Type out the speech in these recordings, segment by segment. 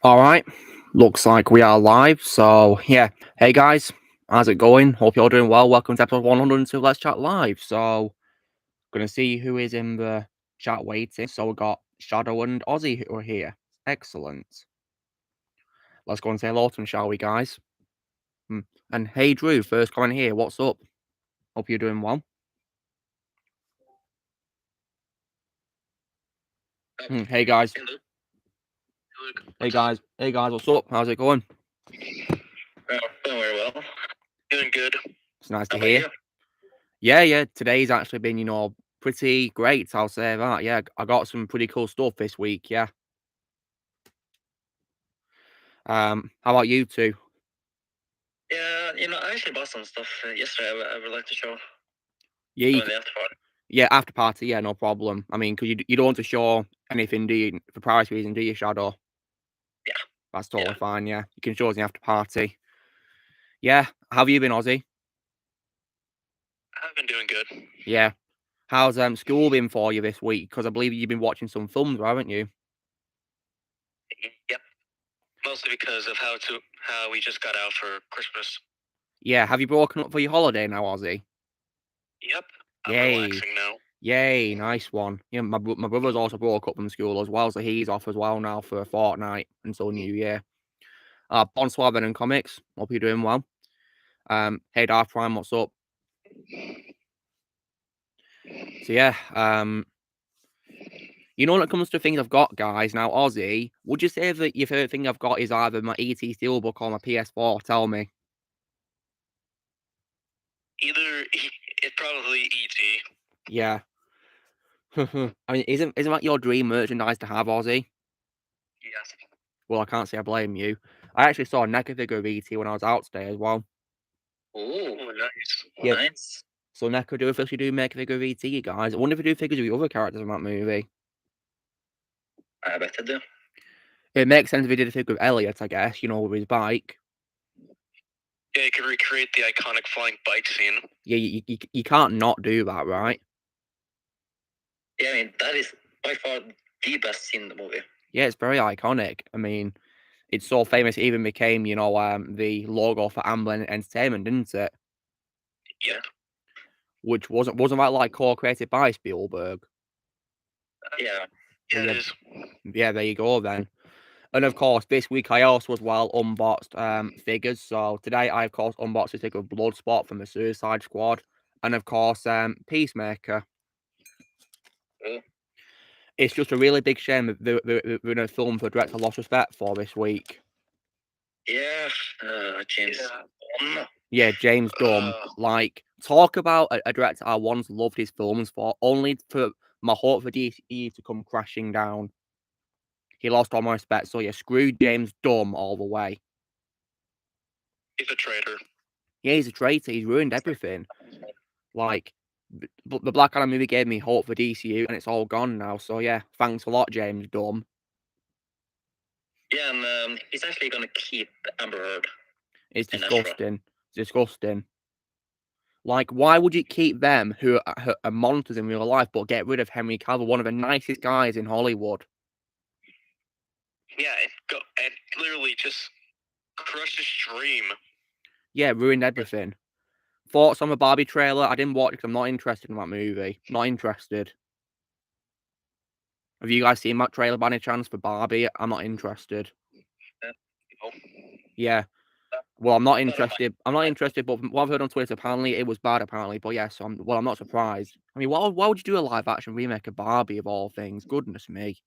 All right, looks like we are live. So yeah, hey guys, how's it going? Hope you're doing well. Welcome to episode 102. Let's chat live. So gonna see who is in the chat waiting. So we got Shadow and Ozzy who are here. Excellent. Let's go and say hello to them, shall we, guys? And hey Drew, first comment here. What's up? Hope you're doing well. Hey guys. Hey guys. Hey guys. What's up? How's it going? Doing very well. Doing good. It's nice to How about hear. you? Yeah. Today's actually been, pretty great. I'll say that. Yeah, I got some pretty cool stuff this week. Yeah. How about you two? Yeah, I actually bought some stuff yesterday. I would like to show Yeah, in the after party. yeah, after party. Yeah, no problem. I mean, because you don't want to show anything, do you? For privacy reason, do you, Shadow? Yeah. That's totally fine. Yeah, you can show us in the after party. Yeah, how have you been, Ozzy? I've been doing good. Yeah. How's school been for you this week? Because I believe you've been watching some films, haven't you? Yep. Mostly because of how we just got out for Christmas. Yeah. Have you broken up for your holiday now, Ozzy? Yep. I'm Yay. relaxing now. Yay, nice one. Yeah, my brother's also broke up from school as well, so he's off as well now for a fortnight until New Year. Bonsoir, Ben and Comics. Hope you're doing well. Hey, Darth Prime, what's up? So yeah, when it comes to things I've got, guys, now Ozzy, would you say that your favorite thing I've got is either my ET Steelbook or my PS4? Tell me. It's probably ET. Yeah. I mean, isn't that your dream merchandise to have, Ozzy? Yes. Well, I can't say I blame you. I actually saw a NECA figure of ET when I was out today as well. Oh, nice. Yeah. Nice. So NECA do officially do make a figure of ET, you guys. I wonder if they do figures of the other characters in that movie. I bet they do. It makes sense if they did a figure of Elliot, I guess, with his bike. Yeah, you could recreate the iconic flying bike scene. Yeah, you can't not do that, right? Yeah, I mean, that is by far the best scene in the movie. Yeah, it's very iconic. I mean, it's so famous it even became, the logo for Amblin Entertainment, didn't it? Yeah. Which wasn't that like co-created by Spielberg? Yeah. Well, Yeah, it is. Yeah, there you go then. And of course, this week I also as well unboxed figures. So today I of course unboxed a figure of Bloodspot from the Suicide Squad, and of course Peacemaker. It's just a really big shame that they're in a film for director lost respect for this week. Yeah, James. Yeah, James Gunn. Like, talk about a director I once loved his films for, only for my hope for DC to come crashing down. He lost all my respect, so yeah, screw James Gunn all the way. He's a traitor. Yeah, he's a traitor. He's ruined everything. Like, the Black Adam movie gave me hope for DCU, and it's all gone now. So yeah, thanks a lot, James Gunn. Yeah, and he's actually gonna keep Amber Heard. It's disgusting. It's disgusting. Like, why would you keep them who are monsters in real life, but get rid of Henry Cavill, one of the nicest guys in Hollywood? Yeah, it literally just crushed his dream. Yeah, ruined everything. Thoughts on the Barbie trailer? I didn't watch it because I'm not interested in that movie. Not interested. Have you guys seen that trailer by any chance for Barbie? I'm not interested. No. Yeah. Well, I'm not interested. I'm not interested, but from what I've heard on Twitter, apparently it was bad. Apparently, but yes, I'm not surprised. I mean, why would you do a live action remake of Barbie of all things? Goodness me.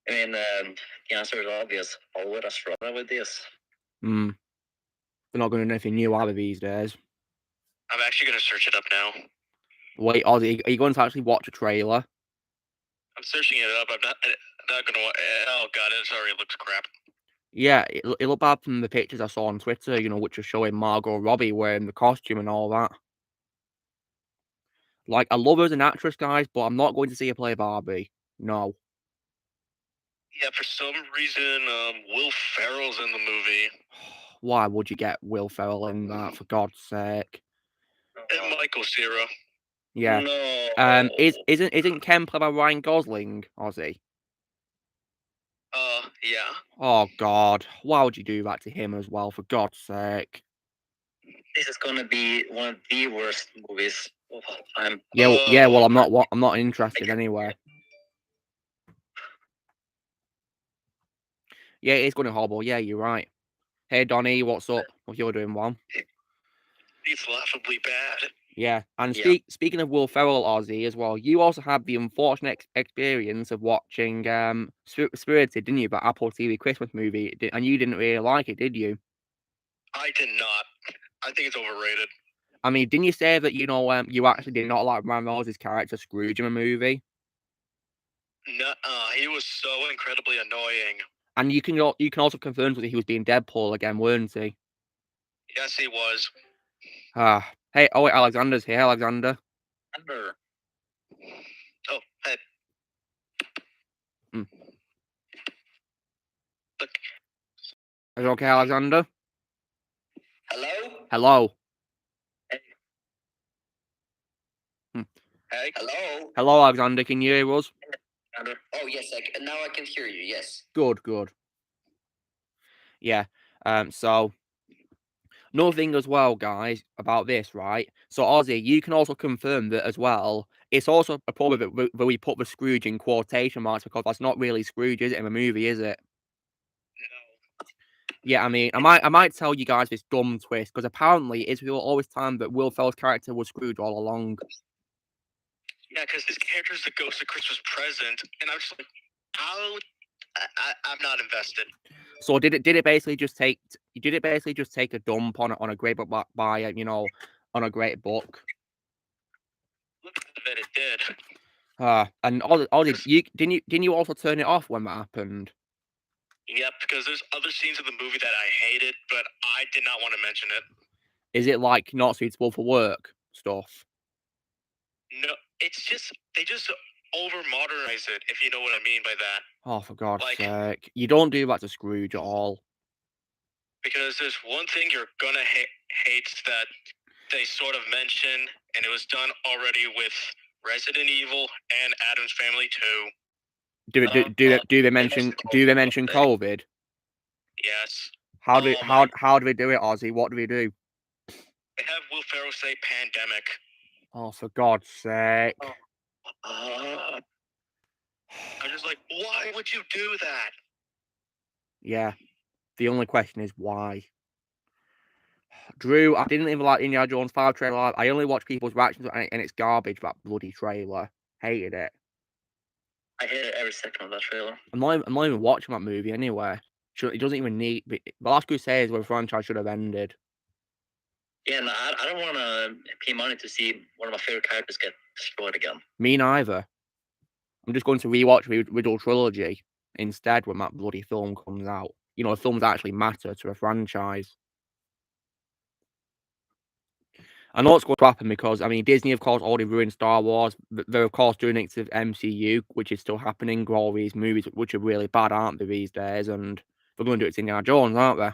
I mean, the answer is obvious. Hollywood has run with this. They're not going to do anything new either these days. I'm actually going to search it up now. Wait, Ozzy, are you going to actually watch a trailer? I'm searching it up. I'm not going to watch. Oh god, it looks crap. Yeah, it looked bad from the pictures I saw on Twitter, which are showing Margot Robbie wearing the costume and all that. Like, I love her as an actress, guys, but I'm not going to see her play Barbie. No. Yeah, for some reason, Will Ferrell's in the movie. Why would you get Will Ferrell in that, for God's sake? And Michael Cera. Yeah. No. Isn't Ken played by Ryan Gosling, Ozzy? Yeah. Oh God, why would you do that to him as well? For God's sake. This is gonna be one of the worst movies of all time. Yeah, well, I'm not interested anyway. Yeah, it's going to horrible. Yeah, you're right. Hey, Donnie, what's up? Hope you're doing well. It's laughably bad. Yeah, and Yeah. speaking of Will Ferrell, Ozzy, as well, you also had the unfortunate experience of watching Spirited, didn't you? That Apple TV Christmas movie, and you didn't really like it, did you? I did not. I think it's overrated. I mean, didn't you say that, you actually did not like Ryan Reynolds' character Scrooge in the movie? No, he was so incredibly annoying. And you can also confirm that he was being Deadpool again, weren't he? Yes, he was. Hey, oh wait, Alexander's here. Alexander. Oh, hey. Look. Is it okay, Alexander? Hello? Hello. Hey. Hello? Hello, Alexander. Can you hear us? Oh, yes, now I can hear you, yes. Good. Yeah. So another thing as well, guys, about this, right? So Ozzy, you can also confirm that as well. It's also a problem that we put the Scrooge in quotation marks because that's not really Scrooge, is it, in the movie, is it? No. Yeah, I mean, I might tell you guys this dumb twist because apparently it's always time that Will Ferrell's character was Scrooge all along. Yeah, because his character is the ghost of Christmas Present, and I'm just like, how? I'm not invested. So did it basically just take a dump on a great book by on a great book? Look at it did. And didn't you also turn it off when that happened? Yep, because there's other scenes of the movie that I hated, but I did not want to mention it. Is it like not suitable for work stuff? No, it's just they just over modernize it, if you know what I mean by that. Oh, for God's sake! You don't do that to Scrooge at all. Because there's one thing you're gonna hate that they sort of mention, and it was done already with Resident Evil and Addams Family 2. Do they mention COVID? Yes. How do we do it, Ozzy? What do we do? They have Will Ferrell say pandemic. Oh, for God's sake! I'm just like, why would you do that? Yeah. The only question is why. Drew, I didn't even like Indiana Jones 5 trailer. I only watched people's reactions and it's garbage, that bloody trailer. Hated it. I hated every second of that trailer. I'm not even watching that movie anyway. It doesn't even need... The Last Crusade is where the franchise should have ended. Yeah, no, I don't want to pay money to see one of my favorite characters get destroyed again. Me neither. I'm just going to rewatch the original trilogy instead when that bloody film comes out. You know, films actually matter to a franchise. I know it's going to happen because, I mean, Disney, of course, already ruined Star Wars. They're, of course, doing it to MCU, which is still happening. All these movies, which are really bad, aren't they, these days? And they're going to do it to Indiana Jones, aren't they?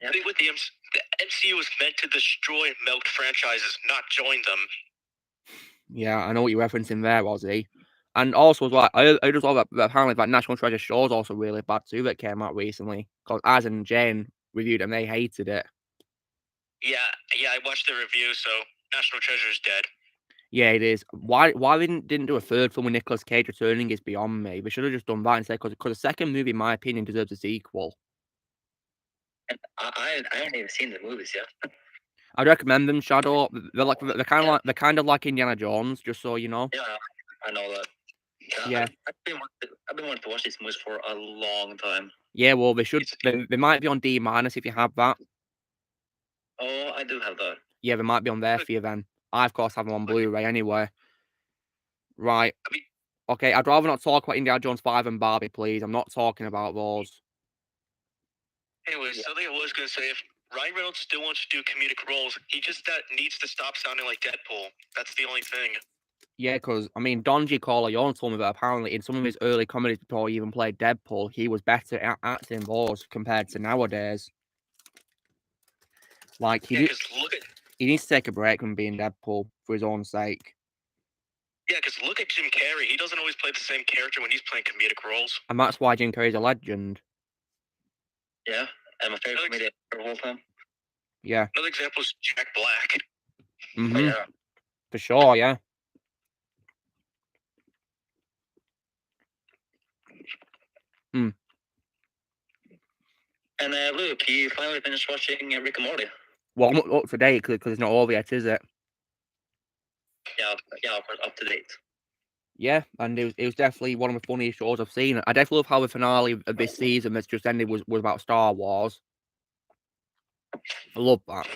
I think with the MCU was meant to destroy milk franchises, not join them. Yeah, I know what you're referencing there, Ozzy. And also, as well, I just thought that apparently that National Treasure show is also really bad too that came out recently. Because Az and Jane reviewed it and they hated it. Yeah, I watched the review, so National Treasure is dead. Yeah, it is. Why they didn't do a third film with Nicolas Cage returning is beyond me. They should have just done that instead, because the second movie, in my opinion, deserves a sequel. And I haven't even seen the movies yet. I'd recommend them, Shadow. They're kind of like Indiana Jones, just so you know. Yeah, I know that. Yeah. I've been wanting to watch these movies for a long time. Yeah, well, they should. They might be on D- if you have that. Oh, I do have that. Yeah, they might be on there for you then. I, of course, have them on Blu-ray anyway. Right. Okay, I'd rather not talk about Indiana Jones 5 and Barbie, please. I'm not talking about those. Anyway, something I was going to say, if Ryan Reynolds still wants to do comedic roles, he just needs to stop sounding like Deadpool. That's the only thing. Yeah, because, I mean, Don G. Corleone told me that apparently in some of his early comedies before he even played Deadpool, he was better at acting those compared to nowadays. Like, he needs to take a break from being Deadpool for his own sake. Yeah, because look at Jim Carrey. He doesn't always play the same character when he's playing comedic roles. And that's why Jim Carrey's a legend. Yeah, and my favorite comedian of all time. Yeah. Another example is Jack Black. Mm-hmm. Oh, yeah. For sure, yeah. And Luke, you finally finished watching Rick and Morty. Well, I'm not up to date because it's not over yet, is it? Yeah, of course, up to date. Yeah, and it was definitely one of the funniest shows I've seen. I definitely love how the finale of this season that's just ended was about Star Wars. I love that.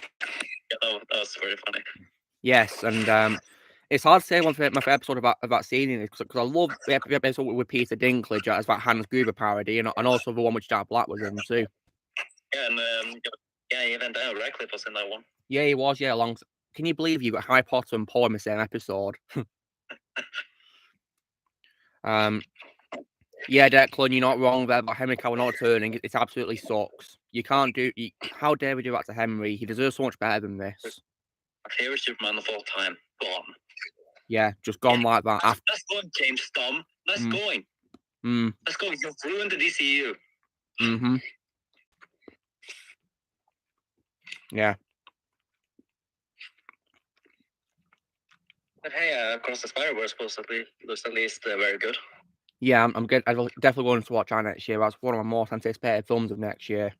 Yeah, that was very funny. Yes, and it's hard to say my favorite episode about seeing it because I love the episode with Peter Dinklage as that Hans Gruber parody, and also the one which Jack Black was in too. Yeah, and even Daniel Radcliffe was in that one. Yeah, he was. Yeah, along. Can you believe you got Harry Potter and Paul in the same episode? Yeah, Declan, you're not wrong there about Henry Cavill not turning. It absolutely sucks. You can't do. How dare we do that to Henry? He deserves so much better than this. My favorite Superman of all time, gone. Yeah, just gone like that. Let's go, James Thumb. Let's going. Let's go. You've ruined the DCU. Mm-hmm. Yeah. But hey, Across the Spider-Verse supposedly looks at least very good. Yeah, I'm good. I'm definitely going to watch that next year. That's one of my most anticipated films of next year.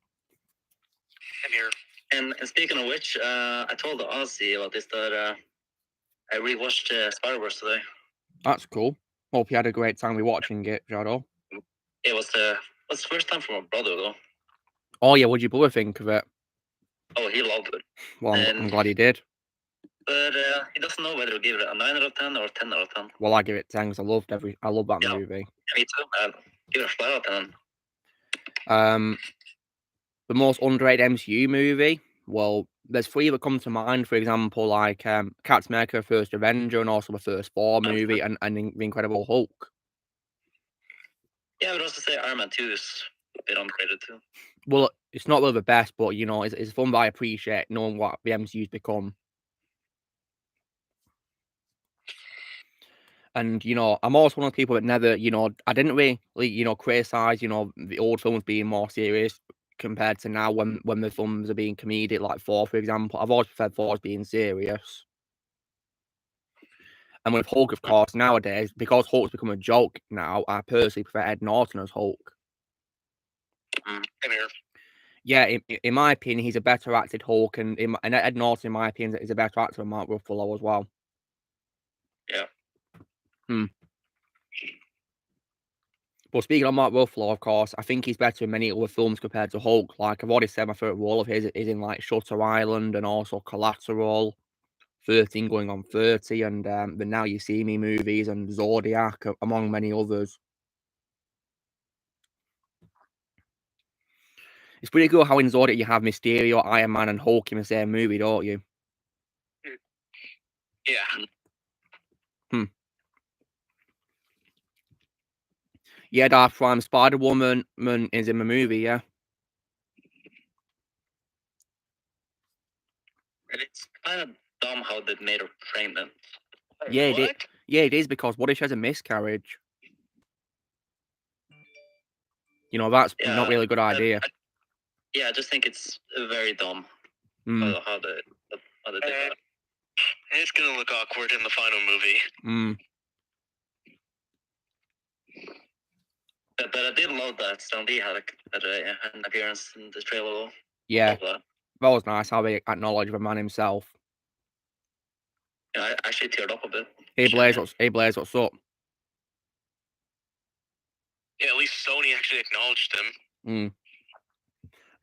I'm here. And speaking of which, I told Ozzy about this that I rewatched Spider-Verse today. That's cool. Hope you had a great time watching it, Jado. It was the first time for my brother though. Oh yeah, what'd your brother think of it? Oh, he loved it. Well, I'm glad he did. But he doesn't know whether to give it a 9 out of 10 or a 10 out of 10. Well, I give it 10 because I love that movie. Me too. Give it a flat out of 10. The most underrated MCU movie. Well, there's 3 that come to mind. For example, like Captain America: First Avenger, and also the first Thor movie, and The Incredible Hulk. Yeah, I would also say Iron Man 2 is a bit underrated too. Well, it's not really the best, but you know, it's fun. But I appreciate knowing what the MCU's become. And, you know, I'm also one of the people that never, you know, I didn't really, you know, criticize, you know, the old films being more serious compared to now when the films are being comedic, like Thor, for example. I've always preferred Thor being serious. And with Hulk, of course, nowadays, because Hulk's become a joke now, I personally prefer Ed Norton as Hulk. Come here. Yeah, in my opinion, he's a better acted Hulk, and Ed Norton, in my opinion, is a better actor than Mark Ruffalo as well. Yeah. But speaking of Mark Ruffalo, of course, I think he's better in many other films compared to Hulk. Like, I've already said my favourite role of his is in, like, Shutter Island and also Collateral, 13 Going on 30, and the Now You See Me movies and Zodiac, among many others. It's pretty cool how in Zodiac you have Mysterio, Iron Man, and Hulk in the same movie, don't you? Yeah. Yeah, Dark Prime, Spider-Woman is in the movie, yeah. And it's kind of dumb how they made her pregnant. Yeah, it is, because what if she has a miscarriage? You know, that's not really a good idea. I just think it's very dumb how they did that. It's gonna look awkward in the final movie. But I did love that Stan Lee had an appearance in the trailer though. Yeah, that was nice how they acknowledged the man himself. Yeah, I actually teared up a bit. Hey Blaze, what's up? Yeah, at least Sony actually acknowledged him.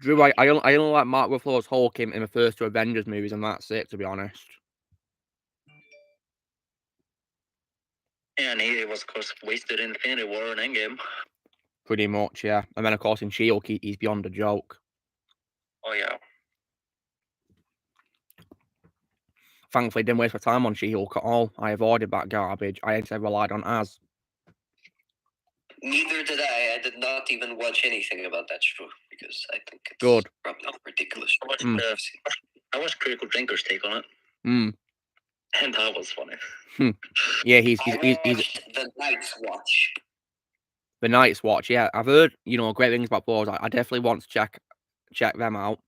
Drew, I only like Mark Ruffalo's Hulk in the first 2 Avengers movies, and that's it, to be honest. Yeah, and he was, of course, wasted in Infinity War and Endgame. Pretty much, yeah. And then, of course, in She-Hulk, he's beyond a joke. Oh, yeah. Thankfully, didn't waste my time on She-Hulk at all. I avoided that garbage. I instead relied on Az. Neither did I. I did not even watch anything about that show because I think it's Good. probably ridiculous. I watched Critical Drinkers take on it. And that was funny. Yeah, he's I watched The Night's Watch. the Night's Watch. Yeah, I've heard great things about those. I definitely want to check them out.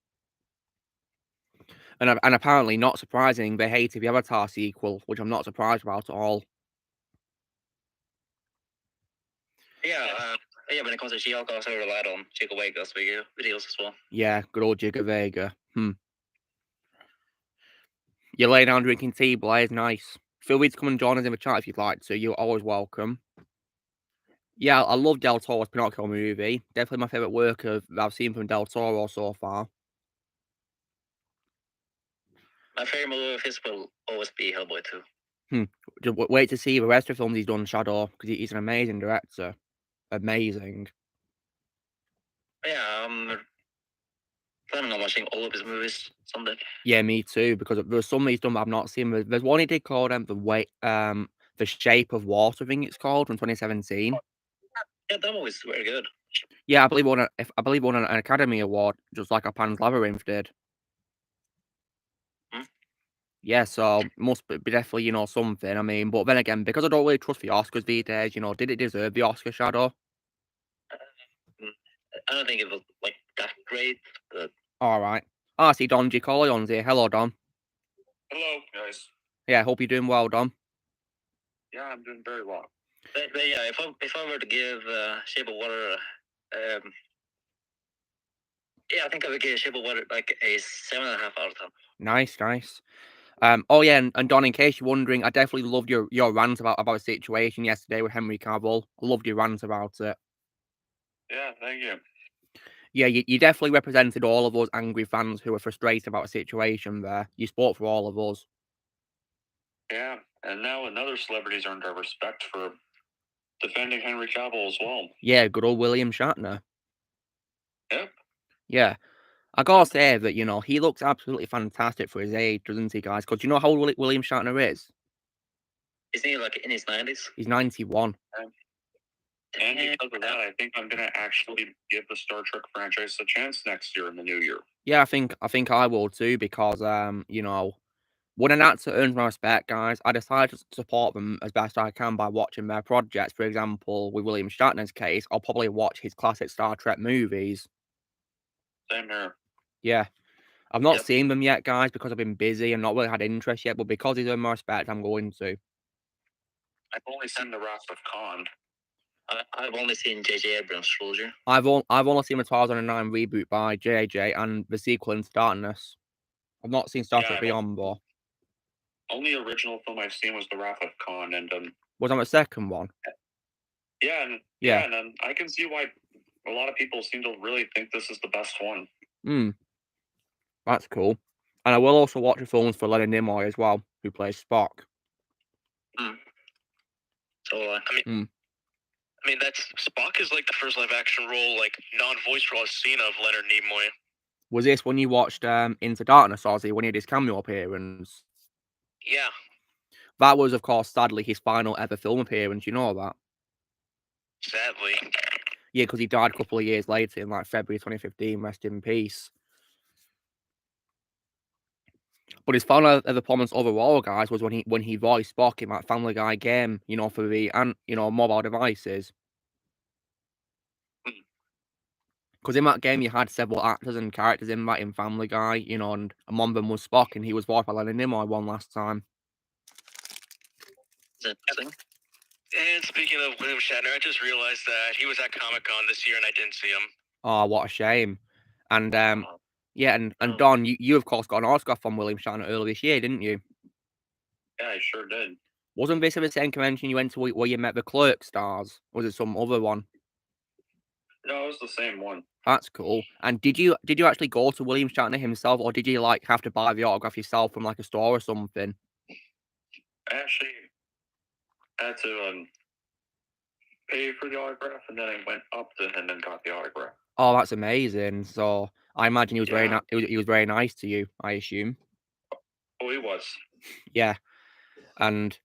And apparently, not surprising, they hated the Avatar sequel, which I'm not surprised about at all. Yeah, when it comes to She-Hulk, I also relied on Chico Vega's videos as well. Yeah, good old Jigga Vega. You lay down drinking tea, Blaze, nice. Feel free to come and join us in the chat if you'd like to. You're always welcome. Yeah, I love Del Toro's Pinocchio movie. Definitely my favourite work that I've seen from Del Toro so far. My favorite movie of his will always be Hellboy 2. Just wait to see the rest of the films he's done, Shadow, because he's an amazing director. Amazing. Yeah, I'm planning on watching all of his movies someday. Yeah, me too, because there's some he's done that I've not seen. There's one he did called The Shape of Water, I think it's called, from 2017. Yeah, that movie's very good. Yeah, I believe it won an Academy Award, just like a Pan's Labyrinth did. Yeah, so must be definitely, something. I mean, but then again, because I don't really trust the Oscars these days, did it deserve the Oscar, Shadow? I don't think it was like that great, but Alright. I see Don G. Corleone's here. Hello, Don. Hello, guys. Yeah, hope you're doing well, Don. Yeah, I'm doing very well. but yeah, if I were to give Shape of Water, yeah, I think I would give Shape of Water like a 7.5 out of 10. Nice. Oh yeah, and Don, in case you're wondering, I definitely loved your rant about the situation yesterday with Henry Cavill. I loved your rant about it. Yeah, thank you. Yeah, you definitely represented all of us angry fans who were frustrated about the situation there. You spoke for all of us. Yeah, and now another celebrity's earned our respect for defending Henry Cavill as well. Yeah, good old William Shatner. Yep. Yeah. I gotta say that, he looks absolutely fantastic for his age, doesn't he, guys? Because you know how old William Shatner is? Isn't he like in his 90s? He's 91. And because of that, I think I'm gonna actually give the Star Trek franchise a chance next year in the new year. Yeah, I think I will too, because when an actor earns my respect, guys, I decide to support them as best I can by watching their projects. For example, with William Shatner's case, I'll probably watch his classic Star Trek movies. Same here. Yeah. I've not Yep. seen them yet, guys, because I've been busy and not really had interest yet, but because he's earned my respect, I'm going to. I've only seen The Wrath of Khan. I've only seen J.J. Abrams' Soldier. I've only seen the 2009 reboot by JJ and the sequel Into Darkness. I've not seen Star Trek Beyond, though. Only original film I've seen was The Wrath of Khan, and Was on the second one? yeah, and I can see why a lot of people seem to really think this is the best one. That's cool. And I will also watch the films for Leonard Nimoy as well, who plays Spock. So I mean, that's Spock is like the first live action role, like non-voice role I've seen of Leonard Nimoy. Was this when you watched Into Darkness, Ozzy, when he had his cameo appearance? Yeah. That was, of course, sadly, his final ever film appearance. You know that? Sadly. Yeah, because he died a couple of years later in like February 2015. Rest in peace. But his final ever performance overall, guys, was when he voiced Spock in that Family Guy game, for the mobile devices. Because in that game, you had several actors and characters in that in Family Guy, and one of them was Spock, and he was voiced by Leonard Nimoy one last time. is that thing? And speaking of William Shatner, I just realized that he was at Comic-Con this year and I didn't see him. Oh, what a shame. And and Don, you of course got an autograph from William Shatner earlier this year, didn't you? Yeah, I sure did. Wasn't this the same convention you went to where you met the Clerk stars? Or was it some other one? No, it was the same one. That's cool. And did you actually go to William Shatner himself, or did you have to buy the autograph yourself from a store or something? I actually had to pay for the autograph, and then I went up to him and got the autograph. Oh, that's amazing. So I imagine he was he was very nice to you, I assume. Oh, he was. Yeah. And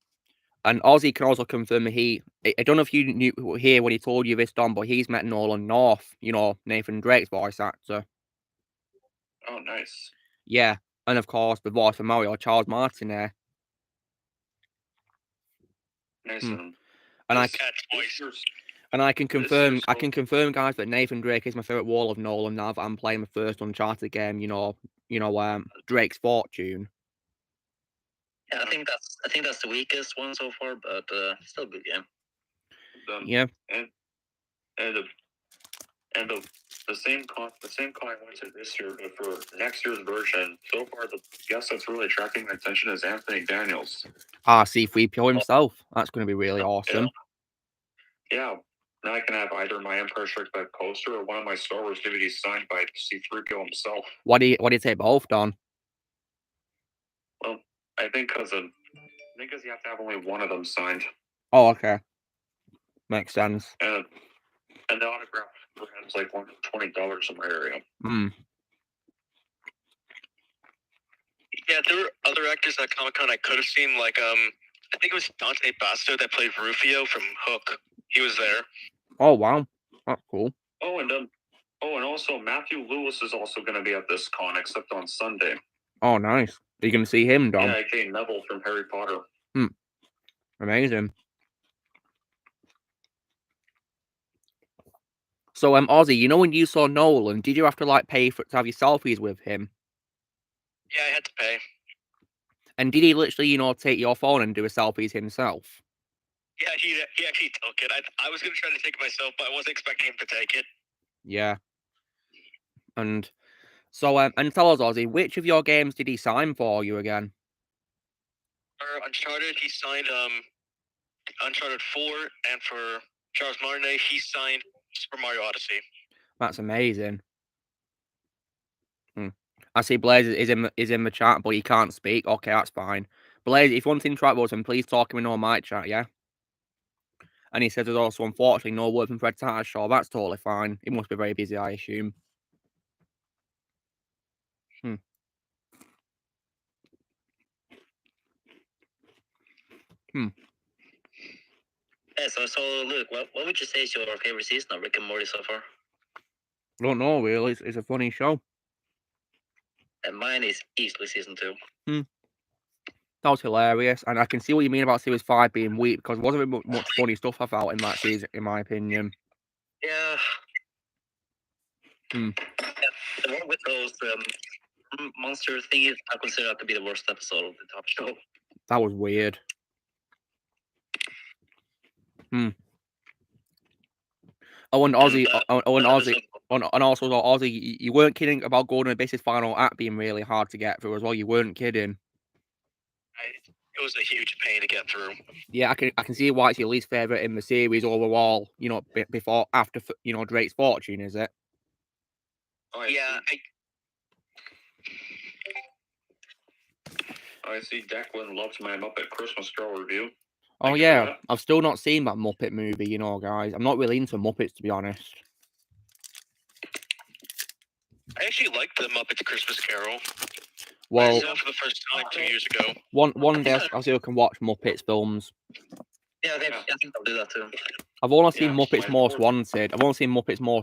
Ozzy can also confirm that I don't know if you knew here when he told you this, Don, but he's met Nolan North, Nathan Drake's voice actor. Oh, nice. Yeah. And of course, the voice of Mario, Charles Martinet. Nice. And I can confirm, guys, that Nathan Drake is my favorite wall of Nolan now that I'm playing the first Uncharted game. Drake's Fortune. Yeah, I think that's the weakest one so far, but still a good game. Yeah. And the same con I went to this year, but for next year's version, so far the guest that's really attracting my attention is Anthony Daniels. C-3PO himself. That's going to be really awesome. Yeah. Now I can have either my Empire Strikes Back poster or one of my Star Wars DVDs signed by C-3PO himself. What do you take both, Don? Well, I think because you have to have only one of them signed. Oh, okay. Makes sense. And the autograph is like $120 in my area. Yeah, there were other actors at Comic-Con I could have seen, like I think it was Dante Basto that played Rufio from Hook. He was there. Oh wow, that's cool. And also Matthew Lewis is also going to be at this con, except on Sunday. Oh nice. Are you going to see him, Don? Yeah, aka Neville from Harry Potter. Amazing. So Ozzy, when you saw Nolan, did you have to pay to have your selfies with him? Yeah, I had to pay. And did he literally, take your phone and do a selfies himself? Yeah, he actually took it. I was going to try to take it myself, but I wasn't expecting him to take it. Yeah. And so, and tell us, Ozzy, which of your games did he sign for you again? For Uncharted, he signed Uncharted 4, and for Charles Martinet, he signed Super Mario Odyssey. That's amazing. I see Blaze is in the chat, but he can't speak. Okay, that's fine. Blaze, if you want to interact with him, please talk him in our mic chat, yeah? And he says there's also, unfortunately, no word from Fred Tattershaw. That's totally fine. He must be very busy, I assume. Yeah, so Luke, what would you say is your favorite season of Rick and Morty so far? I don't know, really. It's a funny show. And mine is easily season 2. That was hilarious, and I can see what you mean about Series 5 being weak, because there wasn't much funny stuff I felt in that season, in my opinion. Yeah. The one with those monster thingies, I consider that to be the worst episode of the top show. That was weird. Oh, and Ozzy, and also Ozzy, you weren't kidding about Golden Abyss's final act being really hard to get through as well. You weren't kidding. It was a huge pain to get through. Yeah, I can see why it's your least favorite in the series overall. After Drake's Fortune, is it? Oh, Yeah. I see Declan loves my Muppet Christmas Carol review. Oh yeah, I've still not seen that Muppet movie, guys. I'm not really into Muppets, to be honest. I actually liked the Muppets Christmas Carol. Well, I saw it for the first time 2 years ago. One day I'll see if I can watch Muppets films. Yeah, I think I'll do that too. I've only seen Muppets Most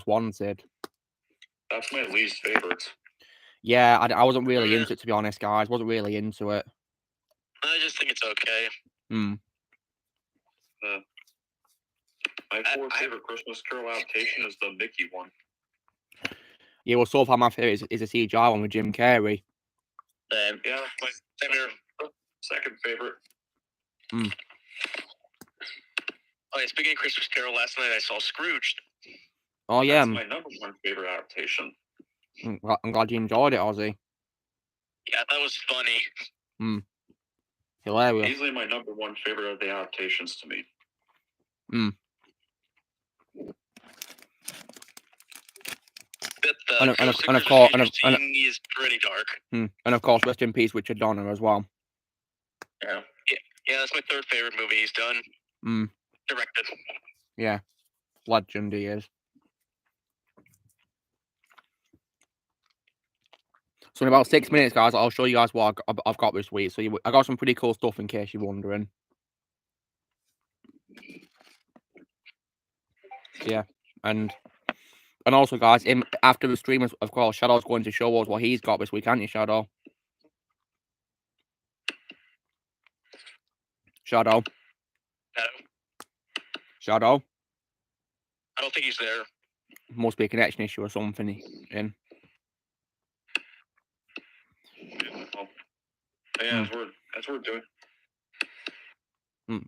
Wanted. That's my least favorite. Yeah, I wasn't really into it, to be honest, guys. Wasn't really into it. I just think it's okay. My fourth favorite Christmas Carol adaptation is the Mickey one. Yeah, well, so far my favorite is a CGI one with Jim Carrey. Yeah, my second favorite. Oh yeah, speaking of Christmas Carol, last night I saw Scrooged. Oh yeah, that's my number one favorite adaptation. I'm glad you enjoyed it, Ozzy. Yeah, that was funny. Hilarious. Easily my number one favorite of the adaptations to me. And of course, is pretty dark. And of course, rest in peace, Richard Donner as well. Yeah, that's my third favorite movie he's done. Directed. Yeah, legend he is. So in about 6 minutes, guys, I'll show you guys what I've got this week. So I got some pretty cool stuff in case you're wondering. Yeah, and also, guys, after the stream, of course, Shadow's going to show us what he's got this week, aren't you, Shadow? Shadow. Shadow? I don't think he's there. Must be a connection issue or something. In. Well, yeah, that's what we're doing.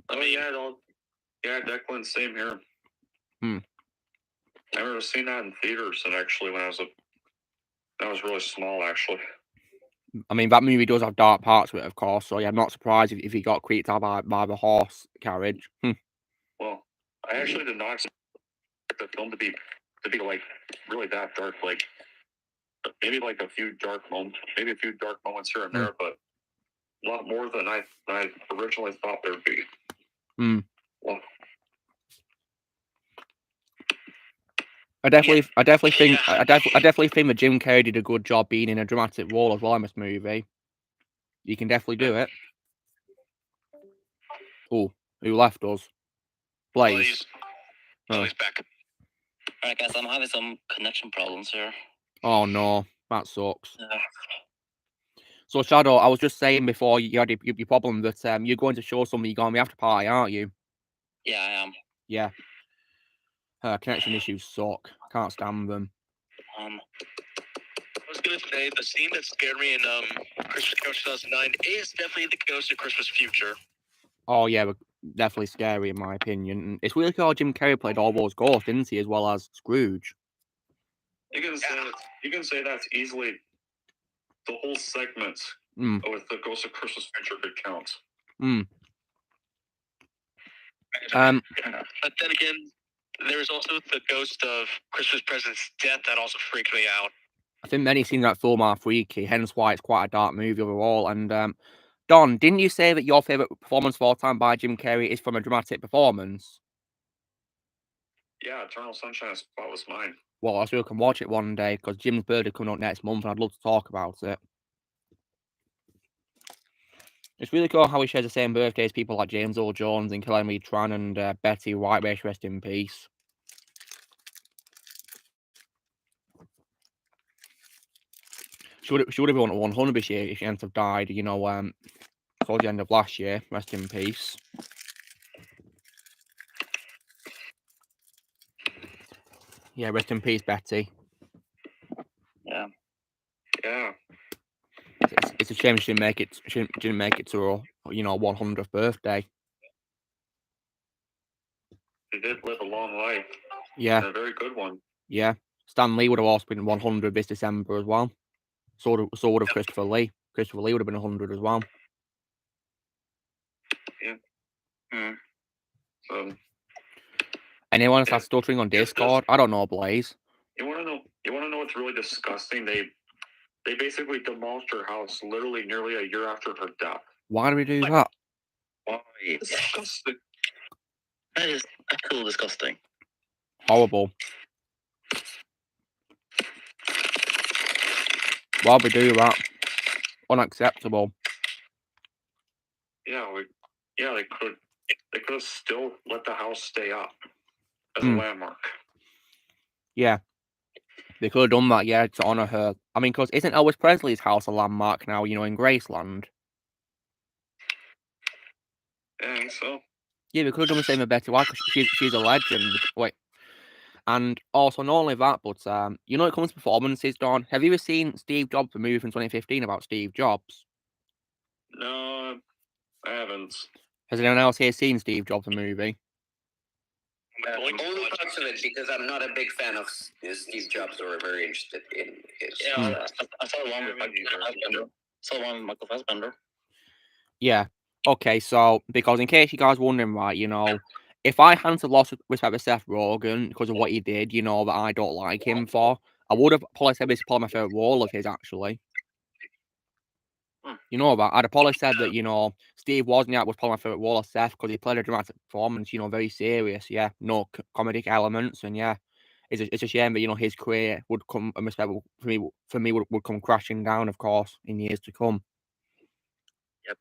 I mean, Yeah, Declan, same here. Hmm. I remember seeing that in theaters, and actually, when I was really small, actually. I mean, that movie does have dark parts to it, of course. So yeah, I'm not surprised if he got creeped out by the horse carriage. Well, I actually did not expect the film to be like really that dark. Like maybe like a few dark moments here and there, but a lot more than I originally thought there would be. Well, I definitely think that Jim Carrey did a good job being in a dramatic role as well in this movie. You can definitely do it. Oh, who left us? Blaze. Oh, he's back. Alright, guys, I'm having some connection problems here. Oh no, that sucks. So Shadow, I was just saying before you had your problem that you're going to show something you're going to be after party, aren't you? Yeah, I am. Yeah. Connection issues suck. Can't stand them. I was gonna say the scene that scared me in Christmas Carol 2009 is definitely the Ghost of Christmas Future. Oh yeah, but definitely scary in my opinion. It's really cool how Jim Carrey played all those ghosts, didn't he, as well as Scrooge. you can say that's easily the whole segment with the Ghost of Christmas Future could count. But then again, there's also the Ghost of Christmas Present's death that also freaked me out. I think many scenes in that film are freaky, hence why it's quite a dark movie overall. And Don, didn't you say that your favourite performance of all time by Jim Carrey is from a dramatic performance? Yeah, Eternal Sunshine of the Spotless Mind. Well, I still can watch it one day because Jim's birthday coming up next month and I'd love to talk about it. It's really cool how he shares the same birthday as people like James Earl Jones and Kelly Marie Tran and Betty White, may she rest in peace. She would have been 100 this year if she hadn't have died, towards the end of last year. Rest in peace. Yeah, rest in peace, Betty. Yeah. Yeah. It's a shame she didn't make it. She didn't make it to her, 100th birthday. She did live a long life. Yeah. And a very good one. Yeah. Stan Lee would have also been 100 this December as well. So would have Christopher Lee. Christopher Lee would have been 100 as well. Yeah. Anyone else stuttering on Discord? I don't know, Blaze. You want to know what's really disgusting? They basically demolished her house literally nearly a year after her death. Why do we do that? Why? Disgusting. That is actually disgusting. Horrible. Why would we do that? Unacceptable. Yeah, they could have still let the house stay up as a landmark. Yeah. They could have done that, yeah, to honour her. I mean, because isn't Elvis Presley's house a landmark now, in Graceland? Yeah, I think so. Yeah, we could have done the same with Betty White because she's a legend. Wait. And also, not only that, but, when it comes to performances, Don, have you ever seen Steve Jobs, the movie from 2015 about Steve Jobs? No, I haven't. Has anyone else here seen Steve Jobs, the movie? Only parts of it because I'm not a big fan of Steve Jobs or very interested in his. Yeah, I saw one with Michael Fassbender. Yeah. Okay, so, because in case you guys are wondering, right, if I hadn't lost respect for Seth Rogen because of what he did, that I don't like him for, I would have probably said this is probably my favourite role of his, actually. You know that? I'd have probably said that, Steve Wozniak was probably my favourite role of Seth because he played a dramatic performance, very serious, yeah, no comedic elements, and yeah, it's a shame that, his career would come, and respect for me would come crashing down, of course, in years to come. Yep.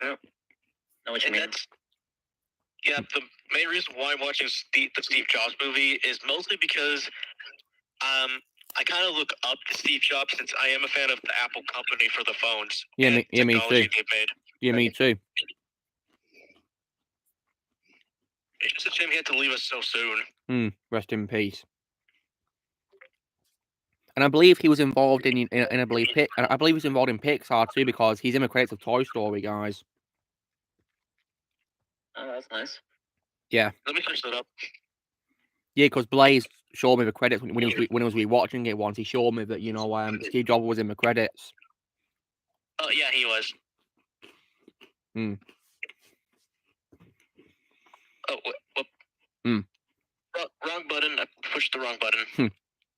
Yep. Know what you mean? Yeah, the main reason why I'm watching the Steve Jobs movie is mostly because I kind of look up to Steve Jobs since I am a fan of the Apple company for the phones. Yeah, and me too. technology they've made. Yeah, me too. It's just a shame he had to leave us so soon. Rest in peace. And I believe he was involved in I believe he was involved in Pixar too, because he's in the credits of Toy Story, guys. Oh, that's nice. Yeah. Let me search that up. Yeah, because Blaze showed me the credits when he was rewatching it once. He showed me that Steve Jobs was in the credits. Oh yeah, he was. Oh, whoop. Wrong button. I pushed the wrong button.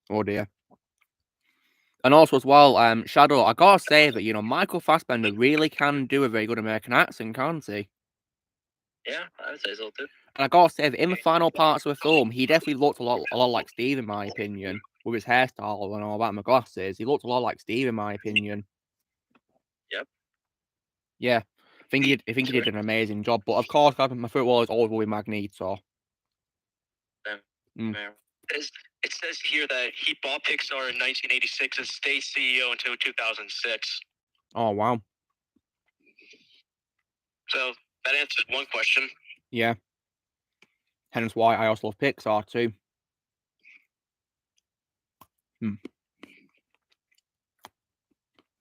Oh dear. And also as well, Shadow, I gotta say that Michael Fassbender really can do a very good American accent, can't he? Yeah, I would say so too. And I gotta say that in the final parts of the film, he definitely looked a lot like Steve, in my opinion, with his hairstyle and all that, and the glasses. He looked a lot like Steve, in my opinion. Yep. Yeah, I think he did an amazing job. But of course, my favorite role is always will be Magneto. It says here that he bought Pixar in 1986 and stayed CEO until 2006. Oh wow. So that answers one question. Yeah. Hence why I also love Pixar too.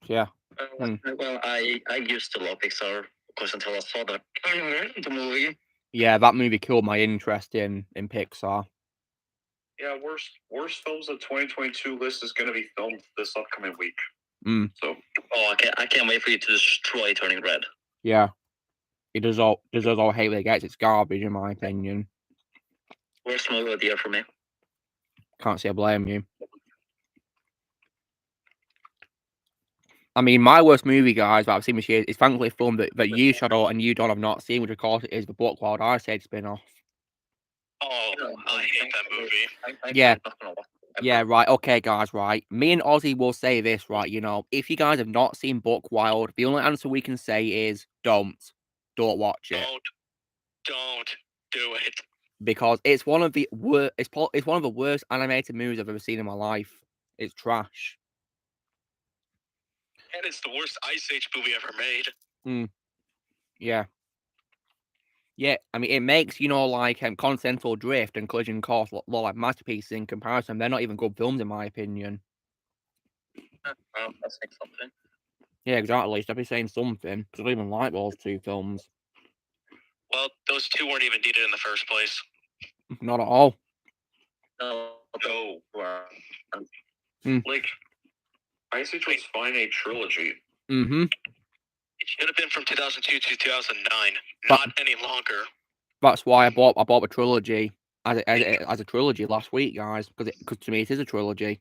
Yeah. Well, I used to love Pixar, of course, until I saw the movie. Yeah, that movie killed my interest in Pixar. Yeah, worst films of 2022 list is going to be filmed this upcoming week. So. Oh, I can't wait for you to destroy Turning Red. Yeah. It does all hate that it gets. It's garbage, in my opinion. Worst movie of the year for me. Can't say I blame you. I mean, my worst movie, guys, that I've seen this year is thankfully a film that you, Shadow, and you, Don, have not seen, which of course is the Book Wild Ice Age spin-off. Oh, I hate that movie. Yeah. Yeah, right. Okay, guys, right. Me and Ozzy will say this, right? If you guys have not seen Book Wild, the only answer we can say is don't watch it. Don't do it. Because it's one of the worst. It's one of the worst animated movies I've ever seen in my life. It's trash. And it's the worst Ice Age movie ever made. Yeah. Yeah, I mean, it makes, like Continental Drift and Collision Course look like masterpieces in comparison. They're not even good films, in my opinion. Well, that's saying something. Yeah, exactly. Should I be saying something? Because I don't even like those two films. Well, those two weren't even needed in the first place. Not at all. No. Like, Ice Age was fine a trilogy. It should have been from 2002 to 2009, not any longer. That's why I bought the trilogy as a trilogy last week, guys. Because to me it is a trilogy.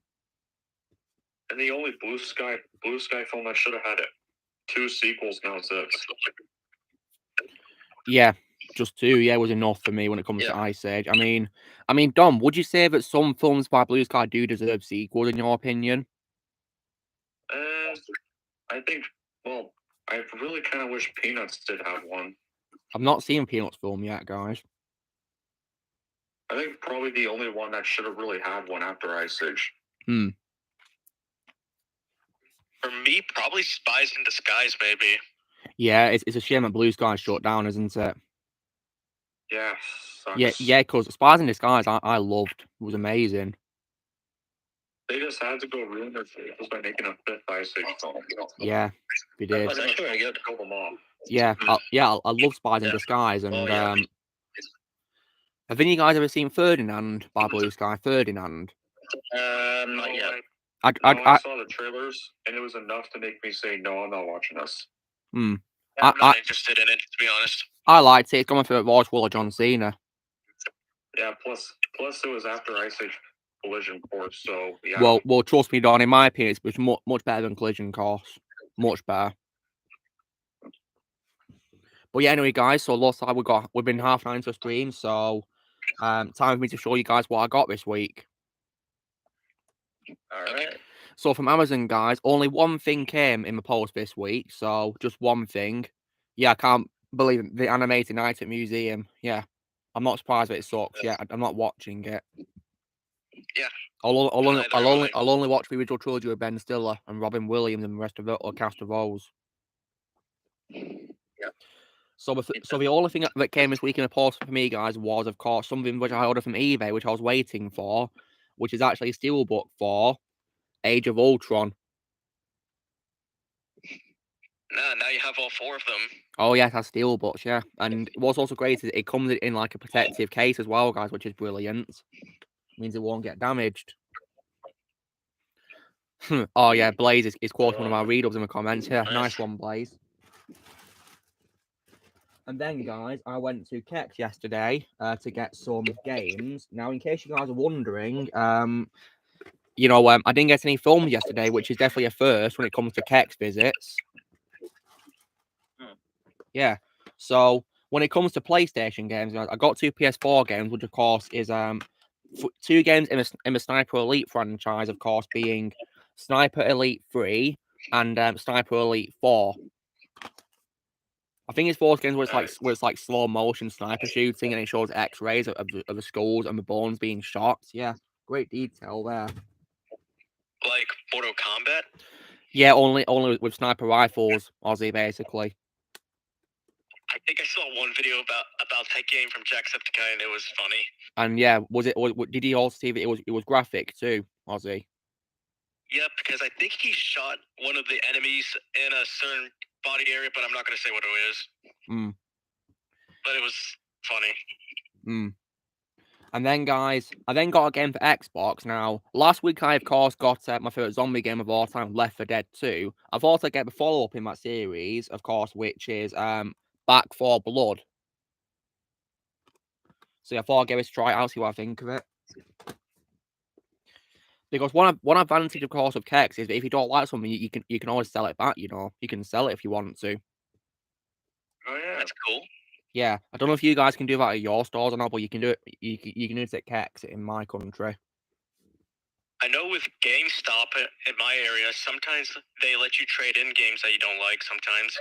And the only Blue Sky film that should have had 2 sequels now is it. Yeah, just 2. Yeah, was enough for me when it comes to Ice Age. I mean, Dom, would you say that some films by Blue Sky do deserve sequels, in your opinion? I think. Well, I really kind of wish Peanuts did have one. I've not seen Peanuts film yet, guys. I think probably the only one that should have really had one after Ice Age. For me, probably Spies in Disguise, maybe. Yeah, it's a shame that Blue Sky shut down, isn't it? Yeah, sucks. Yeah, because Spies in Disguise I loved. It was amazing. They just had to go ruin their faces by making a 5th Ice Age film. Yeah, they did. That's actually very good. Kill them off. Yeah, I love Spies in Disguise, and have any of you guys ever seen Ferdinand by Blue Sky? Ferdinand. Not yet. I saw the trailers, and it was enough to make me say, no, I'm not watching this. I'm not interested in it, to be honest. I liked it. It's got my favorite voice, John Cena. Yeah, plus it was after Ice Age Collision Course, so yeah. Well, trust me, Don. In my opinion, it's much better than Collision Course. Much better. But yeah, anyway, guys. So looks like we've been half an hour into the stream, so time for me to show you guys what I got this week. All right. So from Amazon, guys, only one thing came in the post this week. So just one thing. Yeah, I can't believe it. The Animated Night at Museum. Yeah, I'm not surprised that it sucks. Yeah, I'm not watching it. Yeah. I'll only watch the original trilogy with Ben Stiller and Robin Williams and the rest of the cast of those. Yeah. So the only thing that came this week in the post for me, guys, was of course something which I ordered from eBay, which I was waiting for, which is actually a steelbook for Age of Ultron. Now you have all 4 of them. Oh yeah, it has steelbooks, yeah. And what's also great is it comes in like a protective case as well, guys, which is brilliant. Means it won't get damaged. Oh yeah, Blaze is quoting one of our read-ups in the comments. Yeah, nice one, Blaze. And then, guys, I went to Kex yesterday to get some games. Now, in case you guys are wondering, I didn't get any films yesterday, which is definitely a first when it comes to Kex visits. Yeah. So when it comes to PlayStation games, guys, I got 2 PS4 games, which of course is 2 games in the Sniper Elite franchise, of course, being Sniper Elite 3 and Sniper Elite 4. I think it's 4 games where it's like slow motion sniper shooting and it shows X-rays of the skulls and the bones being shot. Yeah, great detail there. Like Mortal Kombat? Yeah, only with sniper rifles, Aussie, basically. I think I saw one video about that game from Jacksepticeye, and it was funny. And yeah, did he also see that it was graphic too, Aussie? Yep, because I think he shot one of the enemies in a certain body area, but I'm not going to say what it is. But it was funny. And then, guys, I then got a game for Xbox. Now, last week I, of course, got my favourite zombie game of all time, Left 4 Dead 2. I've also got the follow-up in that series, of course, which is Back 4 Blood. So yeah, I thought I'd give it a try out, see what I think of it. Because one advantage, of course, of Kex is that if you don't like something, you can always sell it back, you know. You can sell it if you want to. Oh, yeah. That's cool. Yeah, I don't know if you guys can do that at your stores or not, but you can do it. You can do it at Kex in my country. I know with GameStop in my area, sometimes they let you trade in games that you don't like. Sometimes.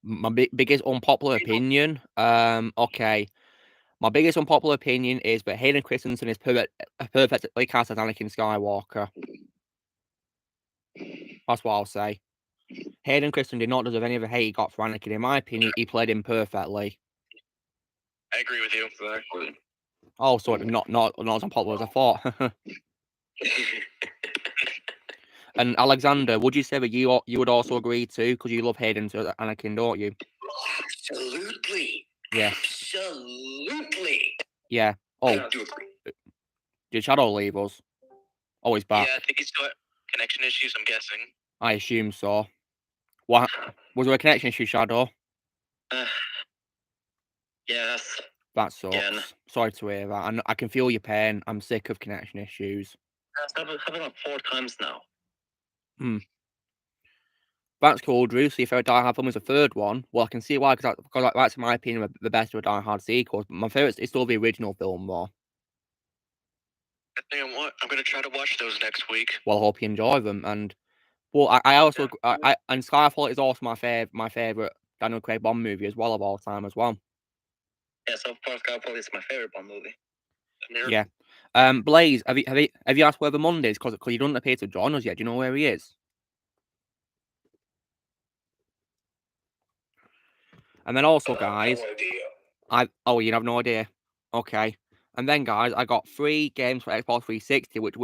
My biggest unpopular opinion. Okay. My biggest unpopular opinion is that Hayden Christensen is perfectly cast as Anakin Skywalker. That's what I'll say. Hayden Christensen did not deserve any of the hate he got for Anakin. In my opinion, he played him perfectly. I agree with you. Exactly. Oh, so not as unpopular as I thought. And Alexander, would you say that you would also agree too? Because you love Hayden to Anakin, don't you? Absolutely. Yeah. Absolutely. Yeah. Oh. I do agree. Did Shadow leave us? Oh, he's back. Yeah, I think he's got connection issues, I'm guessing. I assume so. What? Was there a connection issue, Shadow? Yes. That sucks. Again. Sorry to hear that. And I can feel your pain. I'm sick of connection issues. I've happened like 4 times now. That's cool, Drew. So your favourite Die Hard film is the third one. Well, I can see why, because that's, in my opinion, the best of the Die Hard sequels. But my favourite is still the original film, though. I think I'm going to try to watch those next week. Well, I hope you enjoy them. And well, I also and Skyfall is also my favourite Daniel Craig Bond movie as well of all time as well. Yeah, so far Skyfall is my favorite Bond movie. Yeah. Blaze, have you asked where the Monday is? Because he doesn't appear to join us yet. Do you know where he is? And then also, guys, you have no idea. Okay. And then, guys, I got 3 games for Xbox 360, which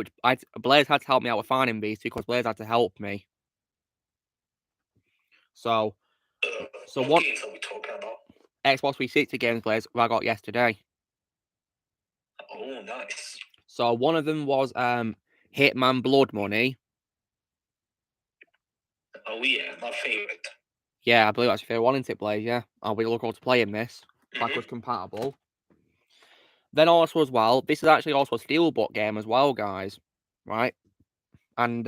Blaze had to help me out with finding these two because Blaze had to help me. So what games are we talking about? Xbox 360 games, Blaze, I got yesterday. Oh, nice. So one of them was Hitman Blood Money. Oh yeah, my favorite. Yeah, I believe that's your favourite one, isn't it, Blaze? Yeah, I'll be looking forward to playing this. Backwards compatible. Then also as well, this is actually also a Steelbook game as well, guys. Right? And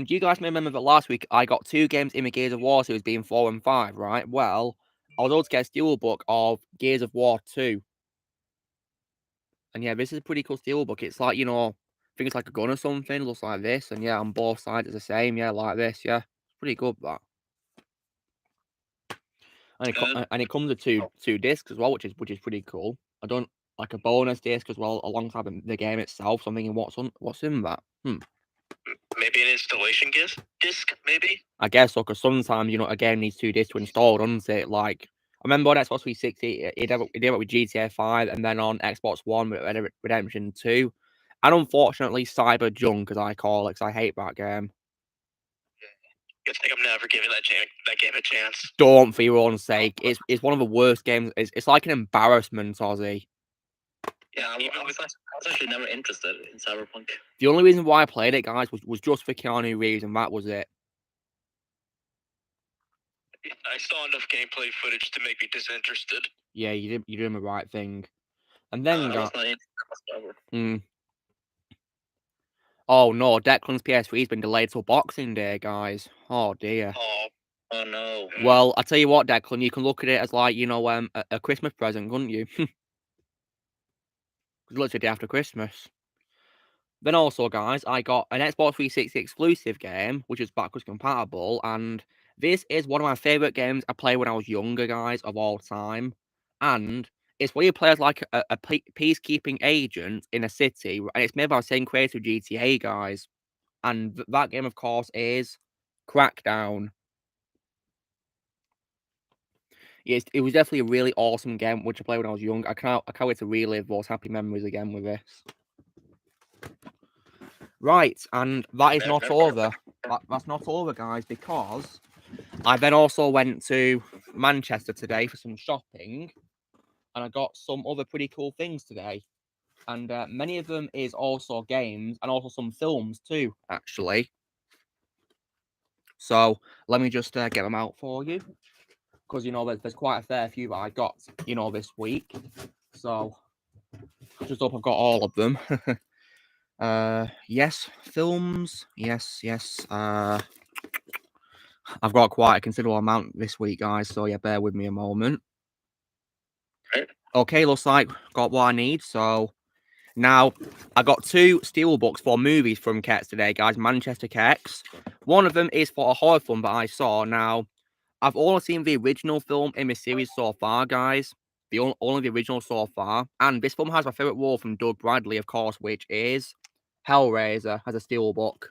you guys may remember that last week I got 2 games in the Gears of War series being 4 and 5, right? Well, I was able to get a Steelbook of Gears of War 2. And yeah, this is a pretty cool Steelbook. It's like, I think it's like a gun or something. It looks like this. And yeah, on both sides it's the same. Yeah, like this. Yeah, it's pretty good, that. And it comes with two discs as well, which is pretty cool. I don't like a bonus disc as well alongside the game itself. So I'm thinking, what's in that? Maybe an installation disc, maybe? I guess so, because sometimes, a game needs 2 discs to install, doesn't it? Like, I remember on Xbox 360, it did it with GTA 5, and then on Xbox One with Red Dead Redemption 2. And unfortunately, Cyber Junk, as I call it, because I hate that game. I think I'm never giving that game a chance. Don't, for your own sake. It's one of the worst games. It's like an embarrassment, Ozzy. Yeah, I was actually never interested in Cyberpunk. The only reason why I played it, guys, was just for Keanu Reeves, and that was it. I saw enough gameplay footage to make me disinterested. Yeah, you're doing the right thing. And then, I was not interested whatsoever. Oh no, Declan's PS3 has been delayed till Boxing Day, guys. Oh dear. Oh no. Well, I tell you what, Declan, you can look at it as like, a Christmas present, couldn't you? It's literally the day after Christmas. Then also, guys, I got an Xbox 360 exclusive game, which is backwards compatible, and this is one of my favourite games I played when I was younger, guys, of all time. And it's where you play as like a peacekeeping agent in a city, and it's made by the same creator GTA, guys. And that game, of course, is Crackdown. Yes, it was definitely a really awesome game, which I played when I was young. I can't wait to relive those happy memories again with this. Right, and that is not over. That's not over, guys, because I then also went to Manchester today for some shopping, and I got some other pretty cool things today. And many of them is also games, and also some films too, actually. So let me just get them out for you, because there's quite a fair few that I got this week. So just hope I've got all of them. Yes, films. Yes. I've got quite a considerable amount this week, guys. So yeah, bear with me a moment. Okay, looks like got what I need. So now I got 2 steelbooks for movies from Kets today, guys. Manchester Kets. One of them is for a horror film that I saw. Now I've only seen the original film in the series so far, guys. Only the original so far. And this film has my favourite role from Doug Bradley, of course, which is Hellraiser as a steelbook.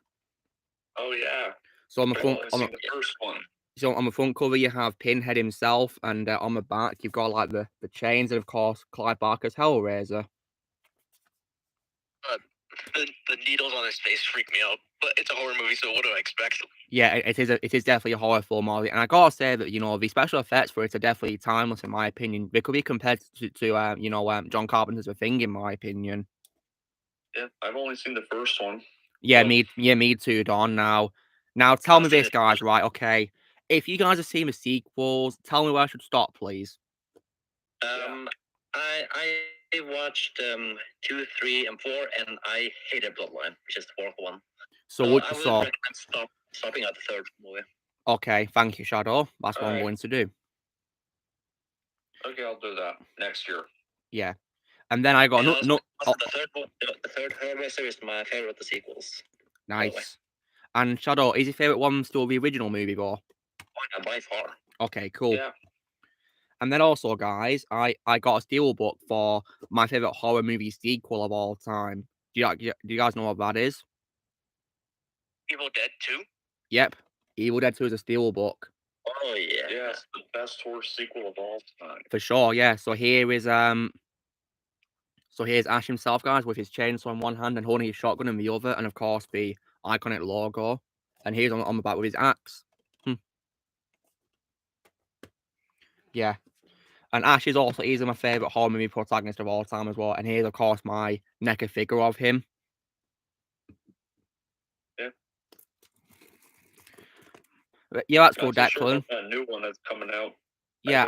Oh yeah. So on the front, the first one. So on the front cover you have Pinhead himself, and on the back you've got like the chains, and of course Clive Barker's Hellraiser. The needles on his face freak me out, but it's a horror movie, so what do I expect? Yeah, it is definitely a horror film, Ollie. And I gotta say that the special effects for it are definitely timeless in my opinion. They could be compared to John Carpenter's The Thing, in my opinion. Yeah, I've only seen the first one. Yeah, me too, Don. Now tell me this, guys, right? Okay, if you guys have seen the sequels, tell me where I should stop, please. I watched 2, 3, and 4, and I hated Bloodline, which is the 4th one. So I would recommend stopping at the 3rd movie. Okay, thank you, Shadow. That's what I'm going to do. Okay, I'll do that next year. Yeah, and then I got the third Hellraiser is my favorite of the sequels. Nice. And Shadow, is your favorite one still the original movie, though? By far. Okay, cool. Yeah. And then also, guys, I got a steelbook for my favorite horror movie sequel of all time. Do you guys know what that is? Evil Dead 2? Yep, Evil Dead 2 is a steelbook. Oh yeah. Yeah, it's the best horror sequel of all time. For sure, yeah. So here's Ash himself, guys, with his chainsaw in one hand and holding his shotgun in the other, and of course the iconic logo. And here's on the back with his axe. Yeah. And Ash is also easily my favourite horror movie protagonist of all time as well. And here's, of course, my NECA figure of him. Yeah. Yeah, that's cool, Declan. That new one that's coming out. Yeah,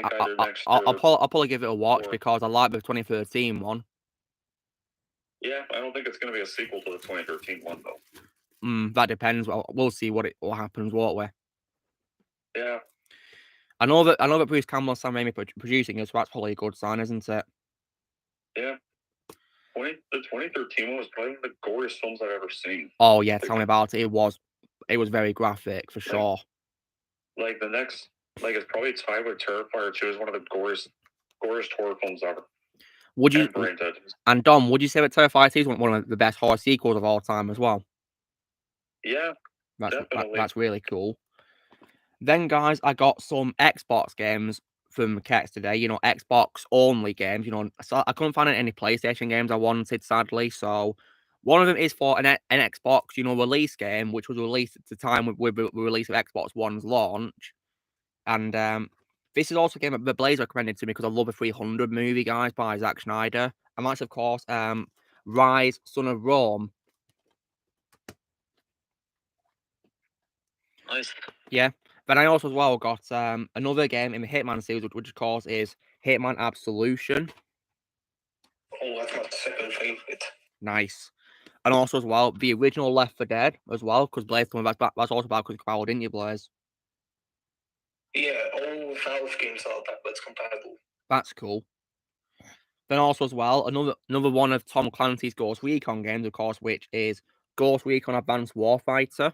I'll probably give it a watch because I like the 2013 one. Yeah, I don't think it's going to be a sequel to the 2013 one, though. That depends. We'll see what happens, won't we? Yeah. I know that Bruce Campbell and Sam Raimi producing it, so that's probably a good sign, isn't it? Yeah. The 2013 one was probably one of the goriest films I've ever seen. Oh yeah, tell me about it. It was very graphic for sure. Like the next, it's probably tied with Terrifier 2 as one of the goriest horror films ever. Would you? And Dom, would you say that Terrifier 2 is one of the best horror sequels of all time as well? Yeah, definitely. That's really cool. Then, guys, I got some Xbox games from Kex today. You know, Xbox only games. You know, so I couldn't find any PlayStation games I wanted, sadly. So, one of them is for an Xbox, you know, release game, which was released at the time with the release of Xbox One's launch. And this is also a game that Blaze recommended to me because I love the 300 movie, guys, by Zack Snyder. And that's, of course, Rise, Son of Rome. Nice. Yeah. Then I also as well got another game in the Hitman series, which of course is Hitman Absolution. Oh, that's my second favorite. Nice. And also as well, the original Left 4 Dead as well, because Blaze coming back, that's also about because Power, didn't you, Blaze? Yeah, all Valve games are backwards compatible. That's cool. Then also as well, another one of Tom Clancy's Ghost Recon games, of course, which is Ghost Recon Advanced Warfighter.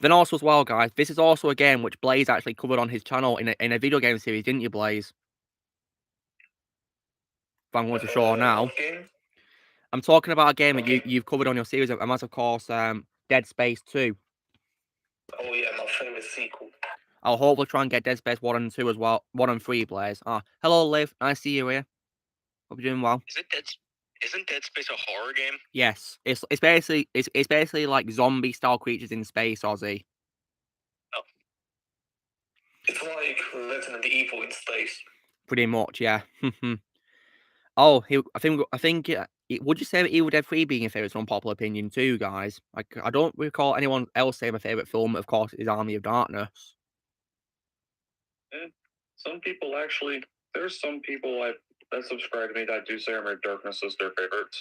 Then also as well, guys, this is also a game which Blaze actually covered on his channel in a video game series, didn't you, Blaze? If I'm going to show now. Game? I'm talking about a game that you've covered on your series, and that's of course Dead Space 2. Oh yeah, my favorite sequel. I'll hopefully try and get Dead Space 1 and 2 as well. 1 and 3, Blaze. Hello, Liv. Nice to see you here. Hope you're doing well. Isn't Dead Space a horror game? Yes, it's basically like zombie style creatures in space, Ozzy. Oh. It's like Resident Evil in space. Pretty much, yeah. Oh, I think. Would you say that Evil Dead 3 being your favorite is an unpopular opinion too, guys? Like, I don't recall anyone else saying my favorite film, of course, is Army of Darkness. Some people actually, there's some people that subscribe to me that do say Army of Darkness is their favorite.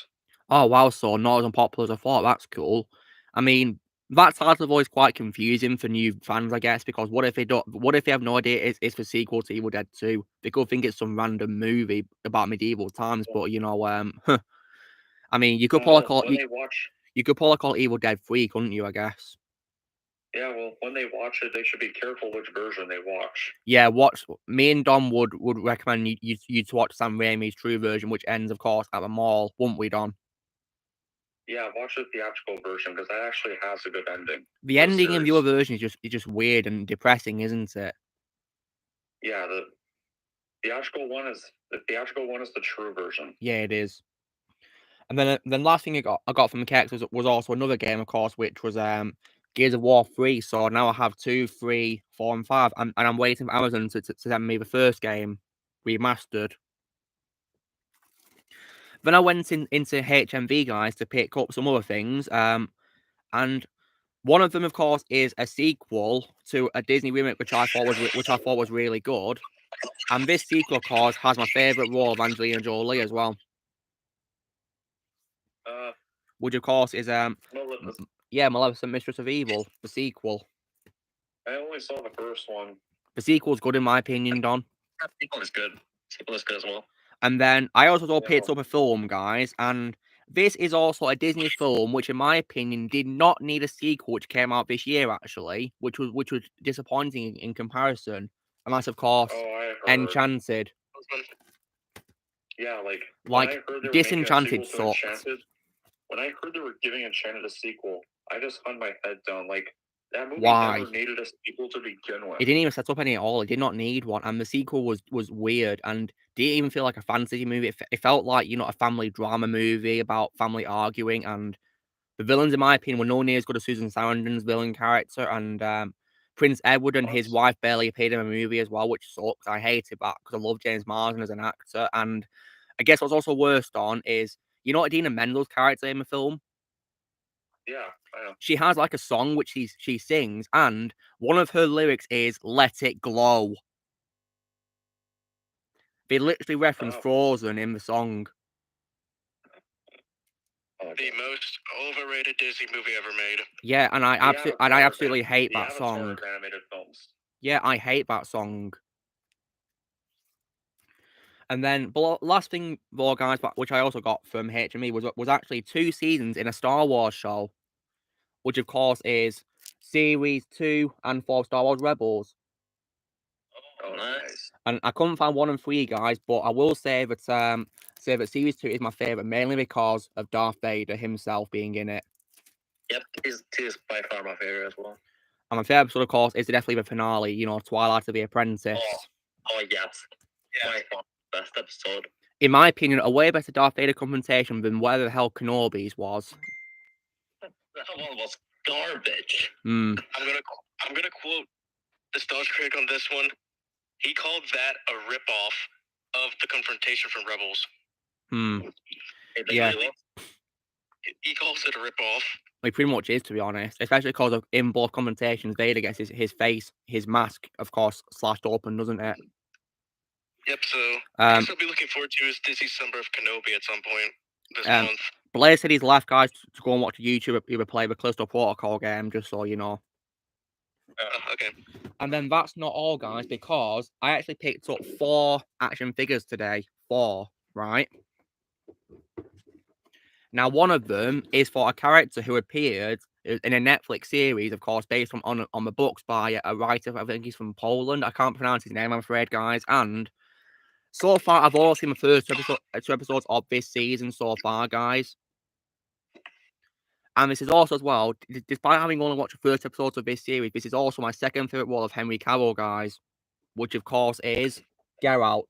Oh wow, so not as unpopular as I thought. That's cool. I mean, that title is always quite confusing for new fans, I guess, because what if they have no idea it's the sequel to Evil Dead 2? They could think it's some random movie about medieval times, but you know, I mean, you could probably call it Evil Dead 3, couldn't you? I guess. Yeah, well, when they watch it, they should be careful which version they watch. Yeah, me and Don would recommend you to watch Sam Raimi's true version, which ends, of course, at the mall, wouldn't we, Don? Yeah, watch the theatrical version because that actually has a good ending. The ending in the other version is just weird and depressing, isn't it? Yeah, the theatrical one is the true version. Yeah, it is. And then last thing I got from the Kex was also another game, of course, which was Gears of War 3. So now I have 2, 3, 4, and 5, and I'm waiting for Amazon to send me the first game remastered. Then I went into HMV, guys, to pick up some other things. And one of them, of course, is a sequel to a Disney remake, which I thought was really good. And this sequel, of course, has my favorite role of Angelina Jolie as well. Which, of course, is Maleficent, Mistress of Evil, the sequel. I only saw the first one. The sequel's good in my opinion, Don. The sequel is good. Sequel is good as well. And then I also picked up a film, guys, and this is also a Disney film, which in my opinion did not need a sequel, which came out this year actually, which was disappointing in comparison. And that's of course Enchanted. Yeah, like Disenchanted sucked. When I heard they were giving Enchanted a sequel, I just hung my head down. Like, that movie never needed a sequel to begin with. It didn't even set up any at all. It did not need one, and the sequel was weird and didn't even feel like a fantasy movie. It felt like, you know, a family drama movie about family arguing, and the villains, in my opinion, were no near as good as Susan Sarandon's villain character, and Prince Edward and his wife barely appeared in the movie as well, which sucks. I hated that because I love James Marsden as an actor, and I guess what's also worst on is, you know, Idina Menzel's character in the film? Yeah, I know. She has like a song which she sings, and one of her lyrics is "Let it glow." They literally reference Frozen in the song. The most overrated Disney movie ever made. Yeah, and I absolutely hate that song. Animated films. Yeah, I hate that song. And then, but last thing, though, guys, which I also got from HME was actually 2 seasons in a Star Wars show, which of course is Series 2 and 4 Star Wars Rebels. Oh, nice. And I couldn't find 1 and 3, guys, but I will say that Series 2 is my favourite, mainly because of Darth Vader himself being in it. Yep, he's by far my favorite as well. And my favourite episode, of course, is definitely the finale, you know, Twilight of the Apprentice. Oh yes. By far the best episode. In my opinion, a way better Darth Vader confrontation than whatever the hell Kenobi's was. That one was garbage. Hmm. I'm gonna quote the Star Wars critic on this one. He called that a ripoff of the confrontation from Rebels. Yeah. He calls it a ripoff. He pretty much is, to be honest. Especially because in both confrontations, Vader gets his face, his mask, of course, slashed open, doesn't it? Yep, so I guess I'll be looking forward to his Disney Summer of Kenobi at some point this month. Blair said he's left, guys, to go and watch a YouTube either play the Callisto Protocol game, just so you know. Okay. And then that's not all, guys, because I actually picked up 4 action figures today. 4, right? Now, one of them is for a character who appeared in a Netflix series, of course, based on the books by a writer, I think he's from Poland. I can't pronounce his name, I'm afraid, guys. And so far, I've only seen the first 2 episodes of this season so far, guys. And this is also, as well, despite having only watched the first episodes of this series, this is also my second favourite role of Henry Cavill, guys. Which, of course, is Geralt.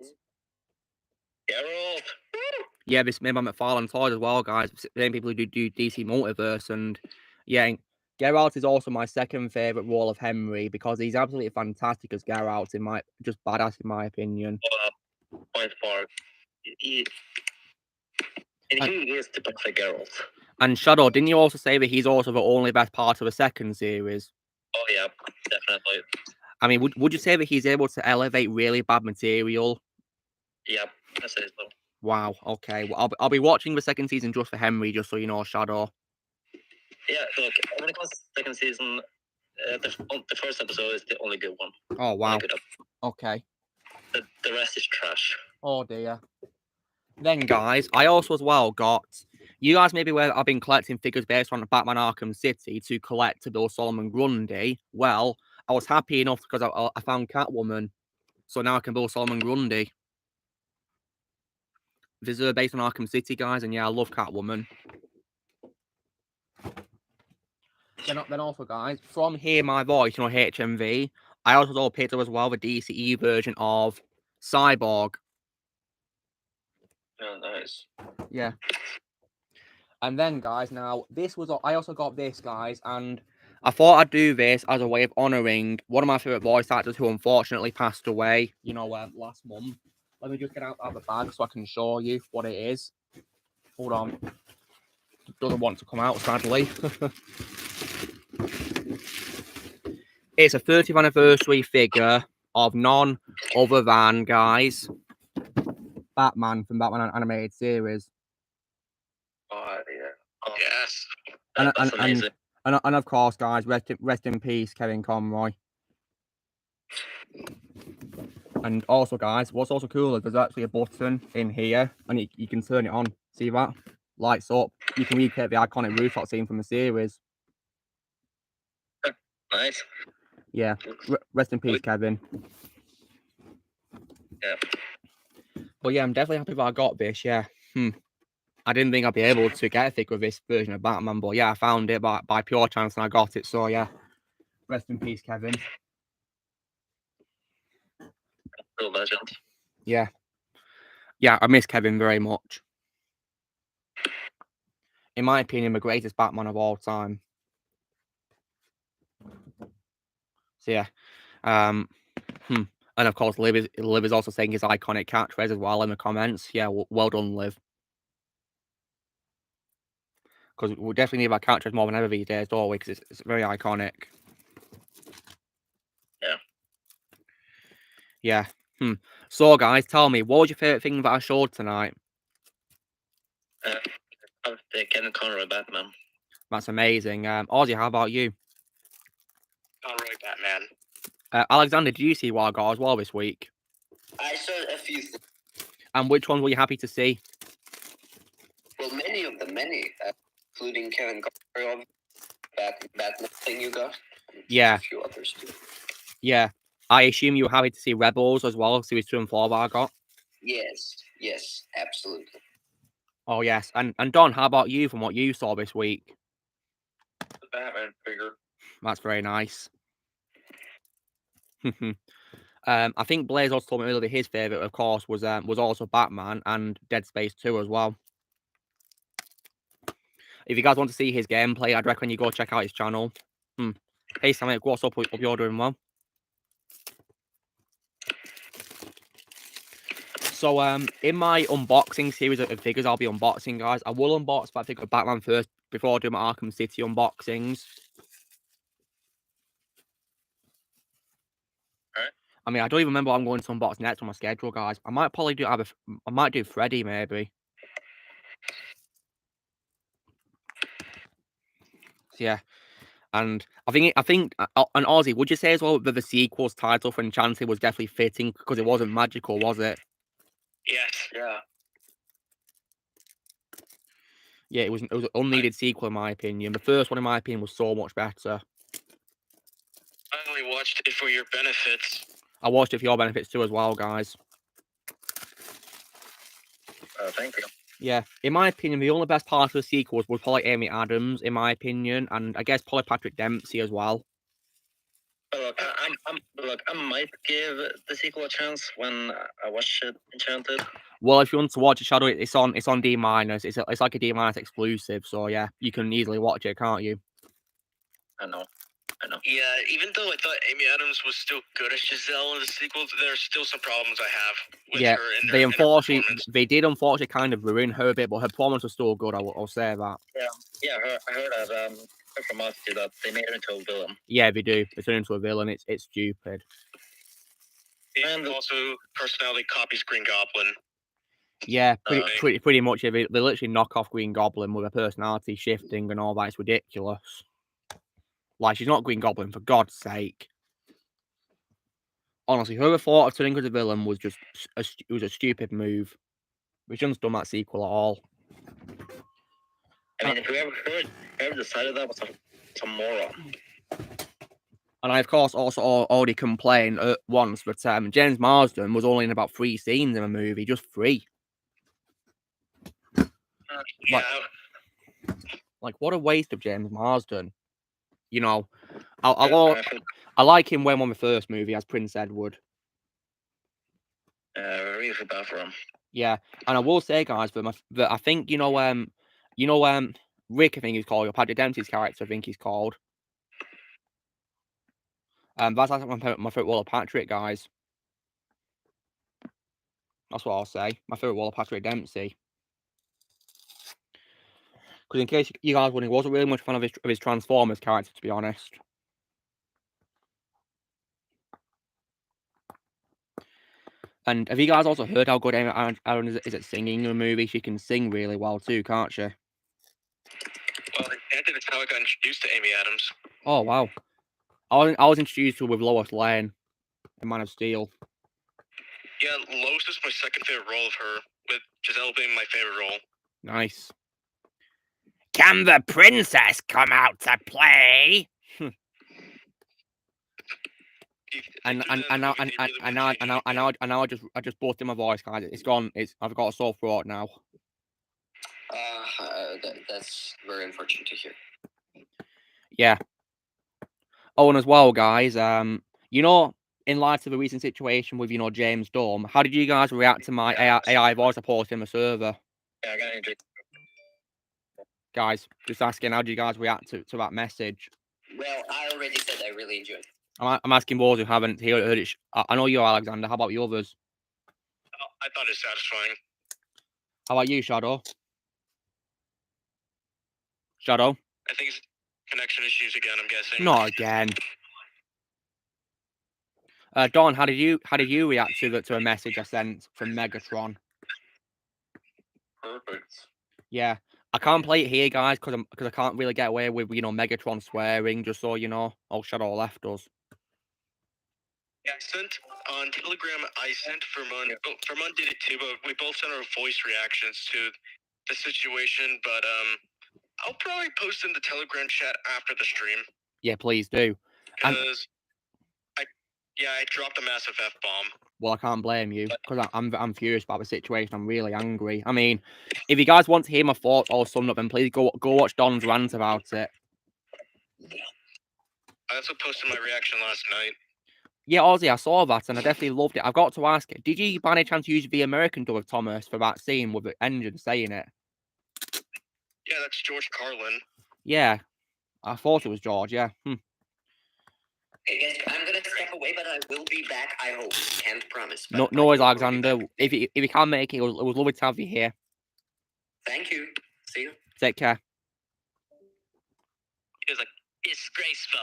Geralt! Yeah, this made by McFarlane Toys as well, guys. Same people who do DC Multiverse. And, yeah, Geralt is also my second favourite role of Henry because he's absolutely fantastic as Geralt, just badass in my opinion. By far. He is the perfect Geralt. And Shadow, didn't you also say that he's also the only best part of the second series? Oh, yeah, definitely. I mean, would you say that he's able to elevate really bad material? Yep, I say so. Wow, okay. Well, I'll be watching the second season just for Henry, just so you know, Shadow. Yeah, look, when it comes to the second season, the first episode is the only good one. Oh, wow. Okay. The rest is trash. Oh, dear. Then, guys, I also as well got... You guys may be aware that I've been collecting figures based on Batman Arkham City to collect to build Solomon Grundy. Well, I was happy enough because I found Catwoman. So now I can build Solomon Grundy. This is based on Arkham City, guys, and yeah, I love Catwoman. Then also, guys, from Hear My Voice, you know, HMV, I also picked up as well the DCE version of Cyborg. Oh, nice. Yeah. And then, guys, now, I also got this, guys, and I thought I'd do this as a way of honouring one of my favourite voice actors who unfortunately passed away, you know, last month. Let me just get out of the bag so I can show you what it is. Hold on. It doesn't want to come out, sadly. It's a 30th anniversary figure of none other than, guys, Batman from Batman Animated Series. Oh, yeah. Oh, yes. That's amazing. And of course, guys, rest in peace, Kevin Conroy. And also, guys, what's also cool is there's actually a button in here, and you can turn it on. See that? Lights up. You can recreate the iconic rooftop scene from the series. Nice. Yeah. Rest in peace, Kevin. Yeah. But yeah, I'm definitely happy that I got this, yeah. I didn't think I'd be able to get a figure of this version of Batman, but yeah, I found it by pure chance and I got it, so yeah. Rest in peace, Kevin. Real legend. Yeah. Yeah, I miss Kevin very much. In my opinion, the greatest Batman of all time. So yeah. And of course, Liv is also saying his iconic catchphrase as well in the comments. Yeah, well done, Liv. Because we definitely need our catchphrase more than ever these days, don't we? Because it's very iconic. Yeah. Yeah. So, guys, tell me, what was your favourite thing that I showed tonight? The Kevin Conroy Batman. That's amazing. Ozzy, how about you? Conroy Batman. Alexander, did you see what I got as well this week? I saw a few things. And which ones were you happy to see? Well, many of them, including Kevin Conroy, Batman thing you got. Yeah. A few others too. Yeah. I assume you were happy to see Rebels as well, series 2 and 4 that I got. Yes, absolutely. Oh yes, and Don, how about you from what you saw this week? The Batman figure. That's very nice. I think Blaze also told me earlier that his favourite, of course, was also Batman and Dead Space 2 as well. If you guys want to see his gameplay, I'd recommend you go check out his channel. Hey Sam, what's up? Hope you're doing well. So in my unboxing series of figures I'll be unboxing, guys, I will unbox that figure of Batman first before I do my Arkham City unboxings. Alright. I mean, I don't even remember what I'm going to unbox next on my schedule, guys. I might probably I might do Freddy, maybe. Yeah. And I think and Ozzy, would you say as well that the sequel's title for Enchanted was definitely fitting because it wasn't magical, was it? Yes. Yeah. Yeah, it was an unneeded sequel in my opinion. The first one, in my opinion, was so much better. I only watched it for your benefits. I watched it for your benefits too as well, guys. Thank you. Yeah, in my opinion, the only best part of the sequels was probably Amy Adams, in my opinion, and I guess probably Patrick Dempsey as well. Look, I might give the sequel a chance when I watch it Enchanted. Well, if you want to watch it, Shadow, it's on D-. It's like a D- exclusive, so yeah, you can easily watch it, can't you? I know. Yeah, even though I thought Amy Adams was still good as Giselle in the sequel, there's still some problems I have with her in her performance. They did unfortunately kind of ruin her a bit, but her performance was still good. I'll say that. Yeah, I heard that from us too, that they made her into a villain. Yeah, they do. They turn into a villain. It's stupid. And also, personality copies Green Goblin. Yeah, pretty much. They literally knock off Green Goblin with her personality shifting and all that. It's ridiculous. Like, she's not Green Goblin, for God's sake. Honestly, whoever thought of turning her into a villain was just it was a stupid move. We shouldn't have done that sequel at all. I mean, whoever decided that was a moron. And I, of course, also already complained once that James Marsden was only in about 3 scenes in a movie, just 3. Yeah. Like, what a waste of James Marsden. You know, I like him when on the first movie as Prince Edward. Really feel bad for him. Yeah, and I will say, guys, that I think Rick, I think he's called, or Patrick Dempsey's character, I think he's called. That's actually my favorite Waller Patrick, guys. That's what I'll say. My favorite Waller Patrick Dempsey. Because in case you guys wondering, he wasn't really much fan of his Transformers character, to be honest. And have you guys also heard how good Aaron is at singing in the movie? She can sing really well too, can't she? Well, Enchanted is how I got introduced to Amy Adams. Oh wow! I was introduced to her with Lois Lane in Man of Steel. Yeah, Lois is my second favorite role of her, with Giselle being my favorite role. Nice. Can the princess come out to play? And now I just busted my voice, guys. It's gone. I've got a sore throat now. That's very unfortunate to hear. Yeah. Oh, and as well, guys. In light of the recent situation with James Dorm, how did you guys react to my AI voice I posted in the server? Yeah, I got injured. Guys, just asking, how did you guys react to that message? Well, I already said I really enjoyed it. I'm asking those who haven't heard it. I know you, Alexander. How about the others? I thought it was satisfying. How about you, Shadow? Shadow? I think it's connection issues again, I'm guessing. Not again. Don, how did you react to a message I sent from Megatron? Perfect. Yeah, I can't play it here, guys, because I can't really get away with Megatron swearing. Just so you know. Oh, Shadow left us. Yeah, I sent on Telegram. I sent Vermont. Oh, Vermont did it too, but we both sent our voice reactions to the situation. But I'll probably post in the Telegram chat after the stream. Yeah, please do. Because Yeah, I dropped a massive F-bomb. Well, I can't blame you, because I'm furious about the situation. I'm really angry. I mean, if you guys want to hear my thoughts or summed up, then please go watch Don's rant about it. I also posted my reaction last night. Yeah, Ozzy, I saw that, and I definitely loved it. I've got to ask, did you by any chance use the American dub of Thomas for that scene with the engine saying it? Yeah, that's George Carlin. Yeah, I thought it was George, yeah. Hey guys, I'm gonna step away, but I will be back. I hope. Can't promise. No, but no I worries, will be Alexander. back. If you can make it, it was lovely to have you here. Thank you. See you. Take care. It was like disgraceful,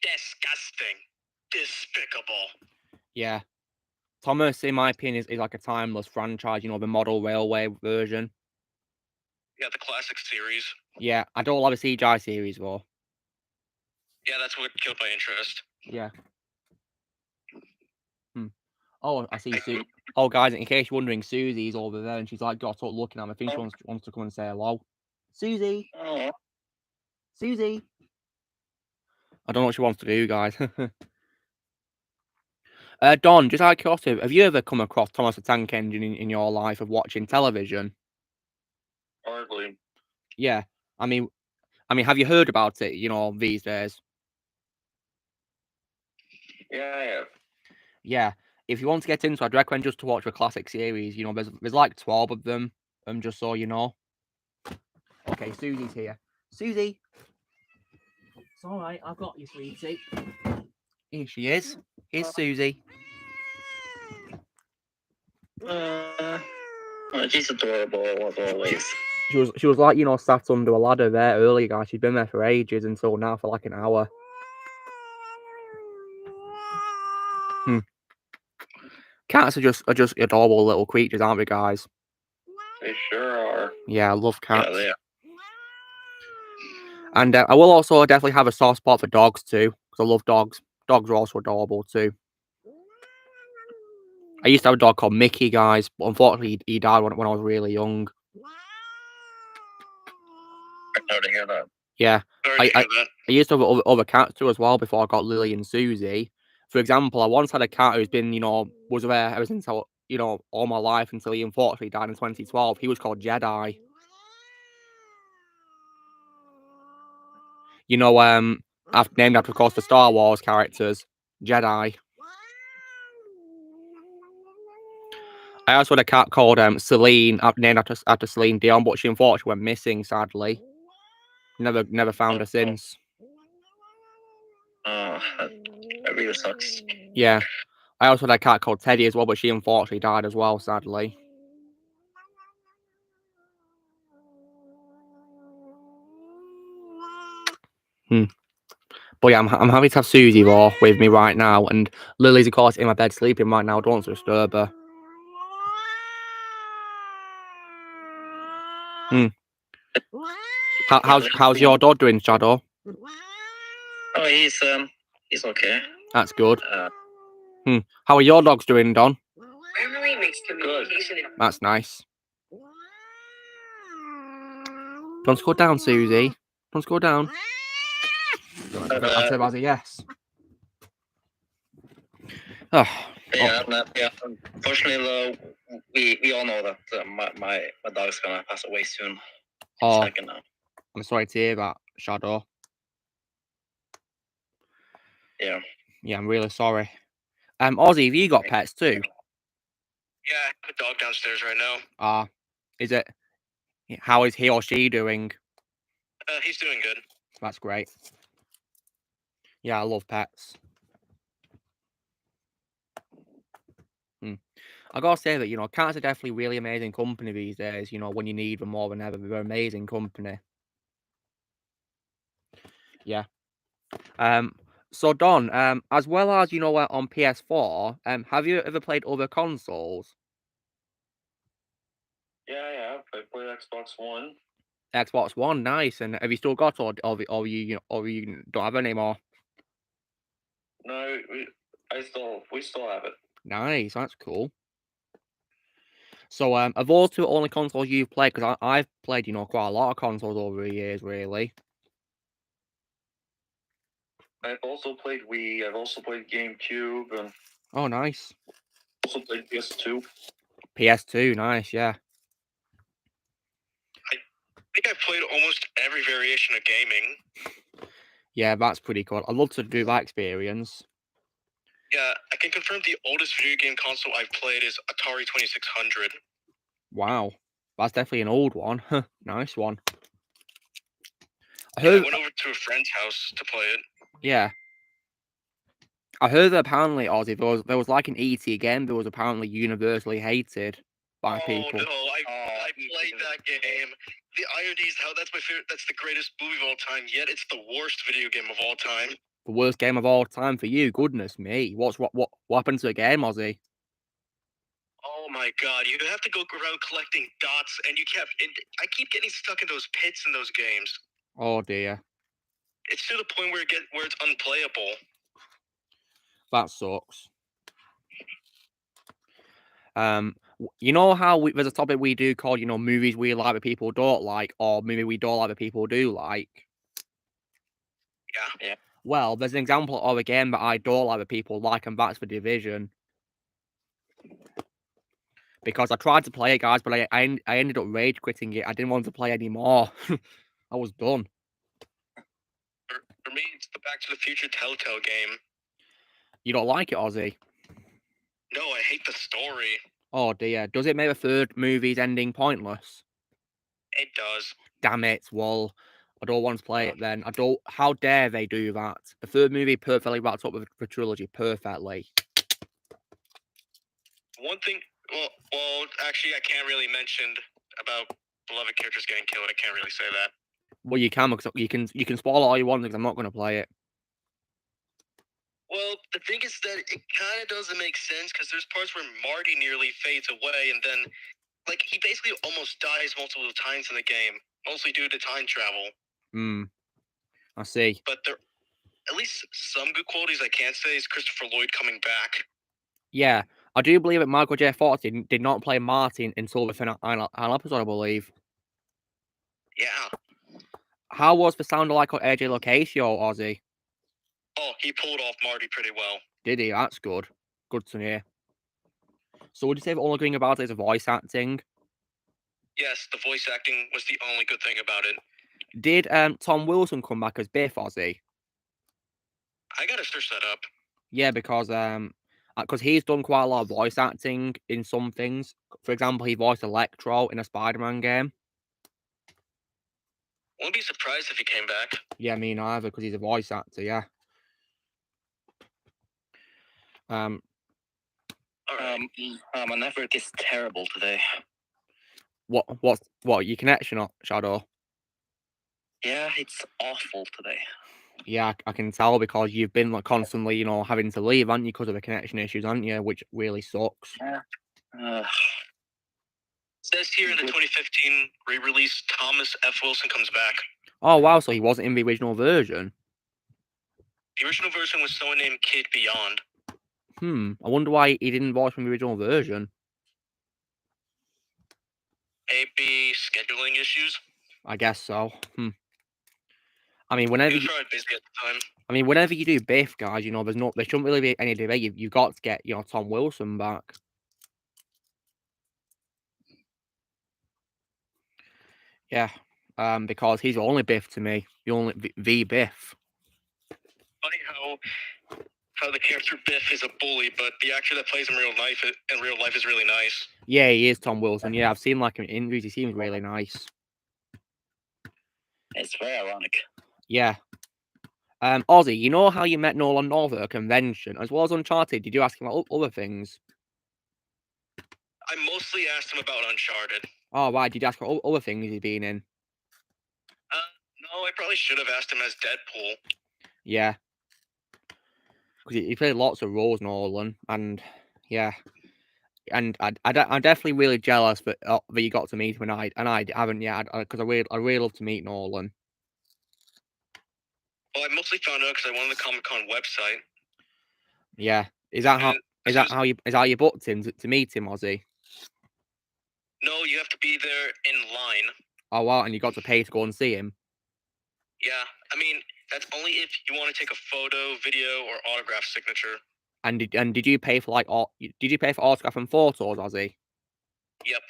disgusting, despicable. Yeah. Thomas, in my opinion, is like a timeless franchise, you know, the model railway version. Yeah, the classic series. Yeah, I don't love a CGI series, though. Yeah, that's what killed my interest. Yeah. Oh, I see Sue. Oh, guys, in case you're wondering, Susie's over there, and she's like got up looking at me. I think she wants to come and say hello. Susie. Oh. Susie. I don't know what she wants to do, guys. Don, just out of curiosity, have you ever come across Thomas the Tank Engine in your life of watching television? Hardly. Yeah. I mean, have you heard about it, you know, these days? Yeah, I have. Yeah. If you want to get into it, I'd recommend just to watch the classic series. You know, there's like 12 of them, just so you know. Okay, Susie's here. Susie! It's alright, I've got you, sweetie. Here she is. Here's Susie. Oh, she's adorable as always. She was like, you know, sat under a ladder there earlier, guys. She'd been there for ages until now for like an hour. Cats are just adorable little creatures, aren't they, guys? They sure are. Yeah, I love cats. Yeah, they are. And I will also definitely have a soft spot for dogs too, because I love dogs. Dogs are also adorable too. I used to have a dog called Mickey, guys, but unfortunately he died when I was really young. Sorry to hear that. Yeah, Sorry to hear that. I used to have other cats too as well before I got Lily and Susie. For example, I once had a cat who's been, you know, was there ever since you know, all my life until he unfortunately died in 2012. He was called Jedi. You know, named after, of course, the Star Wars characters, Jedi. I also had a cat called Celine, named after Celine Dion, but she unfortunately went missing, sadly. Never found her since. Oh, that really sucks. Yeah. I also had a cat called Teddy as well, but she unfortunately died as well, sadly. But yeah, I'm happy to have Susie though with me right now, and Lily's of course in my bed sleeping right now. Don't want to disturb her. How's your dog doing, Shadow? Oh, he's okay. That's good. How are your dogs doing, Don? Good. That's nice. Don't go down, Susie. Don't go down. I'll say that's a yes. Oh. Yeah, unfortunately, though, we all know that my dog's gonna pass away soon. Oh, Second now. I'm sorry to hear that, Shadow. Yeah. Yeah, I'm really sorry. Ozzy, have you got pets too? Yeah, I have a dog downstairs right now. Is it? How is he or she doing? He's doing good. That's great. Yeah, I love pets. I gotta say that, you know, cats are definitely really amazing company these days. You know, when you need them more than ever, they're amazing company. Yeah. So Don, as well as, you know, on PS4, have you ever played other consoles? Yeah, I have. I played Xbox One. Xbox One, nice. And have you still got, or you don't have any more? No, we still have it. Nice, that's cool. So, are those two only consoles you've played? Because I've played, you know, quite a lot of consoles over the years, really. I've also played Wii. I've also played GameCube, and Oh, nice. also played PS2. PS2, nice, yeah. I think I've played almost every variation of gaming. Yeah, that's pretty cool. I'd love to do that experience. Yeah, I can confirm the oldest video game console I've played is Atari 2600. Wow, that's definitely an old one. Nice one. I Yeah, I heard, went over to a friend's house to play it. yeah. I heard that apparently, Ozzy, there was like an ET game that was apparently universally hated by people. Oh no, I played that game. The irony is how that's my favorite. That's the greatest movie of all time. Yet it's the worst video game of all time. The worst game of all time for you, goodness me. What happened to the game, Ozzy? Oh my god, you have to go around collecting dots, and I keep getting stuck in those pits in those games. Oh dear, It's to the point where it's unplayable. that sucks. You know how there's a topic we do called, movies we like but people don't like, or maybe we don't like but people do like. Yeah. Well, there's an example of a game that I don't like but people like, and that's The Division. Because I tried to play it, guys, but I ended up rage quitting it. I didn't want to play anymore. I was done. For me, it's the Back to the Future Telltale game. You don't like it, Ozzy? No, I hate the story. Oh dear. Does it make the third movie's ending pointless? It does. Damn it. Well, I don't want to play it then. How dare they do that? The third movie perfectly wraps up with the trilogy. Perfectly. One thing, well, actually, I can't really mention about beloved characters getting killed. I can't really say that. Well, you can, because you can spoil it all you want, because I'm not going to play it. Well, the thing is that it kind of doesn't make sense, because there's parts where Marty nearly fades away, and then, like, he basically almost dies multiple times in the game, mostly due to time travel. I see. But there, at least some good qualities I can say is Christopher Lloyd coming back. Yeah, I do believe that Michael J. Fox did not play Martin until the final episode, I believe. Yeah. How was the sound like on AJ Locasio, Ozzy? Oh, he pulled off Marty pretty well. Did he? That's good. Good to hear. So would you say the only thing about it is the voice acting? Yes, the voice acting was the only good thing about it. Did Tom Wilson come back as Biff, Ozzy? I gotta search that up. Yeah, because he's done quite a lot of voice acting in some things. For example, he voiced Electro in a Spider-Man game. Wouldn't be surprised if he came back. Yeah, me neither, because he's a voice actor. Yeah. All right. My network is terrible today. What your connection, Shadow? Yeah, it's awful today. Yeah, I can tell, because you've been like constantly, having to leave, haven't you, because of the connection issues, haven't you? Which really sucks. Yeah. It says here in the 2015 re-release, Thomas F. Wilson comes back. Oh wow, so he wasn't in the original version. The original version was someone named Kid Beyond. I wonder why he didn't voice from the original version. Maybe scheduling issues. I guess so. I mean, whenever He was probably busy at the time. whenever you do Biff, guys, there shouldn't really be any debate. You've got to get, Tom Wilson back. Yeah, because he's the only Biff to me. The only the Biff. Funny how the character Biff is a bully, but the actor that plays him in real life is really nice. Yeah, he is Tom Wilson. Yeah, I've seen like in interviews. He seems really nice. It's very ironic. Yeah. Ozzy, you know how you met Nolan North at a convention, as well as Uncharted? Did you ask him about other things? I mostly asked him about Uncharted. Oh, right. Did you ask about other things he's been in? No, I probably should have asked him as Deadpool. Yeah. Because he played lots of roles, Nolan, and yeah. And I'm definitely really jealous that you got to meet him, and I haven't yet, because I really love to meet Nolan. Well, I mostly found out because I went on the Comic-Con website. Yeah. Is that how you booked him to meet him, Ozzy? No, you have to be there in line. Oh wow, and you got to pay to go and see him. Yeah, I mean, That's only if you want to take a photo, video, or autograph signature. And did you pay for like did you pay for autograph and photos, Ozzy? Yep.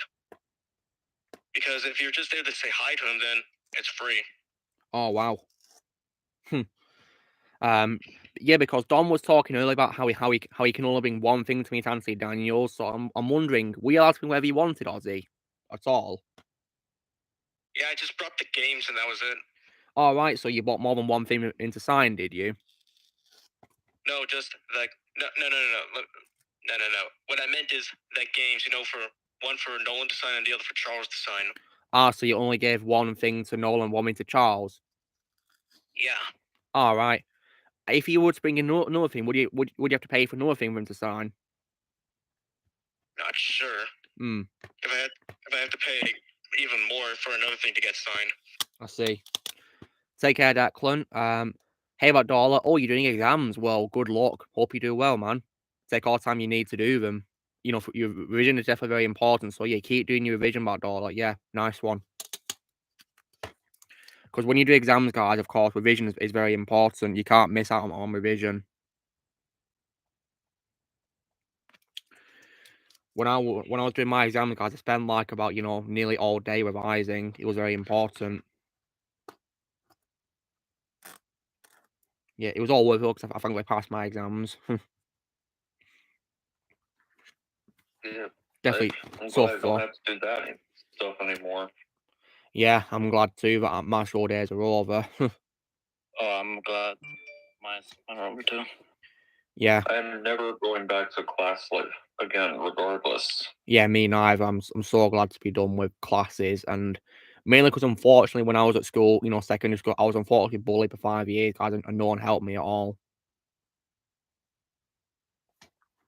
Because if you're just there to say hi to him, then it's free. Oh wow. Yeah, because Don was talking earlier about how he can only bring one thing to meet Anthony Daniels. So I'm wondering, were you allowed to bring whatever you wanted, Ozzy? At all? Yeah, I just brought the games and that was it. All right, so you bought more than one thing into sign, did you? No, just like no. What I meant is that games, for one for Nolan to sign and the other for Charles to sign. Ah, so you only gave one thing to Nolan, one thing to Charles. Yeah. All right. If you were to bring another thing, would you have to pay for another thing for him to sign? Not sure. If I have to pay even more for another thing to get signed. I see. Take care, Declan. Hey, about Dollar. Oh, you're doing exams. Well, good luck. Hope you do well, man. Take all the time you need to do them. Your revision is definitely very important. So yeah, keep doing your revision, about Dollar. Yeah, nice one. Because when you do exams, guys, of course, revision is very important. You can't miss out on revision. When I was doing my exams, guys, I spent like about nearly all day revising. It was very important. Yeah, it was all worth it because I think I passed my exams. Yeah, Definitely. I'm So glad I don't have to do that stuff anymore. Yeah, I'm glad too that my show days are over. Oh, I'm glad mine are over too. Yeah. I'm never going back to class life again, regardless. Yeah, me neither. I'm so glad to be done with classes, and mainly because unfortunately when I was at school, secondary school, I was unfortunately bullied for 5 years, guys, and no one helped me at all.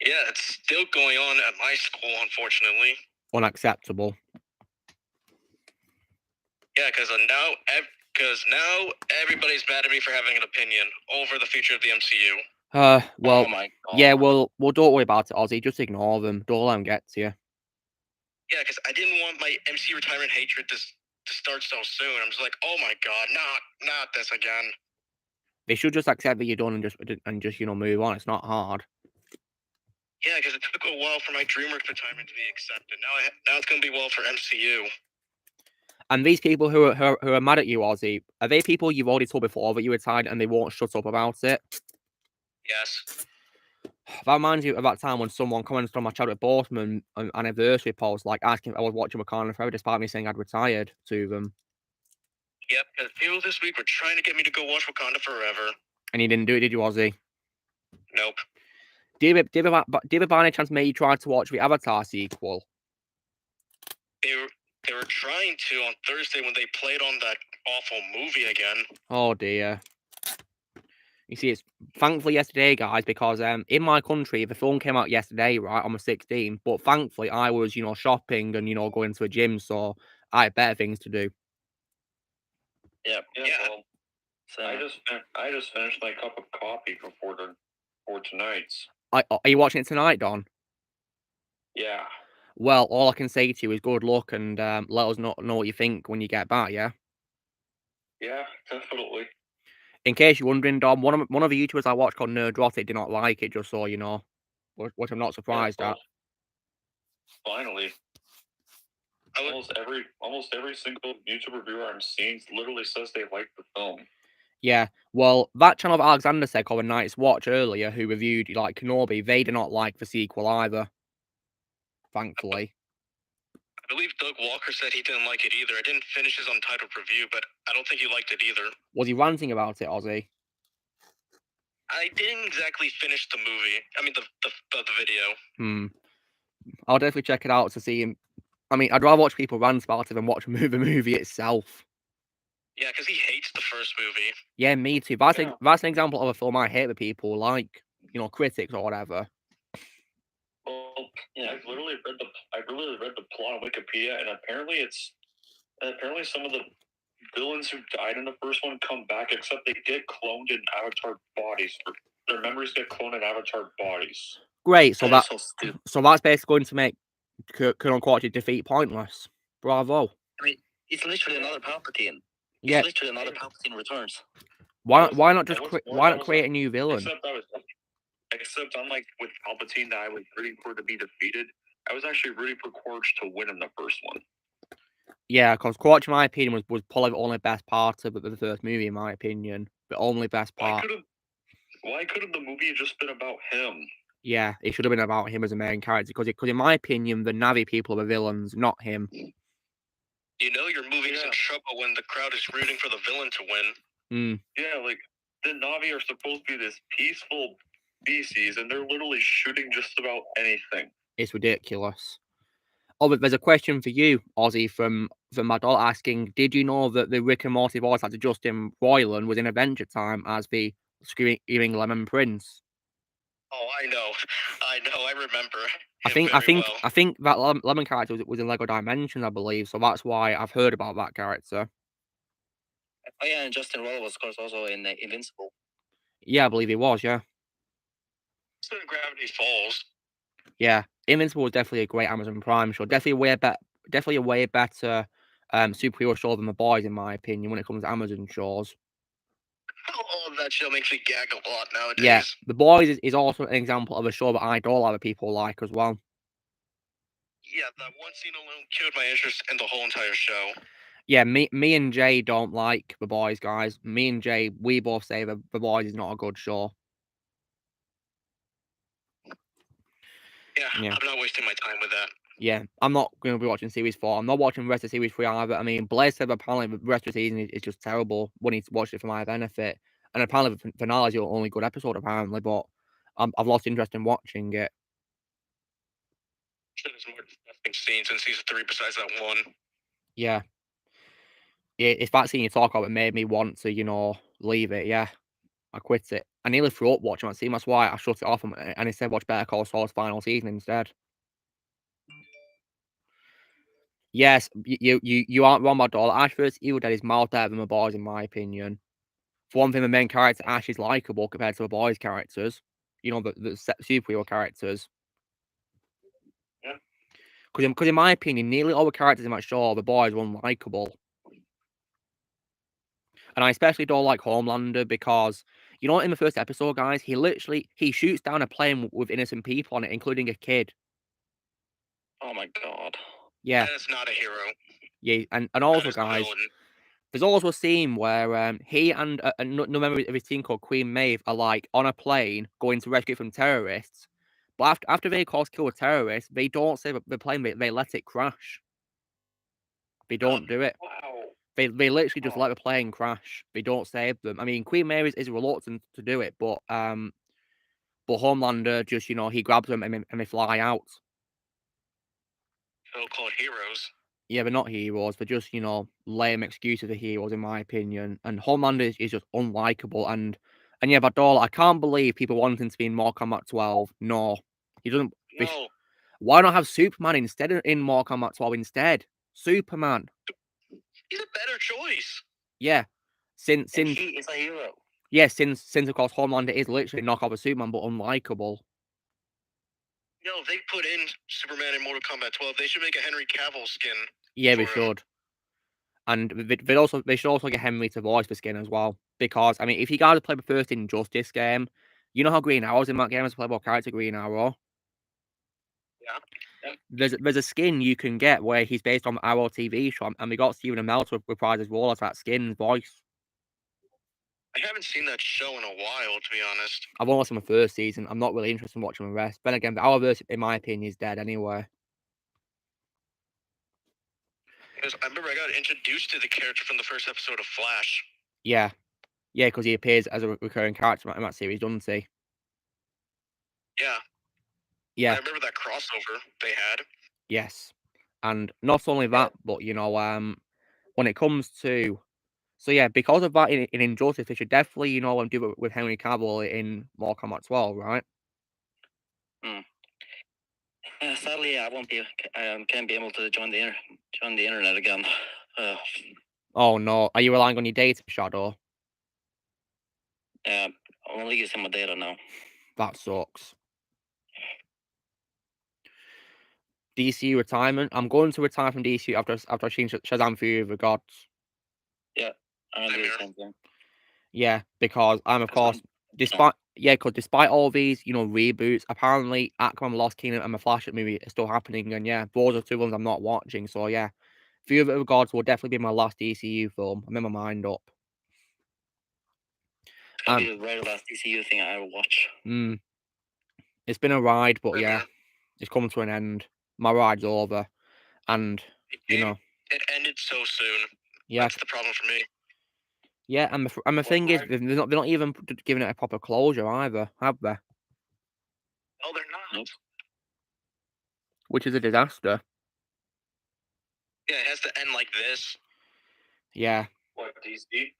Yeah, it's still going on at my school, unfortunately. Unacceptable. Yeah, because now everybody's mad at me for having an opinion over the future of the MCU. Well, Oh my God. yeah, well, don't worry about it, Ozzy. Just ignore them. Don't let them get to you. Yeah, because I didn't want my MC retirement hatred to start so soon. I'm just like, oh my God, not this again. They should just accept that you're done and just move on. It's not hard. Yeah, because it took a while for my DreamWorks retirement to be accepted. Now it's gonna be well for MCU. And these people who are mad at you, Ozzy, are they people you've already told before that you retired and they won't shut up about it? Yes. That reminds you of that time when someone commented on my Chadwick Boseman anniversary post, like asking if I was watching Wakanda Forever, despite me saying I'd retired to them. Yep, because people this week were trying to get me to go watch Wakanda Forever. And you didn't do it, did you, Ozzy? Nope. Did it by any chance make you try to watch the Avatar sequel? They were trying to on Thursday when they played on that awful movie again. Oh dear. You see, it's thankfully yesterday, guys, because in my country the film came out yesterday, right, on the 16th. But thankfully, I was shopping and going to a gym, so I had better things to do. Yep. Yeah. Well, So I just finished my cup of coffee for tonight's. Are you watching it tonight, Don? Yeah. Well, all I can say to you is good luck and let us know what you think when you get back, yeah? Yeah, definitely. In case you're wondering, Don, one of the YouTubers I watch called Nerdrotic did not like it, just so you know. Which I'm not surprised at. Finally. Almost every single YouTube reviewer I'm seeing literally says they like the film. Yeah, well, that channel of Alexander said called A Night's Watch earlier, who reviewed like Kenobi, they did not like the sequel either. Thankfully. I believe Doug Walker said he didn't like it either. I didn't finish his untitled review, but I don't think he liked it either. Was he ranting about it, Ozzy? I didn't exactly finish the movie. I mean, the video. I'll definitely check it out to see him. I mean, I'd rather watch people rant about it than watch the movie itself. Yeah, because he hates the first movie. Yeah, me too. That's an example of a film I hate with people like, critics or whatever. Well, yeah, I've literally read the plot on Wikipedia, and apparently some of the villains who died in the first one come back, except they get cloned in avatar bodies. Their memories get cloned in avatar bodies. Great, so that's basically going to make quote defeat pointless. Bravo. I mean, it's literally another Palpatine. Yeah. It's literally another Palpatine Returns. Why not just what's more, why I not was create like- a new villain? Except unlike with Palpatine that I was rooting for to be defeated, I was actually rooting for Quaritch to win in the first one. Yeah, because Quaritch, in my opinion, was probably the only best part of the first movie, in my opinion. The only best part. Why couldn't the movie just been about him? Yeah, it should have been about him as a main character, because in my opinion, the Na'vi people are the villains, not him. You know your movie's in trouble when the crowd is rooting for the villain to win. Yeah, like, the Na'vi are supposed to be this peaceful species, and they're literally shooting just about anything. It's ridiculous. Oh, but there's a question for you, Ozzy, from Madol asking, did you know that the Rick and Morty voice actor Justin Roiland was in Adventure Time as the Screaming Lemon Prince? Oh, I know, I remember. I think that Lemon character was in Lego Dimensions, I believe, so that's why I've heard about that character. Oh yeah, and Justin Roiland was, of course, also in Invincible. Yeah, I believe he was, yeah. So Gravity Falls. Yeah, Invincible was definitely a great Amazon Prime show. Definitely a way better superhero show than The Boys, in my opinion, when it comes to Amazon shows. Oh, that show makes me gag a lot nowadays. Yeah, The Boys is also an example of a show that I know a lot of people like as well. Yeah, that one scene alone killed my interest in the whole entire show. Yeah, me and Jay don't like The Boys, guys. Me and Jay, we both say that The Boys is not a good show. Yeah, I'm not wasting my time with that. Yeah, I'm not going to be watching Series 4. I'm not watching the rest of Series 3 either. I mean, Blair said apparently the rest of the season is just terrible when he's watched it for my benefit. And apparently the finale is the only good episode, apparently, but I've lost interest in watching it. There's more disgusting scenes in season 3 besides that one. Yeah. It's that scene you talk about that made me want to, leave it, yeah. I quit it. I nearly threw up watching that scene. That's why I shut it off and instead watched Better Call Saul's final season instead. Yes, you aren't wrong, my doll. Ash vs. Evil Dead is miles better than The Boys, in my opinion. For one thing, the main character, Ash, is likeable compared to The Boys' characters. The superhero characters. Yeah. Because in my opinion, nearly all the characters in that show, The Boys, were unlikable. And I especially don't like Homelander because, in the first episode, guys, he shoots down a plane with innocent people on it, including a kid. Oh my god. Yeah. That is not a hero. Yeah, and also, guys, there's also a scene where he and another member of his team called Queen Maeve are like on a plane going to rescue from terrorists. But after they kill a terrorist, they don't save the plane, they let it crash. They don't do it. Wow. They literally just let the plane crash. They don't save them. I mean, Queen Mary is reluctant to do it, but Homelander just, he grabs them and they fly out. So-called heroes. Yeah, they're not heroes. They're just, lame excuses for heroes, in my opinion. And Homelander is just unlikable. And yeah, Badol, I can't believe people want him to be in Mortal Kombat 12. No. He doesn't. No. Why not have Superman instead in Mortal Kombat 12 instead? Superman. He's a better choice. Yeah. Since he is a hero. Yeah, since of course Homelander is literally a knockoff of Superman, but unlikable. No, they put in Superman in Mortal Kombat 12. They should make a Henry Cavill skin. Yeah, they should. And they should also get Henry to voice the skin as well. Because, I mean, if you guys play the first Injustice game, you know how Green Arrow's in that game as a playable character, Green Arrow? Yeah. There's a skin you can get where he's based on the Arrow TV show, and we got Stephen Amell to reprise his role as that skin voice. I haven't seen that show in a while, to be honest. I've only seen the first season. I'm not really interested in watching the rest. But again, the Arrowverse, in my opinion, is dead anyway. Because I remember I got introduced to the character from the first episode of Flash. Yeah. Yeah, because he appears as a recurring character in that series, doesn't he? Yeah. Yeah. I remember that crossover they had. Yes. And not only that, but, when it comes to... So, yeah, because of that in Injustice, they should definitely, do it with Henry Cavill in Mortal Kombat 12, right? Sadly, I won't be. Can't be able to join the internet again. Oh no! Are you relying on your data, Shadow? Yeah, I'm only using my data now. That sucks. DC retirement. I'm going to retire from DC after I've seen Shazam: Fury of the Gods. Yeah, I'm gonna do the same thing. Yeah, because I'm of That's course despite all these reboots, apparently Aquaman Lost Kingdom and the Flash movie are still happening, and yeah, those are two ones I'm not watching. So yeah, Fear of the Gods will definitely be my last DCU film. I'm in my mind up. It's gonna be the very last DCU thing I ever watch. It's been a ride, but yeah, Mhm. it's coming to an end. My ride's over, and It ended so soon. yeah, That's the problem for me. yeah, and the thing is, they're not even giving it a proper closure either, have they? No, they're not. Which is a disaster. Yeah, it has to end like this. Yeah. What, DC?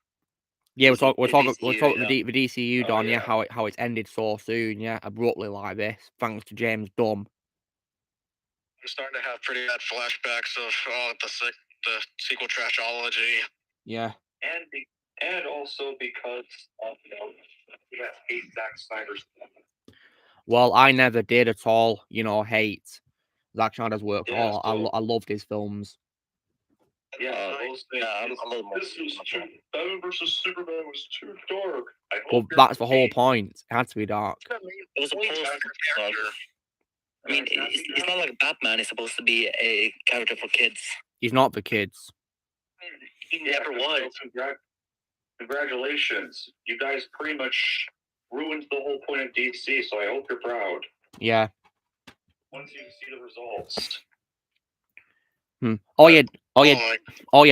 Yeah, we're talking DCU, the DCU, Don. yeah. How it's ended so soon, yeah, abruptly like this, thanks to James Dunn. I'm starting to have pretty bad flashbacks of the sequel trashology. Yeah. And also because we have hate Zack Snyder's. Well, I never did at all, hate Zack Snyder's work. Yeah, I loved his films. Yeah, those things. I'm a little more. Batman versus Superman was too dark. Well, that's the whole point. It had to be dark. It was supposed to be dark. I mean, it's not like Batman is supposed to be a character for kids. He's not for kids. He never was. Congratulations. You guys pretty much ruined the whole point of DC, so I hope you're proud. Yeah. Once you see the results. Oh yeah,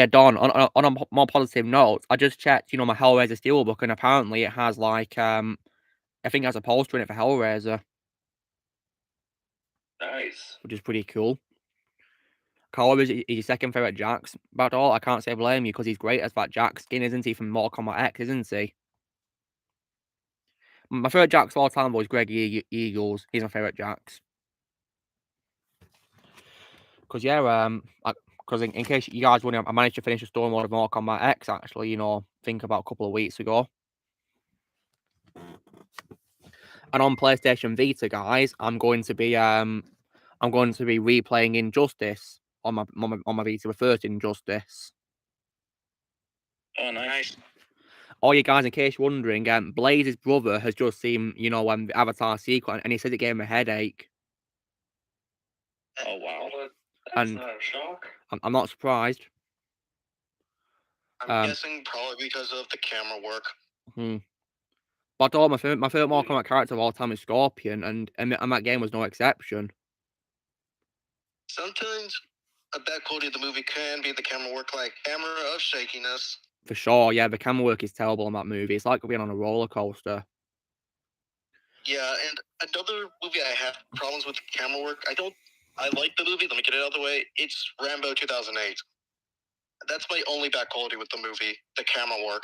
Don. On a more positive note, I just checked, my Hellraiser Steelbook, and apparently it has like I think it has a poster in it for Hellraiser. Nice. Which is pretty cool. Carrey is your second favourite Jax. But all, I can't say blame you because he's great as that Jax skin, isn't he, from Mortal Kombat X, isn't he? My favourite Jax of all time was Greg Eagles. He's my favourite Jax. Because yeah, because in case you guys wondering, I managed to finish the story mode of Mortal Kombat X. Actually, think about a couple of weeks ago. And on PlayStation Vita, guys, I'm going to be replaying Injustice on my Vita, the first Injustice. Oh, nice. Oh, you guys, in case you're wondering, Blaze's brother has just seen, the Avatar sequel, and he says it gave him a headache. Oh, wow. That's not a shock. I'm not surprised. I'm guessing probably because of the camera work. But my favorite Mortal Kombat character of all time is Scorpion, and that game was no exception. Sometimes a bad quality of the movie can be the camera work, like camera of shakiness. For sure, yeah, the camera work is terrible in that movie. It's like being on a roller coaster. Yeah, and another movie I have problems with the camera work. I like the movie. Let me get it out of the way. It's Rambo 2008. That's my only bad quality with the movie, the camera work.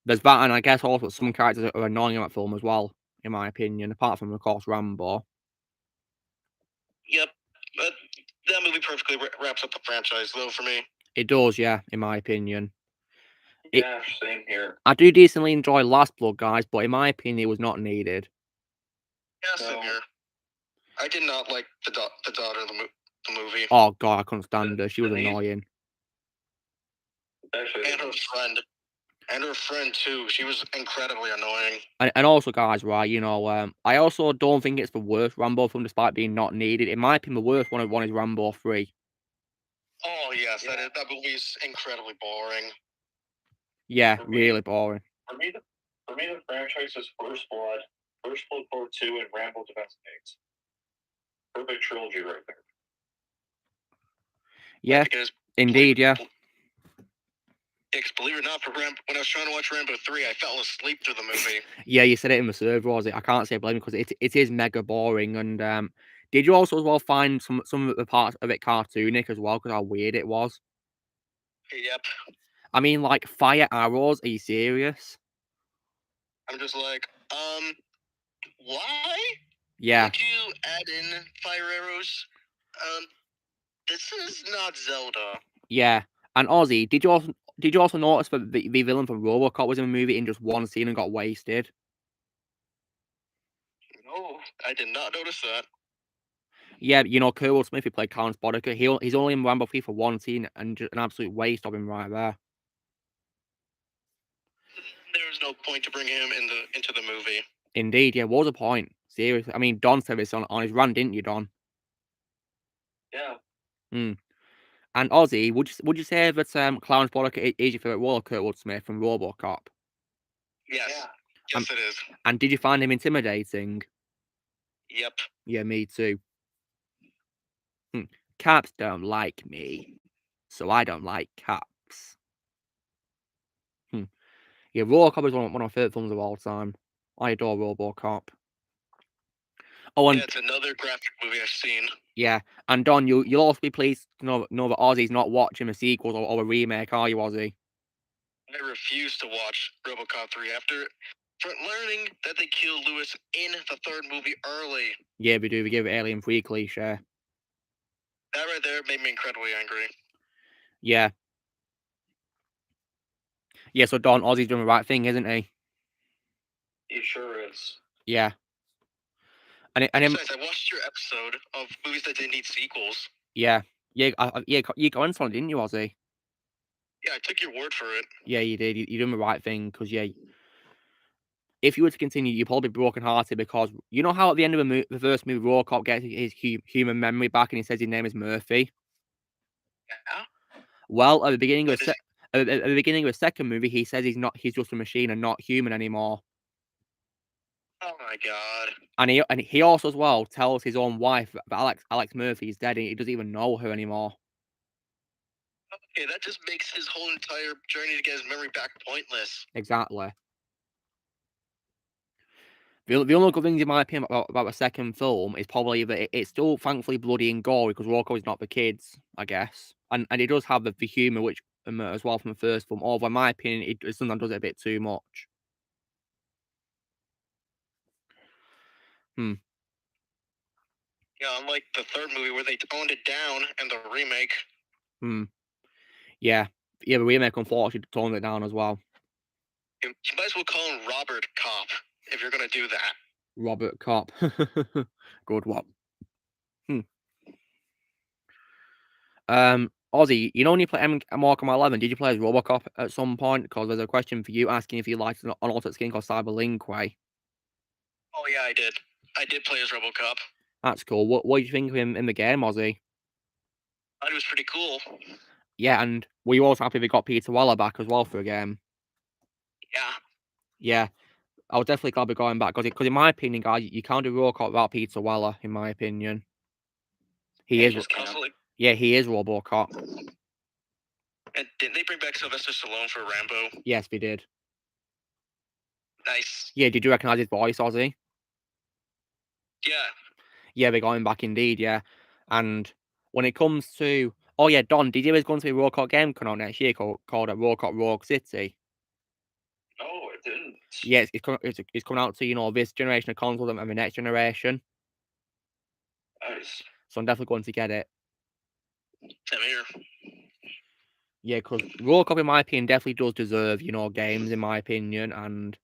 There's that, and I guess also some characters are annoying in that film as well, in my opinion, apart from, of course, Rambo. Yep, but that movie perfectly wraps up the franchise, though, for me. It does, yeah, in my opinion. Yeah, same here. I do decently enjoy Last Blood, guys, but in my opinion, it was not needed. Yeah, same here. I did not like the daughter of the movie. Oh, God, I couldn't stand her. She was annoying. And her friend. And her friend, too. She was incredibly annoying. And also, guys, right, I also don't think it's the worst Rambo film, despite being not needed. In my opinion, the worst one is Rambo 3. Oh, yes, that movie's incredibly boring. Yeah, really boring. For me, the franchise is First Blood Part 2, and Rambo Domesticates. Perfect trilogy right there. Yeah, indeed, yeah. Believe it or not, when I was trying to watch Rambo 3, I fell asleep through the movie. Yeah, you said it in the server, was it? I can't say blame because it is mega boring. And did you also as well find some of the parts of it cartoonic as well? Because how weird it was. Yep. I mean, like fire arrows. Are you serious? I'm just like, why? Yeah. Would you add in fire arrows? This is not Zelda. Yeah. And Ozzy, did you also notice that the villain from RoboCop was in the movie in just one scene and got wasted? No, I did not notice that. Yeah, Kurtwood Smith, who played Colin Boddicker, he's only in Rambo 3 for one scene, and just an absolute waste of him right there. there was no point to bring him into the movie. Indeed, yeah, was a point. Seriously, I mean, Don said this on his rant, didn't you, Don? Yeah. And Ozzy, would you say that Clarence Boddicker is your favourite role of Kurtwood Smith from RoboCop? Yes. Yeah. Yes, it is. And did you find him intimidating? Yep. Yeah, me too. Caps don't like me, so I don't like caps. Yeah, RoboCop is one of my favourite films of all time. I adore RoboCop. Oh, and Yeah, it's another graphic movie I've seen. yeah, and Don, you'll also be pleased to know that Ozzy's not watching a sequel or a remake, are you, Ozzy? I refuse to watch RoboCop 3 after learning that they killed Lewis in the third movie early. Yeah, we do. We give it Alien 3 cliche. That right there made me incredibly angry. Yeah. Yeah, so Don, Ozzy's doing the right thing, isn't he? He sure is. Yeah. And Besides, I watched your episode of movies that didn't need sequels. yeah, you got into it, didn't you, Ozzy? Yeah, I took your word for it. Yeah, you did. You're doing the right thing because yeah, if you were to continue, you'd probably be brokenhearted because you know how at the end of the first movie, RoboCop gets his human memory back and he says his name is Murphy. Yeah. Well, at the beginning of the second movie, he says he's just a machine and not human anymore. Oh my god. And he also as well tells his own wife that Alex Murphy is dead and he doesn't even know her anymore. Okay, that just makes his whole entire journey to get his memory back pointless. Exactly. The only good thing in my opinion about the second film is probably that it's still thankfully bloody and gory because Rocco is not for kids, I guess, and it does have the humour which as well from the first film. Although in my opinion, it sometimes does it a bit too much. Yeah, unlike the third movie where they toned it down in the remake. Yeah, the remake unfortunately toned it down as well. You might as well call him Robert Cop if you're gonna do that. Robert Cop. Good one. Ozzy, you know when you play Arkham 11, did you play as Robocop at some point? Because there's a question for you asking if you liked an alternate skin called Cyberlinque. Oh yeah, I did. I did play as RoboCop. That's cool. What did you think of him in the game, Ozzy? I thought it was pretty cool. Yeah, and were you also happy they got Peter Weller back as well for a game? Yeah. Yeah, I was definitely glad we're going back because in my opinion, guys, you can't do Robocop without Peter Weller. In my opinion, he is. Yeah, he is Robocop. And didn't they bring back Sylvester Stallone for Rambo? Yes, we did. Nice. Yeah, did you recognise his voice, Ozzy? Yeah. Yeah, they're going back indeed, yeah. And when it comes to... Oh, yeah, Don, did you ever go to a Robocop game coming out next year called Robocop Rogue City? No, it didn't. Yeah, it's coming out to, you know, this generation of consoles and the next generation. Nice. So I'm definitely going to get it. Same here. Yeah, because Robocop, in my opinion, definitely does deserve, you know, games, in my opinion. And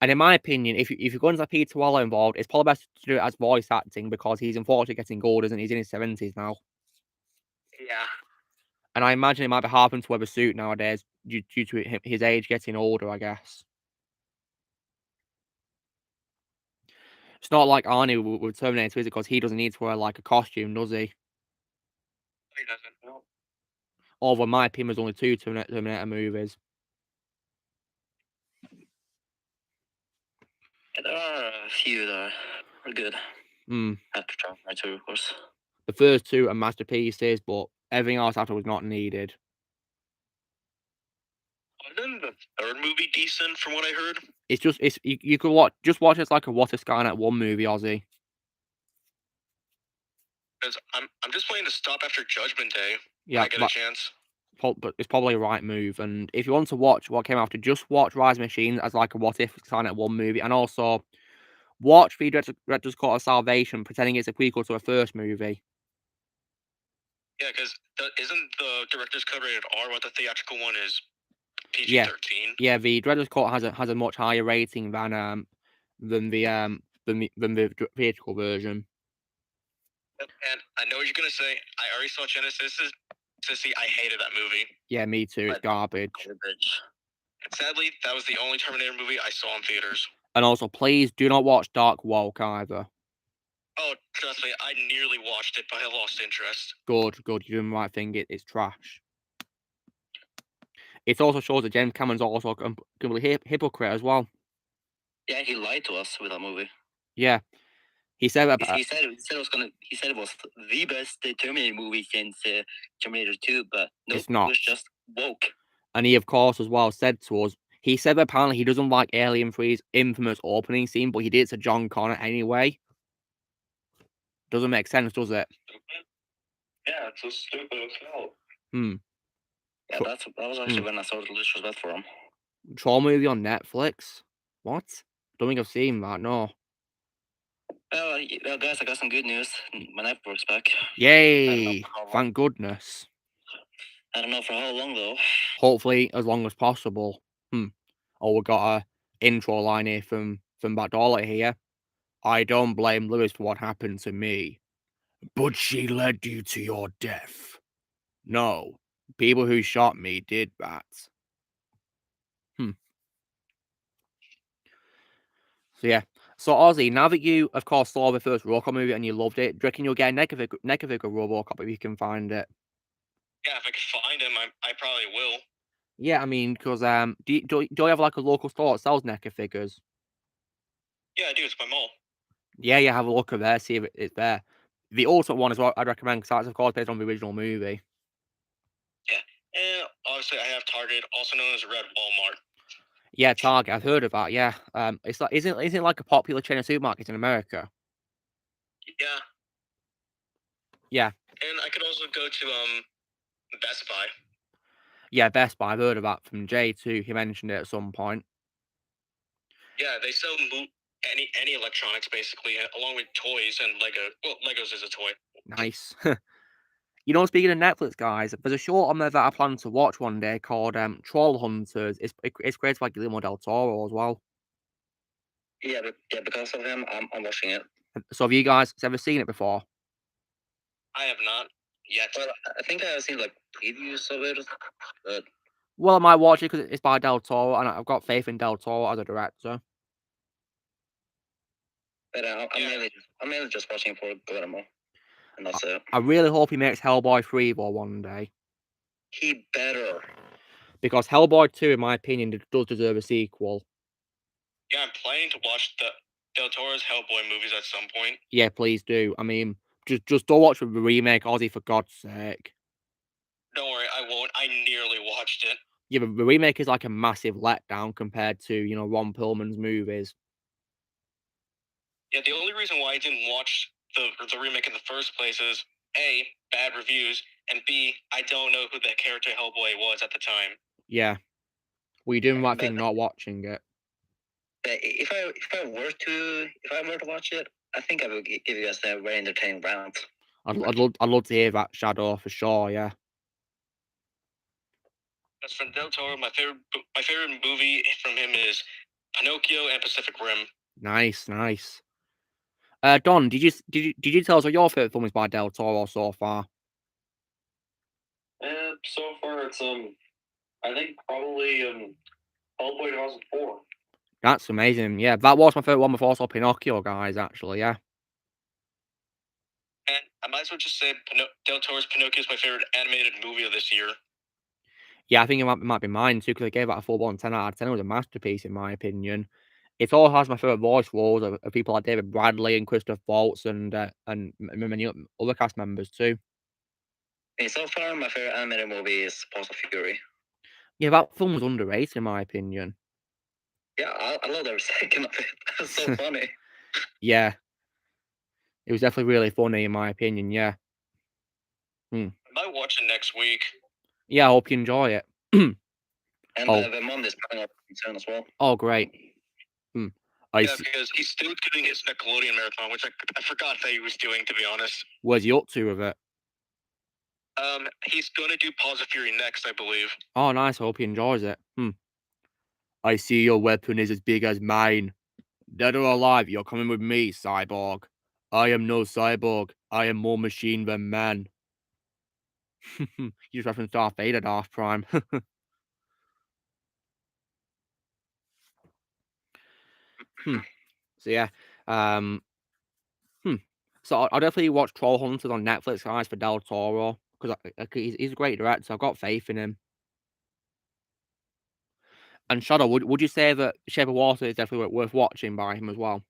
in my opinion, if you're going to have Peter Weller involved, it's probably best to do it as voice acting because he's unfortunately getting old, isn't he? He's in his 70s now. Yeah. And I imagine it might be hard for him to wear a suit nowadays due to his age getting older, I guess. It's not like Arnie with Terminator, is it? Because he doesn't need to wear, like, a costume, does he? He doesn't. No. Although, in my opinion, there's only 2 Terminator movies. Yeah, there are a few that are good. After Terminator 2, of course. The first 2 are masterpieces, but everything else after was not needed. Wasn't the third movie decent from what I heard? It's just you could watch it as like a What If Skynet 1 movie, Ozzy. Because I'm just planning to stop after Judgment Day Yeah, when I get a chance. But it's probably a right move. And if you want to watch what came after, just watch Rise of Machines as like a What If Skynet 1 movie, and also watch the Director's Cut of Salvation, pretending it's a prequel to a first movie. Yeah, because isn't the director's cut rated R? What the theatrical one is PG-13. Yeah, the Director's Cut has a much higher rating than the theatrical version. And I know what you're gonna say. I already saw Genesis. I hated that movie. Yeah, me too. It's garbage. Sadly, that was the only Terminator movie I saw in theaters. And also, please do not watch Dark Walk either. Oh, trust me, I nearly watched it, but I lost interest. Good, you're doing the right thing. It's trash. It also shows that James Cameron's also a complete hypocrite as well. Yeah, he lied to us with that movie. Yeah, he said that. He said it was the best Terminator movie since Terminator 2, but no, It's not. it was just woke. And he, of course, as well said to us, he said that apparently he doesn't like Alien 3's infamous opening scene, but he did it to John Connor anyway. Doesn't make sense, does it? Yeah, it's so stupid as hell. Yeah, that was actually when I saw the disrespect for him. Troll movie on Netflix? What? Don't think I've seen that, no. Well, guys, I got some good news. My network's back. Yay! Thank goodness. I don't know for how long, though. Hopefully, as long as possible. Oh, we got a intro line here from Badola here. I don't blame Lewis for what happened to me. But she led you to your death. No, people who shot me did that. So yeah. So Ozzy, now that you, of course, saw the first Robocop movie and you loved it, do you reckon you'll get a negative Robocop if you can find it? Yeah, if I could find him, I probably will. Yeah, I mean, because do you have like a local store that sells NECA figures? Yeah, I do. It's my mall. Yeah, have a look at there, see if it's there. The ultimate one is what I'd recommend because that's of course based on the original movie. Yeah, and obviously I have Target, also known as Red Walmart. Yeah, Target. I've heard of that. Yeah, it's like isn't it like a popular chain of supermarkets in America? Yeah. Yeah. And I could also go to Best Buy. Yeah, Best Buy. I've heard of that from Jay too. He mentioned it at some point. Yeah, they sell any electronics basically, along with toys and Lego. Well, Legos is a toy. Nice. You know, speaking of Netflix, guys, there's a short on there that I plan to watch one day called Troll Hunters. It's created by Guillermo del Toro as well. Yeah, because of him, I'm watching it. So have you guys ever seen it before? I have not yet. Well, I think I've seen like previews of it, but Well, I might watch it because it's by Del Toro, and I've got faith in Del Toro as a director. But I'm mainly just watching for Guillermo, and that's it. I really hope he makes Hellboy 3 one day. He better. Because Hellboy 2, in my opinion, does deserve a sequel. Yeah, I'm planning to watch the Del Toro's Hellboy movies at some point. Yeah, please do. I mean, just don't watch the remake, Ozzy, for God's sake. Don't worry, I won't. I nearly watched it. Yeah, but the remake is like a massive letdown compared to, you know, Ron Perlman's movies. Yeah, the only reason why I didn't watch the remake in the first place is A, bad reviews, and B, I don't know who the character Hellboy was at the time. Yeah. Well, you're doing the right thing not watching it. If I were to watch it, I think I would give you guys a very entertaining rant. I'd love to hear that, Shadow, for sure, yeah. As for Del Toro, my favorite movie from him is Pinocchio and Pacific Rim. Nice. Don, did you tell us what your favorite film is by Del Toro so far? So far, it's I think probably Hellboy 2004. That's amazing. Yeah, that was my favorite one before I saw Pinocchio, guys. Actually, yeah. And I might as well just say Del Toro's Pinocchio is my favorite animated movie of this year. Yeah, I think it might be mine too because I gave that a full-blown 10 out of 10. It was a masterpiece in my opinion. It all has my favorite voice roles of people like David Bradley and Christoph Waltz and many other cast members too. Okay, so far, my favorite animated movie is Paws of Fury. Yeah, that film was underrated in my opinion. Yeah, I love every second of it. It's so funny. Yeah. It was definitely really funny in my opinion, yeah. I might watch it next week. Yeah, I hope you enjoy it. And the Monday is coming up soon as well. Oh, great. Yeah, because he's still doing his Nickelodeon marathon, which I forgot that he was doing, to be honest. Where's he up to with it? He's gonna do Paws of Fury next, I believe. Oh, nice. I hope he enjoys it. I see your weapon is as big as mine. Dead or alive, you're coming with me, cyborg. I am no cyborg. I am more machine than man. You just referenced Darth Vader, Darth Prime. So yeah, So I'll definitely watch Troll Hunters on Netflix, guys, for Del Toro because he's a great director. I've got faith in him. And Shadow, would you say that Shape of Water is definitely worth watching by him as well?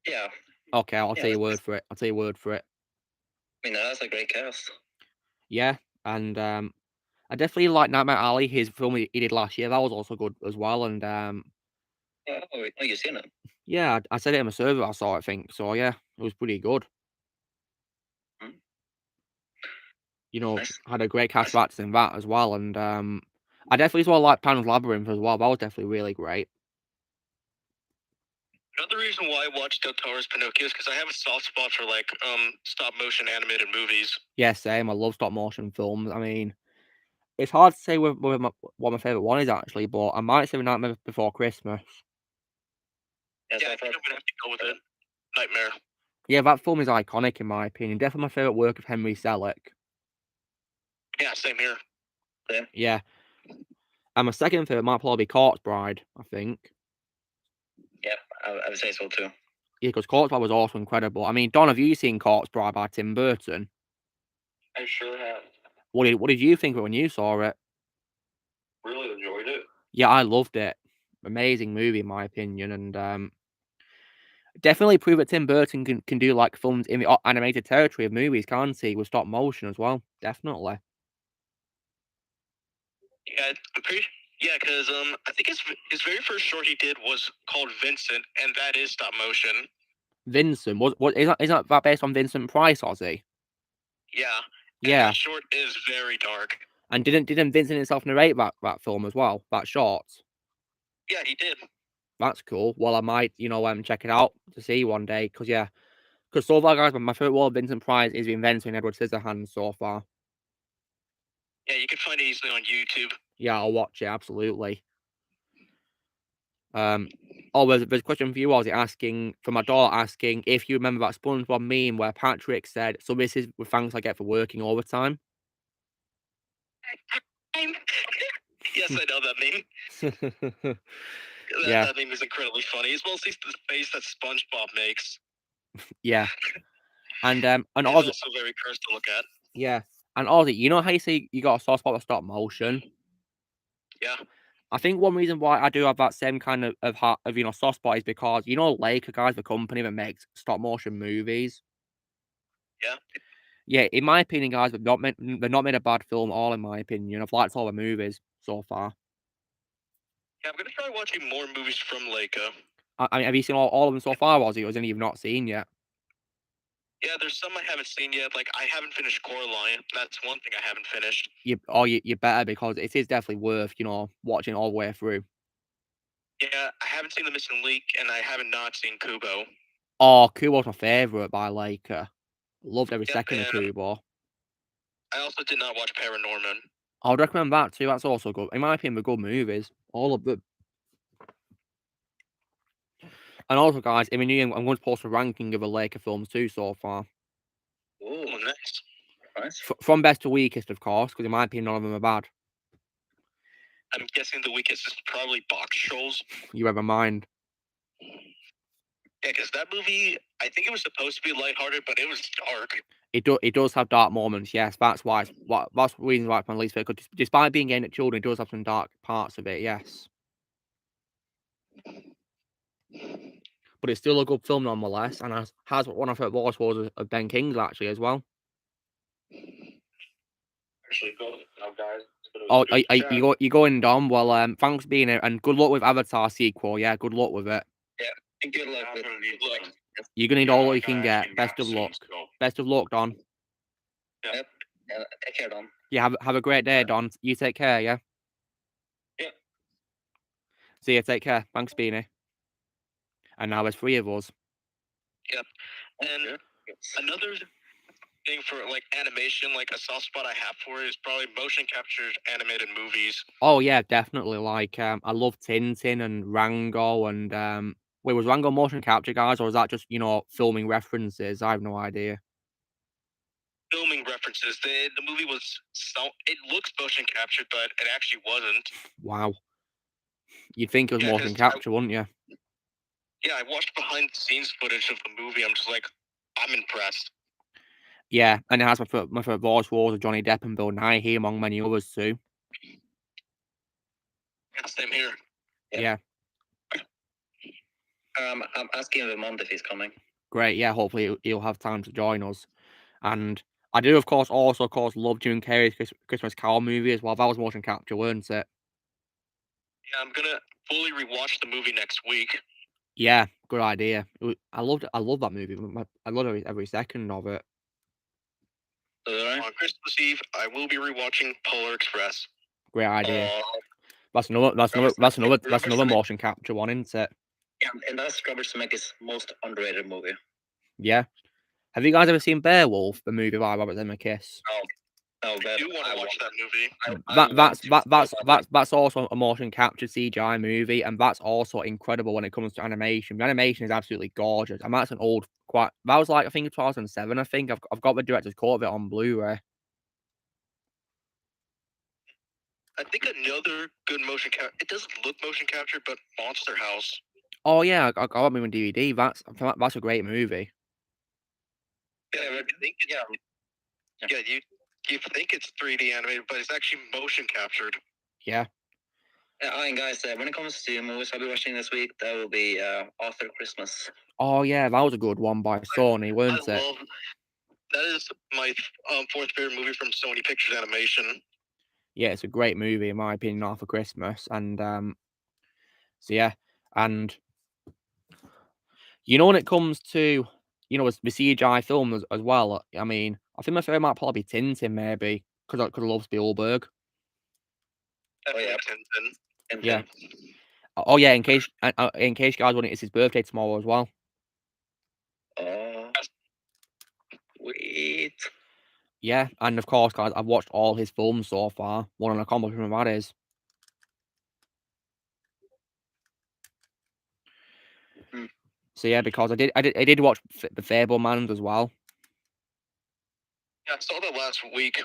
Yeah. Okay, I'll Yeah, tell you word for it. I'll tell you word for it. I mean, that's a great cast. Yeah, and I definitely like Nightmare Alley, his film he did last year. That was also good as well. And Oh, you've seen it? yeah, I said it in my survey. I saw it, I think. So yeah, it was pretty good. Hmm. You know, Nice. had a great cast of actors in that as well. And I definitely saw like Pan's Labyrinth as well. That was definitely really great. Another reason why I watched Del Toro's Pinocchio is because I have a soft spot for like stop motion animated movies. Yeah, same. I love stop motion films. I mean, it's hard to say what my favorite one is actually, but I might say Nightmare Before Christmas. Yeah, I think I'm gonna have to go with it. Nightmare. Yeah, that film is iconic in my opinion. Definitely my favorite work of Henry Selick. Yeah, same here. Yeah. And my second favorite might probably be Corpse Bride, I think. Yeah, I would say so too. Yeah, because Corpse Bride was also incredible. I mean, Don, have you seen Corpse Bride by Tim Burton? I sure have. What did you think of it when you saw it? Really enjoyed it. Yeah, I loved it. Amazing movie in my opinion, and definitely prove that Tim Burton can do like films in the animated territory of movies, can't he? With stop motion as well. Definitely. Yeah, I'm pretty. Yeah, because I think his very first short he did was called Vincent, and that is stop motion. Vincent, what is that based on Vincent Price, Ozzy? Yeah. Yeah. That short is very dark. And didn't Vincent himself narrate that film as well? That short? Yeah, he did. That's cool. Well, I might, check it out to see one day, because so far, guys, my favorite world of Vincent Price is the inventor in Edward Scissorhands so far. Yeah, you can find it easily on YouTube. Yeah, I'll watch it, absolutely. There's a question for you, Ozzy, for my daughter asking if you remember that SpongeBob meme where Patrick said, "So this is the thanks I get for working overtime." Yes, I know that meme. Yeah. That meme is incredibly funny. It's mostly the face that SpongeBob makes. Yeah. And It's also very cursed to look at. Yeah. And Ozzy, you know how you say you got a soft spot for stop motion? Yeah. I think one reason why I do have that same kind of soft spot is because Leica, guys, the company that makes stop motion movies. Yeah. Yeah, in my opinion, guys, they've not made a bad film. All in my opinion, I've liked all the movies so far. Yeah, I'm gonna try watching more movies from Leica. I mean, have you seen all of them so far, Ozzy, or is any you've not seen yet? Yeah, there's some I haven't seen yet. Like I haven't finished Coraline. That's one thing I haven't finished. You better, because it is definitely worth watching all the way through. Yeah, I haven't seen The Missing Link, and I haven't not seen Kubo. Oh, Kubo's my favorite by Leica. Loved every second of Kubo. I also did not watch Paranorman. I would recommend that too. That's also good. In my opinion, they're good movies. All of them. And also, guys, in the new year, I'm going to post a ranking of the Leica films too so far. Oh, nice. Nice. From best to weakest, of course, because in my opinion, none of them are bad. I'm guessing the weakest is probably Box Trolls. You have a mind. Yeah, because that movie, I think it was supposed to be lighthearted, but it was dark. It does have dark moments, yes. That's why that's the reason why it's my least favorite. Because despite being aimed at children, it does have some dark parts of it, yes. But it's still a good film nonetheless, and has one of my favorite voice was of Ben King's actually as well. Actually, go now, guys. Oh, you going, Dom? Well, thanks for being here, and good luck with Avatar sequel. Yeah, good luck with it. Yeah, and good luck with it. You're gonna need all what you can get. Best of luck. Best of luck, Don. Yep. Yeah, take care, Don. Yeah, have a great day, Don. You take care, yeah? Yeah. See you, take care. Thanks for being here. And now there's 3 of us. Yep. And another thing for like animation, like a soft spot I have for it is probably motion captured animated movies. Oh yeah, definitely. Like I love Tintin and Rango and wait, was Rango motion capture, guys, or was that just filming references? I have no idea. Filming references. The movie was it looks motion captured, but it actually wasn't. Wow. You'd think it was motion capture, wouldn't you? Yeah, I watched behind the scenes footage of the movie. I'm just like, I'm impressed. Yeah, and it has my favorite voice roles of Johnny Depp and Bill Nighy, among many others too. Yeah, same here. Yeah. I'm asking him Monday if he's coming. Great. Yeah, hopefully he'll have time to join us. And I do, of course, love Jim Carrey's Christmas Carol movie as well. That was motion capture, weren't it? Yeah, I'm gonna fully rewatch the movie next week. Yeah, good idea. I love that movie. I love every second of it. On Christmas Eve, I will be rewatching Polar Express. Great idea. That's another motion capture one, isn't it? Yeah, and that's Robert Zemeckis' most underrated movie. Yeah. Have you guys ever seen Beowulf, the movie by Robert Zemeckis? No, I do want to watch that movie. That's also a motion captured CGI movie, and that's also incredible when it comes to animation. The animation is absolutely gorgeous, and that's an old that was like I think 2007. I think I've got the director's cut of it on Blu-ray. I think another good motion capture. It doesn't look motion captured, but Monster House. Oh yeah, I got me on DVD. That's a great movie. Yeah, you think you think it's 3D animated, but it's actually motion captured. Yeah. And guys, when it comes to movies I'll be watching this week, that will be After Christmas. Oh yeah, that was a good one by Sony, weren't it? That is my fourth favorite movie from Sony Pictures Animation. Yeah, it's a great movie in my opinion. After Christmas, and so yeah, and when it comes to the CGI film as well, I mean, I think my favorite might probably be Tintin, maybe because I love Spielberg. Oh yeah, Tintin. Yeah. Oh yeah, in case you guys want it's his birthday tomorrow as well. Oh, sweet. Yeah, and of course, guys, I've watched all his films so far. What an accomplishment that is. So yeah, because I did watch The Fabelmans as well. Yeah, I saw that last week.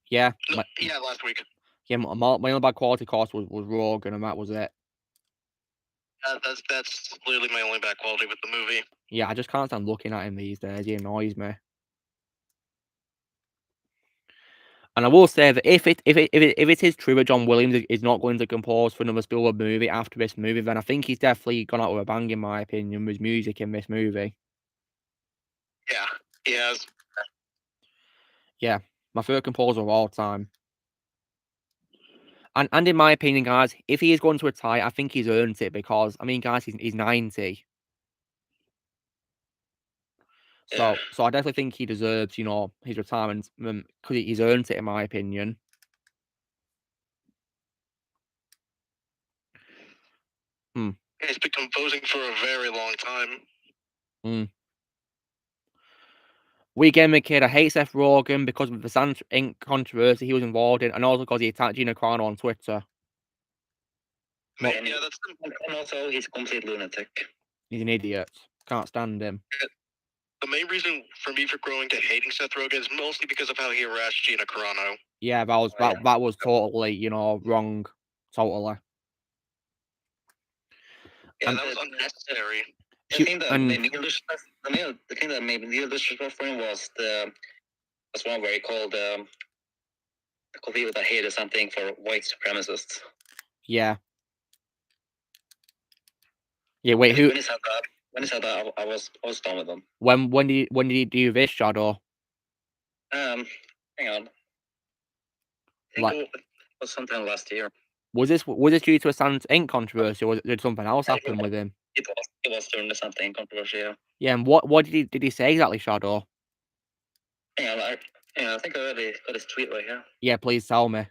Yeah. Last week. Yeah, my only bad quality course was Rogan, and that was it. That's literally my only bad quality with the movie. Yeah, I just can't stand looking at him these days. He annoys me. And I will say that if it is true that John Williams is not going to compose for another Spielberg movie after this movie, then I think he's definitely gone out with a bang, in my opinion, with music in this movie. Yeah, he has. Yeah, my favorite composer of all time. And in my opinion, guys, if he is going to retire, I think he's earned it because, I mean, guys, he's 90. So I definitely think he deserves, his retirement because he's earned it, in my opinion. He's been composing for a very long time. Weekend McKid, I hate Seth Rogen because of the Sand Ink controversy he was involved in, and also because he attacked Gina Carano on Twitter. And also, he's a complete lunatic. He's an idiot. Can't stand him. The main reason for me for growing to hating Seth Rogen is mostly because of how he harassed Gina Carano. Yeah, that was totally, wrong. Totally. Yeah, that was unnecessary. The thing that made me disrespect for him was one where he called people that hated something for white supremacists. Yeah. Yeah. Wait, who? When he said that, I was done with him. When did he do this, Shadow? Hang on. I think it was sometime last year. Was this due to a Sand Ink controversy, or did something else happen with him? It was during the Sand Ink controversy. Yeah. Yeah, and what did he say exactly, Shadow? Hang on, I think I already got his tweet right here. Yeah, please tell me.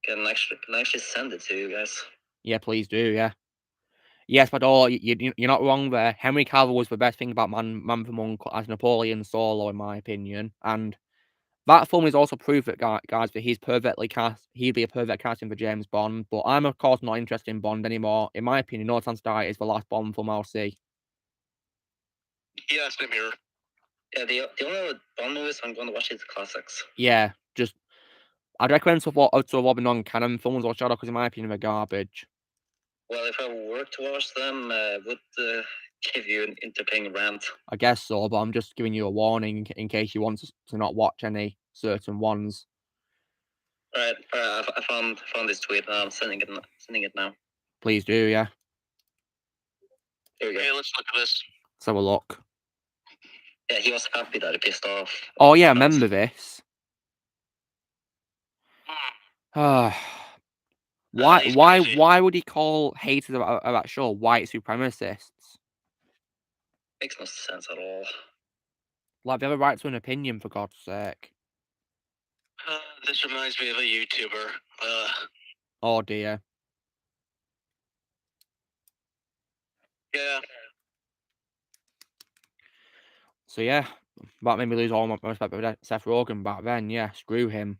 Can I actually send it to you guys? Yeah, please do. Yeah. Yes, but you're not wrong there. Henry Cavill was the best thing about Man from Uncle as Napoleon Solo, in my opinion. And that film is also proof that, guys, that he's perfectly cast. He'd be a perfect casting for James Bond. But I'm, of course, not interested in Bond anymore. In my opinion, No Time to Die is the last Bond film I'll see. Yeah, same here. Yeah, the only Bond movies I'm going to watch is the classics. Yeah, I'd recommend to avoid non-canon films or Shadow because, in my opinion, they're garbage. Well, if I were to watch them, would give you an entertaining rant. I guess so, but I'm just giving you a warning in case you want to not watch any certain ones. Right, I found this tweet and I'm sending it now. Please do, yeah. Here we go. Okay, let's look at this. Let's have a look. Yeah, he was happy that he pissed off. Oh yeah, remember this? He's Why crazy. would he call haters of that show white supremacists? Makes no sense at all. Like, they have a right to an opinion, for God's sake. This reminds me of a YouTuber. Oh dear. Yeah. So yeah, that made me lose all my respect for Seth Rogen back then. Yeah, screw him.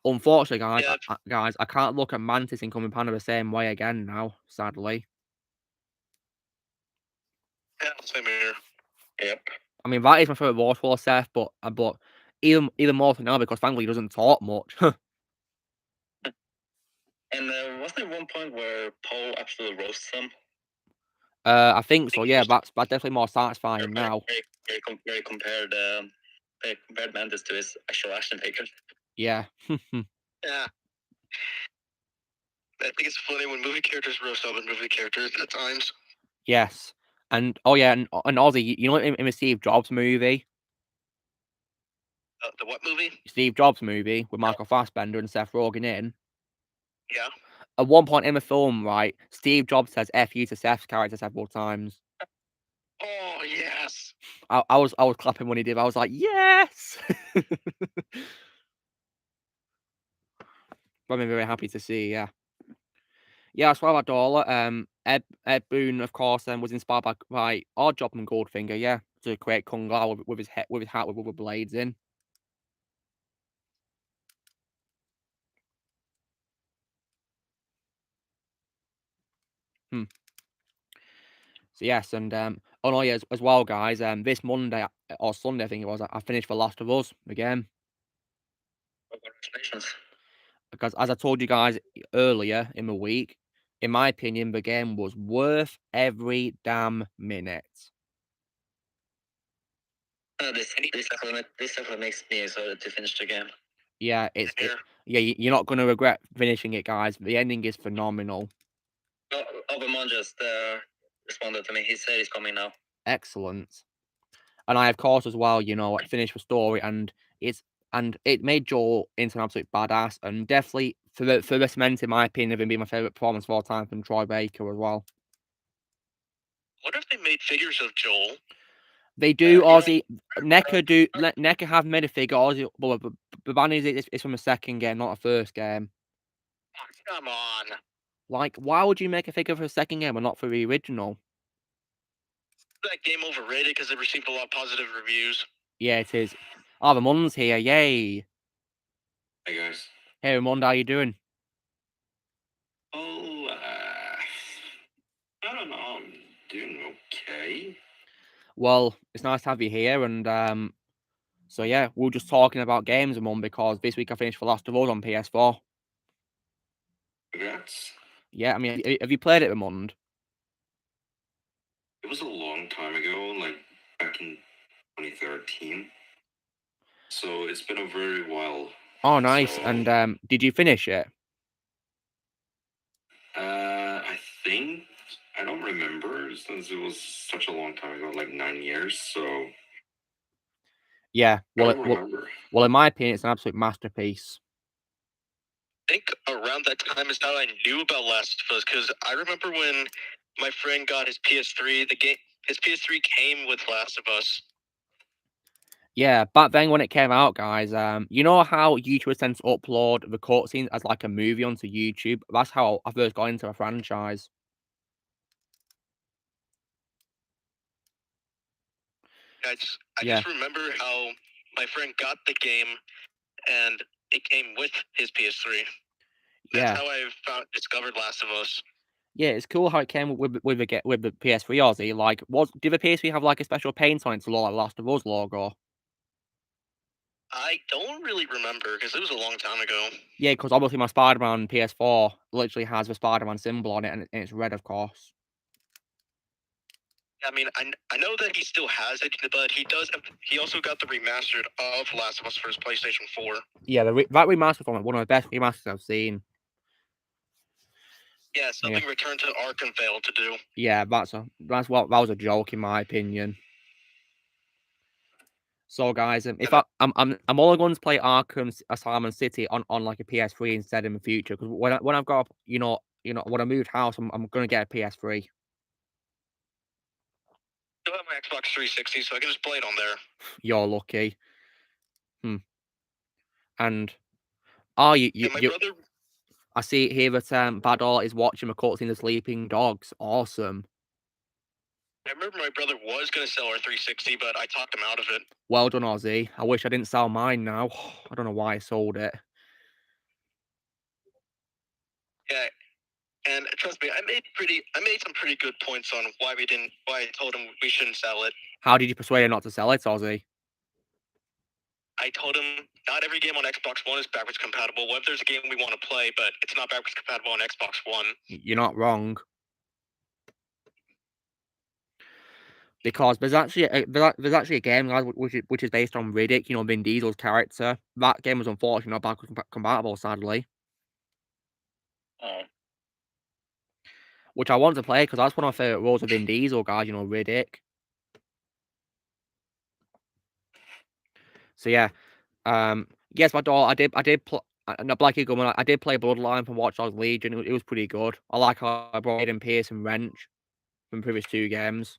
Unfortunately, guys, Yeah. I can't look at Mantis Incoming Panda the same way again now, sadly. Yeah, same here. Yep. I mean, that is my favourite voice for Seth, but even more so now because frankly he doesn't talk much. And wasn't there one point where Paul actually roasts him? I think so. Yeah, that's definitely more satisfying now. Very compared Mantis to his actual action figures. Yeah. Yeah. I think it's funny when movie characters roast other movie characters at times. Yes. And oh yeah, and Ozzy, you know, in the Steve Jobs movie. The what movie? Steve Jobs movie with Michael Fassbender and Seth Rogen in. Yeah. At one point in the film, right, Steve Jobs says "F you" to Seth's character several times. Oh yes. I was clapping when he did. I was like, yes. I'm very happy to see. Yeah. Yeah, as well as Dollar, Ed Boon, of course, was inspired by Oddjob and Goldfinger, yeah, to create Kung Lao with his hat with the blades in. So yes, and oh no, yeah, as well, guys. This Monday or Sunday, I think it was, I finished The Last of Us again. Congratulations. Because as I told you guys earlier in the week, in my opinion, the game was worth every damn minute. This definitely makes me excited to finish the game. Yeah, you're not going to regret finishing it, guys. The ending is phenomenal. Obermon just responded to me. He said he's coming now. Excellent. And I, of course, as well, you know, finished the story, and it made Joel into an absolute badass, and definitely for the cement, in my opinion, of him being my favourite performance of all time from Troy Baker as well. What if they made figures of Joel? They do, Ozzy. NECA have made a figure, Ozzy, but the bad news is it's from the second game, not the first game. Oh, come on. Like, why would you make a figure for the second game and not for the original? That game overrated because it received a lot of positive reviews. Yeah, it is. Oh, the Mun's here, yay! Hey guys. Hey, Ramond, how you doing? Oh, I don't know. I'm doing okay. Well, it's nice to have you here, and so yeah, we were just talking about games, Ramond, because this week I finished The Last of Us on PS4. Congrats. Yeah, I mean, have you played it, Ramond? It was a long time ago, like back in 2013. So it's been a very while. Oh, nice. So, And did you finish it? I think I don't remember since it was such a long time ago, like 9 years. So Yeah. I don't remember. Well, in my opinion, it's an absolute masterpiece. I think around that time is how I knew about Last of Us, because I remember when my friend got his PS3. His PS3 came with Last of Us. Yeah, back then when it came out, guys, you know how YouTubers tend to upload the cutscenes as like a movie onto YouTube? That's how I first got into a franchise. I just remember how my friend got the game and it came with his PS3. That's how I discovered Last of Us. Yeah, it's cool how it came with the PS3, Ozzy. Like, did the PS3 have like a special paint on it to look like Last of Us logo? I don't really remember because it was a long time ago. Yeah, because obviously my Spider-Man PS4 literally has the Spider-Man symbol on it, and it's red, of course. I mean, I know that he still has it, but he also got the remastered of Last of Us for his PlayStation 4. Yeah, that remastered one of the best remasters I've seen. Yeah, something Return to Arkham failed to do. Yeah, that was a joke in my opinion. So guys, if I'm only going to play Arkham Asylum City on like a PS3 instead in the future, because when I've got when I moved house, I'm gonna get a PS3. I still have my Xbox 360, so I can just play it on there. You're lucky. And my brother. I see here that Bador is watching a cutscene of Sleeping Dogs. Awesome. I remember my brother was going to sell our 360, but I talked him out of it. Well done, Ozzy. I wish I didn't sell mine now. I don't know why I sold it. Yeah, and trust me, I made some pretty good points on why I told him we shouldn't sell it. How did you persuade him not to sell it, Ozzy? I told him not every game on Xbox One is backwards compatible. What if there's a game we want to play, but it's not backwards compatible on Xbox One? You're not wrong. Because there's actually a game, guys, which is based on Riddick, Vin Diesel's character. That game was unfortunately not backwards compatible, sadly. Oh. Which I want to play because that's one of my favorite roles of Vin Diesel, guys. Riddick. So yeah, yes, my daughter. I did play. Not Black Eagle, I did play Bloodline from Watch Dogs Legion. It was pretty good. I like how I brought in Pierce and Wrench from previous 2 games.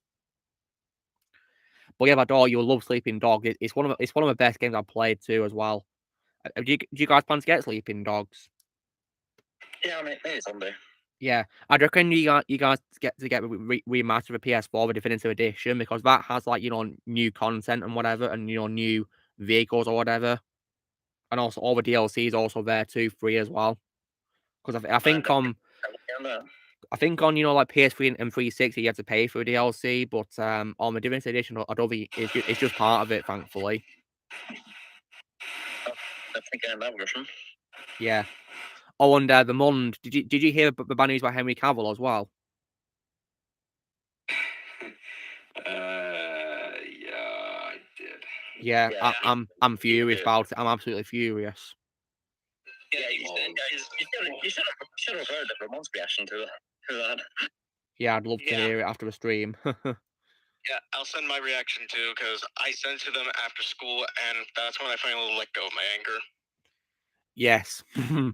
But yeah, my daughter, you'll love Sleeping Dog. It's one of the best games I've played too as well. Do you guys plan to get Sleeping Dogs? Yeah, maybe someday. Yeah, I'd recommend you guys get remastered the PS4, the Definitive Edition, because that has like new content and whatever, and new vehicles or whatever, and also all the DLC is also there too, free as well. Because I think on like PS3 and 360 you have to pay for a DLC, but on the Definitive Edition, I don't think it's just part of it, thankfully. I think I that version. Yeah. Oh, and the Mund. Did you hear the bad news about Henry Cavill as well? Yeah, I did. Yeah, I'm furious about it. I'm absolutely furious. Yeah, you should have heard the Ramon's reaction to that. Yeah, I'd love to hear it after the stream. Yeah, I'll send my reaction too, because I sent it to them after school, and that's when I finally let go of my anger. Yes. I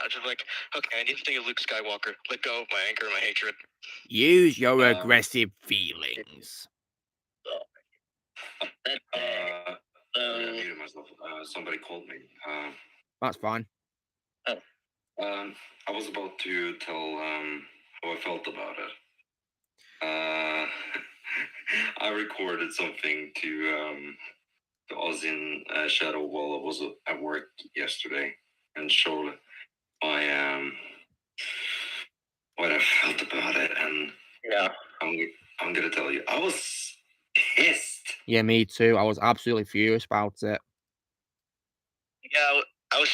was just like, okay, I need to think of Luke Skywalker. Let go of my anger and my hatred. Use your aggressive feelings. I muted myself. Somebody called me. That's fine. I was about to tell how I felt about it. I recorded something to Ozzy and Shadow while I was at work yesterday, and showed my what I felt about it, and yeah, I'm gonna tell you, I was pissed. Yeah, me too. I was absolutely furious about it. Yeah, I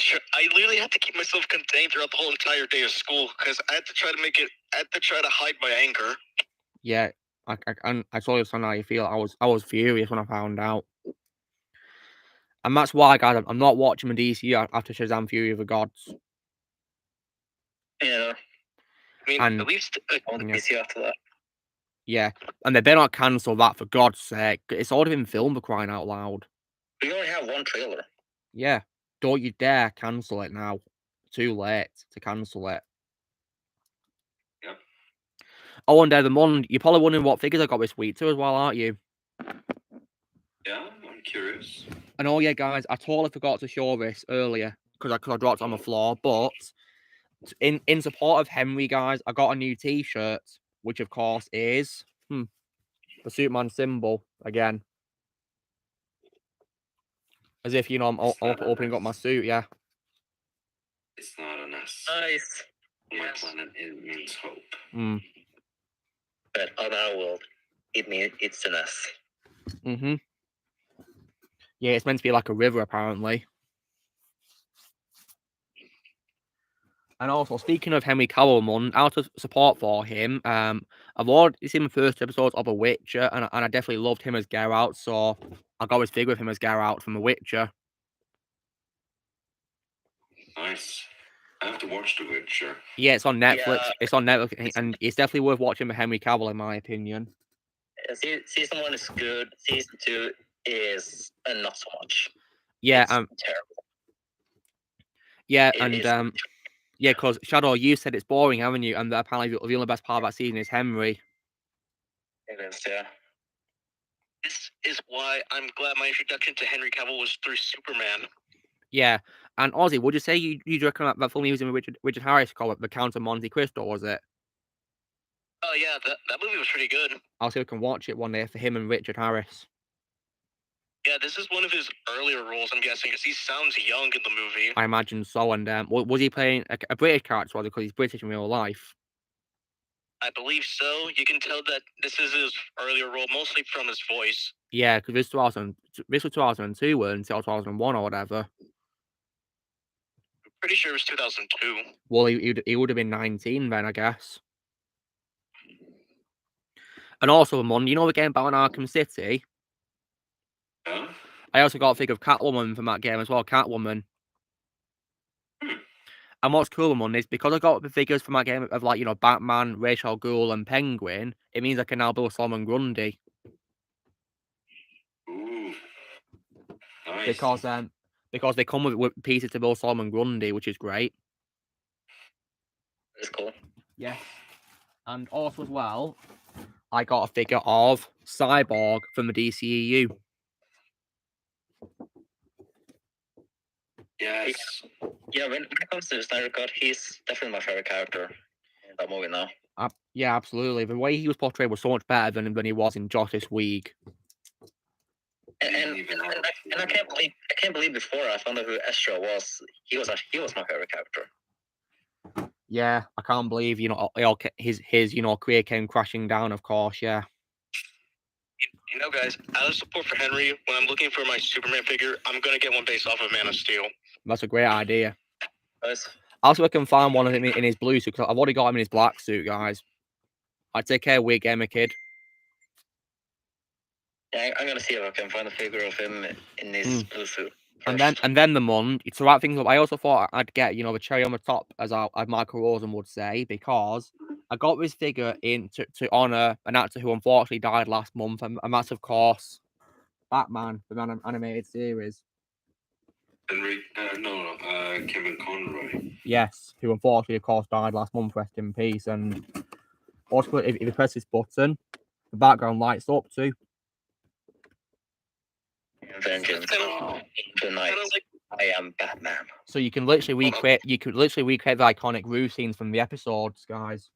literally had to keep myself contained throughout the whole entire day of school because I had to try to hide my anger. Yeah, I totally understand how you feel. I was furious when I found out. And that's why, guys, I'm not watching the DC after Shazam Fury of the Gods. Yeah. I mean, at least I want to DC after that. Yeah, and they better not cancel that, for God's sake. It's already been filmed, for crying out loud. We only have one trailer. Yeah, don't you dare cancel it now. Too late to cancel it. Yep. Oh, and the Mund, you're probably wondering what figures I got this week too as well, aren't you? Yeah, I'm curious. And oh yeah, guys, I totally forgot to show this earlier because I dropped it on the floor. But in support of Henry, guys, I got a new T-shirt, which of course is the Superman symbol again, as if I'm opening up my suit. Yeah, it's not an S. Nice. On my planet, it means hope. But on our world, it's an S. Yeah, it's meant to be like a river, apparently. And also, speaking of Henry Cavill, out of support for him, I've already seen the first episodes of The Witcher, and I definitely loved him as Geralt, so I got his figure with him as Geralt from The Witcher. Nice. I have to watch The Witcher. Yeah, it's on Netflix. Yeah. It's on Netflix, and it's definitely worth watching with Henry Cavill, in my opinion. Season 1 is good. Season 2 is not so much. Yeah, It's terrible. yeah, It and is- yeah, because Shadow, you said it's boring, haven't you? And apparently the only best part of that season is Henry. It is, yeah. This is why I'm glad my introduction to Henry Cavill was through Superman. Yeah, and Ozzy, would you say you'd recommend that film he was in with Richard Harris called The Count of Monte Cristo, was it? Oh yeah, that movie was pretty good. I'll see if we can watch it one day for him and Richard Harris. Yeah, this is one of his earlier roles, I'm guessing, because he sounds young in the movie. I imagine so. And was he playing a British character, was it, because he's British in real life? I believe so. You can tell that this is his earlier role, mostly from his voice. Yeah, because this was 2002, weren't it, or 2001 or whatever. I'm pretty sure it was 2002. Well, he would have been 19 then, I guess. And also, Amon, you know the game about Arkham City? Huh? I also got a figure of Catwoman from that game as well, Catwoman. And what's cool, Amon, is because I got the figures from that game of, like, you know, Batman, Ra's al Ghul, and Penguin, it means I can now build Solomon Grundy. Ooh. Nice. Because they come with pieces to build Solomon Grundy, which is great. It's cool. Yes. And also as well, I got a figure of Cyborg from the DCEU. Yes. Yeah, when it comes to Snyder Cut, he's definitely my favorite character in that movie now. Yeah, absolutely. The way he was portrayed was so much better than he was in Justice League. And I can't believe before I found out who Ezra was, he was my favorite character. Yeah, I can't believe, you know, his career came crashing down, of course, yeah. You know, guys, out of support for Henry, when I'm looking for my Superman figure, I'm going to get one based off of Man of Steel. That's a great idea. Nice. I'll see if I can find one of him in his blue suit, because I've already got him in his black suit, guys. I take care, weird gamer kid. Yeah, I'm gonna see if I can find a figure of him in his blue suit. And then the Mon, to wrap things up, I also thought I'd get, you know, the cherry on the top, as Michael Rosen would say, because I got this figure in to honour an actor who unfortunately died last month, and that's, of course, Batman, the animated series. Kevin Conroy. Yes, who unfortunately, of course, died last month, rest in peace. And also, if you press this button, the background lights up too. Vengeance. Tonight, I am Batman. So you can literally recreate. You could literally recreate the iconic roof scenes from the episodes, guys.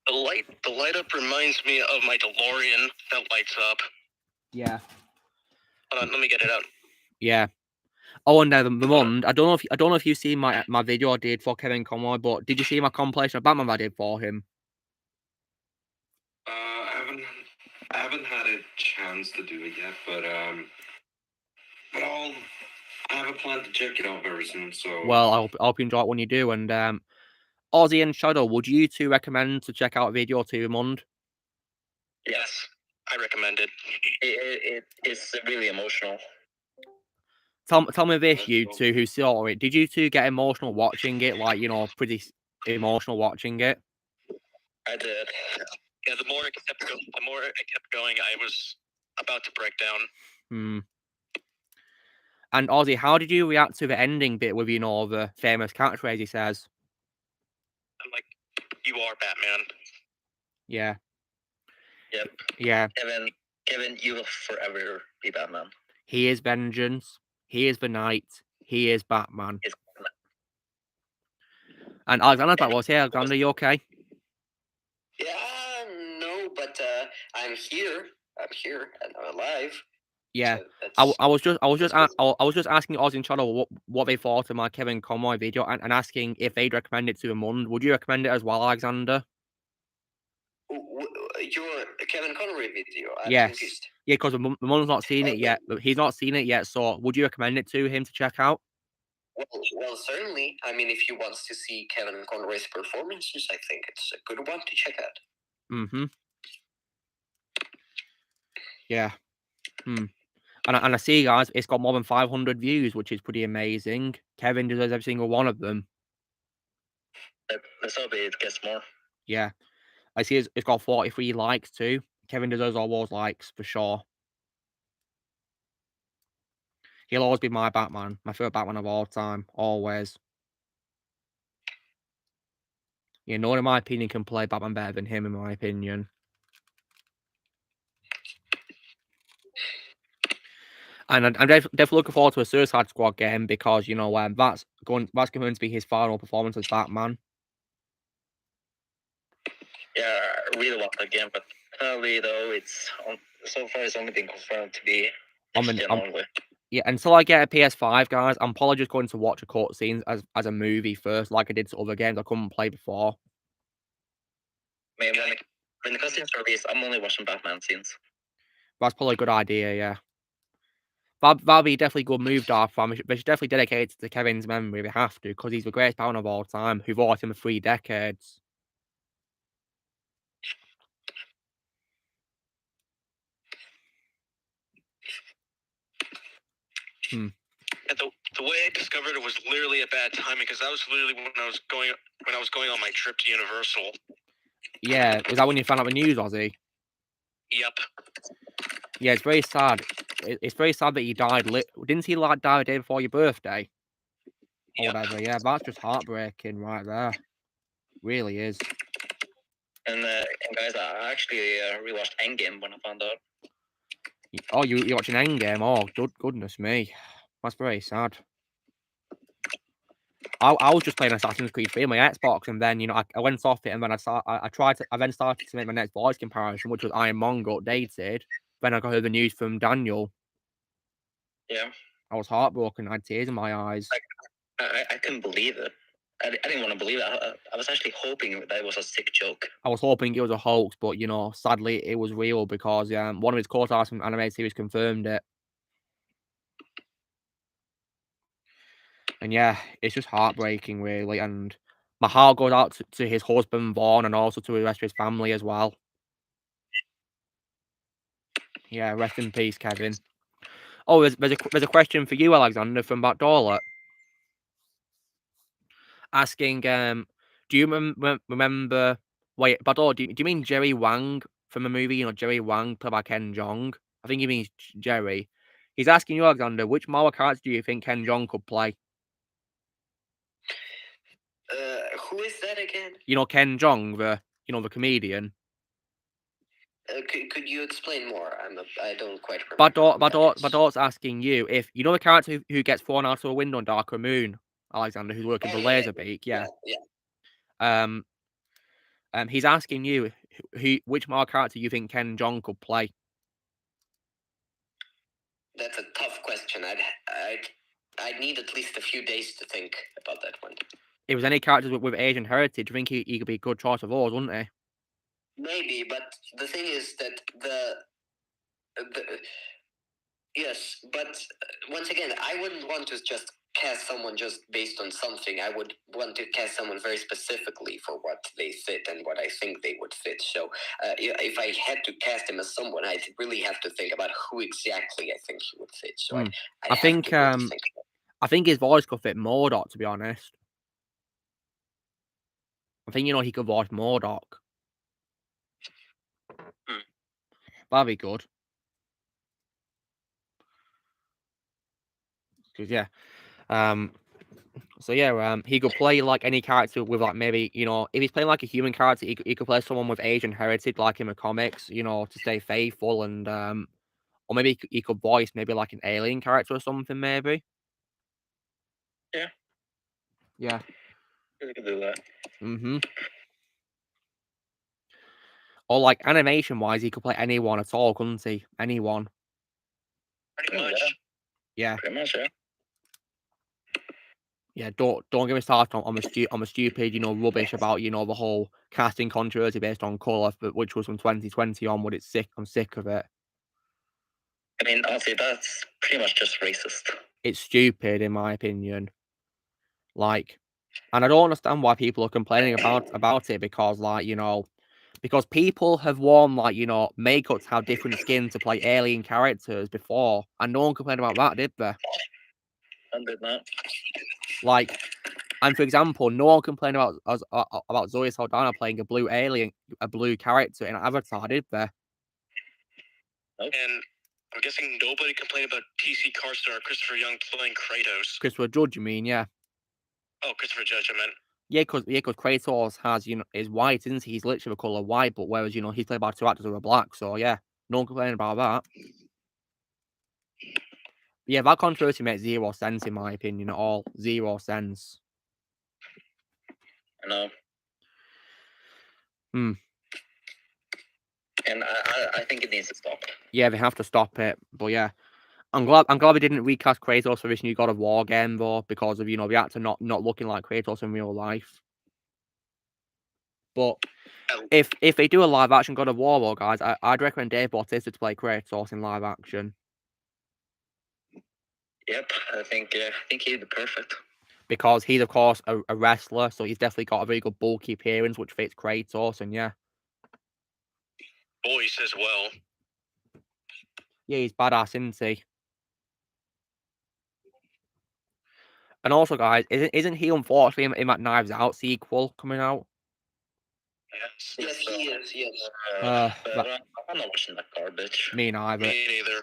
The light up reminds me of my DeLorean that lights up. Yeah. Hold on, let me get it out. Yeah. Oh, and the Mon. I don't know if you've seen my video I did for Kevin Conroy, but did you see my compilation of Batman I did for him? I haven't had a chance to do it yet, but I have a plan to check it out very soon. So well, I hope you enjoy it when you do. And Ozzy and Shadow, would you two recommend to check out a video to Mund? Yes, I recommend it. It's really emotional. Tell me this, you two who saw it. Did you two get emotional watching it? Like, you know, pretty emotional watching it? I did. Yeah, the more it kept going, I was about to break down. And Ozzy, how did you react to the ending bit with, you know, the famous catchphrase he says? I'm like, you are Batman. Yeah. Yep. Yeah. Kevin, you will forever be Batman. He is vengeance. He is the night. He is Batman. And Alexander's back. Was here, Alexander, you okay? Yeah, no, but I'm here. I'm here and I'm alive. Yeah, So I was just asking Ozzy and Shadow what they thought of my Kevin Conroy video and asking if they'd recommend it to a Mund. Would you recommend it as well, Alexander? your Kevin Conroy video. I'm yes. confused. Yeah, because my mum's not seen it yet. But he's not seen it yet. So, would you recommend it to him to check out? Well, certainly. I mean, if he wants to see Kevin Conroy's performances, I think it's a good one to check out. Mm-hmm. Yeah. And I see, guys, it's got more than 500 views, which is pretty amazing. Kevin deserves every single one of them. Let's hope it gets more. Yeah. I see it's got 43 likes too. Kevin deserves all those likes for sure. He'll always be my Batman. My favorite Batman of all time. Always. Yeah, no one in my opinion can play Batman better than him, in my opinion. And I'm definitely looking forward to a Suicide Squad game because, you know, that's going to be his final performance as Batman. Yeah, I really want that game, but currently though, so far it's only been confirmed to be next-gen only. Yeah, until I get a PS5, guys, I'm probably just going to watch a cutscene as a movie first, like I did to other games I couldn't play before. I mean, when the cutscenes are released, I'm only watching Batman scenes. That's probably a good idea, yeah. That'll be definitely a good move, Darth Fan. They should definitely dedicate it to Kevin's memory. They have to, because he's the greatest Batman of all time, who voiced him for 3 decades. And the way I discovered it was literally a bad timing because that was literally when I was going on my trip to Universal. Yeah, was that when you found out the news, Ozzy? Yep. Yeah, it's very sad. It's very sad that he died. Didn't he die the day before your birthday? Or whatever. Yeah, that's just heartbreaking right there. Really is. And guys, I actually rewatched Endgame when I found out. Oh, you're watching Endgame? Oh, goodness me. That's very sad. I was just playing Assassin's Creed 3 on my Xbox, and then, you know, I went off it, and then I then started to make my next voice comparison, which was Ironmonger updated. Then I got the news from Daniel. Yeah. I was heartbroken. I had tears in my eyes. I couldn't believe it. I didn't want to believe it. I was actually hoping that it was a sick joke. I was hoping it was a hoax, but, you know, sadly it was real because one of his co-stars from animated series confirmed it. And yeah, it's just heartbreaking, really. And my heart goes out to his husband, Vaughn, and also to the rest of his family as well. Yeah, rest in peace, Kevin. Oh, there's a question for you, Alexander, from Backdoorlet. Asking, do you remember... Wait, Backdoor, do you mean Jerry Wang from a movie? You know, Jerry Wang, played by Ken Jeong? I think he means Jerry. He's asking you, Alexander, which Marvel character do you think Ken Jeong could play? Who is that again? You know, Ken Jeong, the comedian. Could you explain more? I don't quite remember. Backdoor's asking you if you know the character who gets thrown out of a window in Darker Moon, Alexander, who's working for Laserbeak. Yeah. He's asking you which Marvel character you think Ken Jeong could play. That's a tough question. I'd need at least a few days to think about that one. If it was any characters with Asian heritage, I think he could be a good choice of those, wouldn't he? Maybe, but the thing is that yes, but once again, I wouldn't want to just cast someone just based on something. I would want to cast someone very specifically for what they fit and what I think they would fit. So if I had to cast him as someone, I'd really have to think about who exactly I think he would fit. So I think his voice could fit MODOK, to be honest. I think, you know, he could voice MODOK. That'd be good. Because, yeah. So, yeah, he could play, like, any character with, like, maybe, you know, if he's playing, like, a human character, he could play someone with Asian heritage, like in the comics, you know, to stay faithful, and, or maybe he could voice maybe, like, an alien character or something, maybe. Yeah. Yeah. We could do that. Mm-hmm. Or, like, animation-wise, he could play anyone at all, couldn't he? Anyone. Pretty much. Yeah. Pretty much, yeah. Yeah, don't get me started on the stupid, you know, rubbish about, you know, the whole casting controversy based on colour, which was from 2020 onward. I'm sick of it. mean, honestly, that's pretty much just racist. It's stupid, in my opinion. Like, and I don't understand why people are complaining about it because, like, you know, because people have worn, like, you know, makeup to have different skin to play alien characters before, and no one complained about that, did they? I did not. Like, and for example, no one complained about Zoe Saldana playing a blue character in Avatar, did they? And I'm guessing nobody complained about TC Carson or Christopher Young playing Kratos. Christopher Judge, you mean? Yeah. Oh, Christopher Judge, I meant. Yeah, because Kratos has, you know, is white, isn't he? He's literally the colour white, but whereas, you know, he's played by two actors who are black, so yeah, no one complaining about that. Yeah, that controversy makes zero sense in my opinion at all. 0 sense. I know. Hmm. And I think it needs to stop. Yeah, they have to stop it. But yeah, I'm glad they didn't recast Kratos for this new God of War game though, because of, you know, the actor not looking like Kratos in real life. But if they do a live action God of War though, guys, I'd recommend Dave Bautista to play Kratos in live action. Yep, I think he'd be perfect. Because he's of course a wrestler, so he's definitely got a very good bulky appearance, which fits Kratos, and yeah. Voice as well. Yeah, he's badass, isn't he? And also, guys, isn't he unfortunately in that Knives Out sequel coming out? Yes, he is. Yes. I'm not watching that garbage. Me neither. Me neither.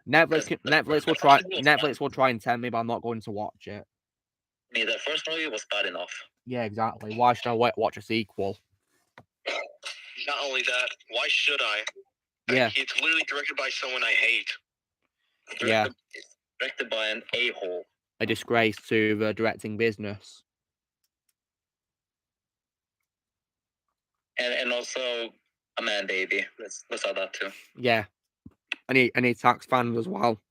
Netflix will try and tempt me, but I'm not going to watch it. Me, the first movie was bad enough. Yeah, exactly. Why should I watch a sequel? Not only that, why should I? Yeah. It's literally directed by someone I hate. Yeah. Directed by an a-hole. A disgrace to the directing business. And also a man baby. Let's add that too. Yeah. And he attacks fans as well.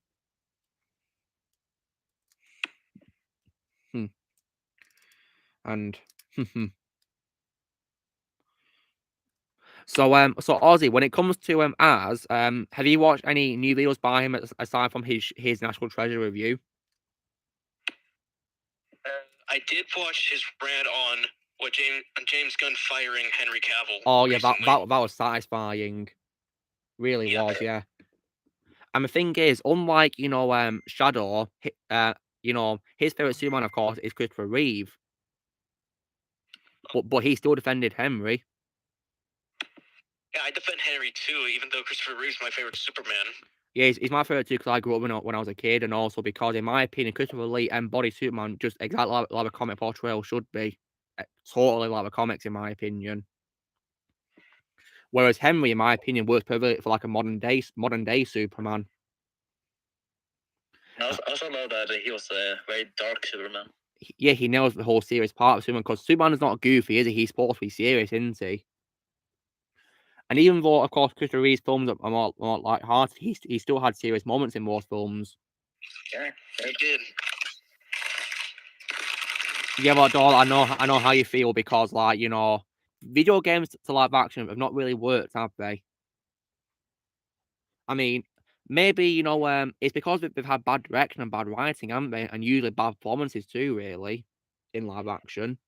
And so Ozzy, when it comes to have you watched any new videos by him aside from his National Treasure review? I did watch his rant on James Gunn firing Henry Cavill. Oh yeah, recently. that was satisfying. Really was, yeah. And the thing is, unlike, you know, Shadow, you know, his favorite Superman, of course, is Christopher Reeve. But he still defended Henry. Yeah, I defend Henry too, even though Christopher Reeve's my favorite Superman. Yeah, he's my favorite too because I grew up when I was a kid, and also because, in my opinion, Christopher Lee embodied Superman just exactly like a comic portrayal should be. Totally like the comics, in my opinion. Whereas Henry, in my opinion, works perfectly for like a modern day Superman. I also know that he was a very dark Superman. Yeah, he nails the whole serious part of Superman because Superman is not goofy, is he? He's supposed to be serious, isn't he? And even though, of course, Christopher Reeve's films are more light-hearted, he still had serious moments in most films. Yeah, he did. Yeah, but Doll, I know how you feel because, like, you know, video games to live action have not really worked, have they? I mean, maybe, you know, it's because they've had bad direction and bad writing, haven't they? And usually bad performances too, really, in live action.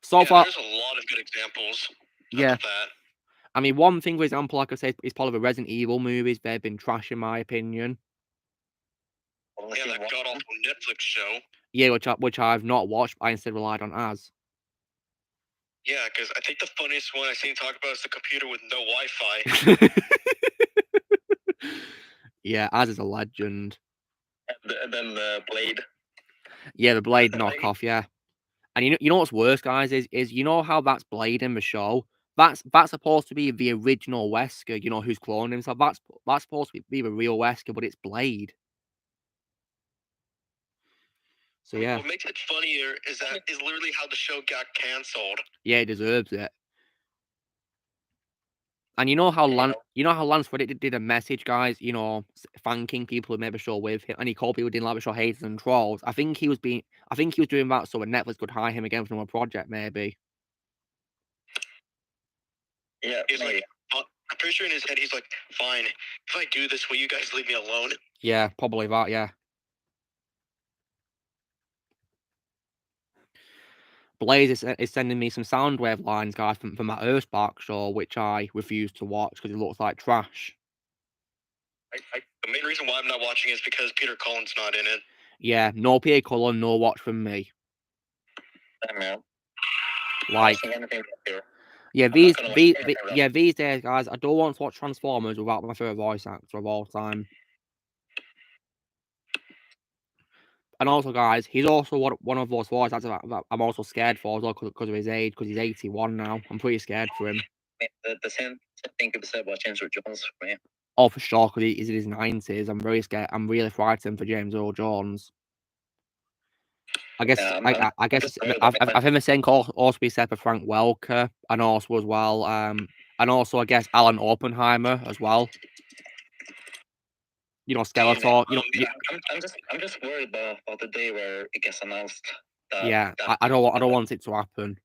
So far, there's a lot of good examples of yeah. that. I mean, one thing, for example, like I said, is probably the Resident Evil movies. They've been trash, in my opinion. Yeah, that god-awful Netflix show. Yeah, which I've not watched, but I instead relied on as. Yeah, because I think the funniest one I've seen talk about is the computer with no Wi-Fi. Yeah, as is a legend. And then the Blade. Yeah, the Blade knockoff, yeah. And you know what's worse, guys, is you know how that's Blade in the show? That's supposed to be the original Wesker, you know, who's cloned himself. That's supposed to be the real Wesker, but it's Blade. So yeah. What makes it funnier is that is literally how the show got cancelled. Yeah, it deserves it. And you know how Lance Reddick did a message, guys, you know, thanking people who made the show with him, and he called people who didn't like the show haters and trolls. I think he was doing that so that Netflix could hire him again for another project, maybe. Yeah, he's like, I'm pretty sure in his head he's like, fine, if I do this, will you guys leave me alone? Yeah, probably that, yeah. Blaze is sending me some Soundwave lines, guys, from that Earthspark show, which I refuse to watch because it looks like trash. The main reason why I'm not watching is because Peter Cullen's not in it. Yeah, no Peter Cullen, no watch from me. Like, yeah, these days, guys, I don't want to watch Transformers without my favourite voice actor of all time. And also, guys, he's also one of those voice actors that I'm also scared for as well because of his age, because he's 81 now. I'm pretty scared for him. The same thing could be said about James Earl Jones for me. Oh, for sure, because he's in his 90s. I'm very scared. I'm really frightened for James Earl Jones. I guess I guess I think the same could also be said for Frank Welker, and also as well, and also I guess Alan Oppenheimer as well. You know, Skeletor. I'm just worried about the day where it gets announced. Yeah, I don't want it to happen.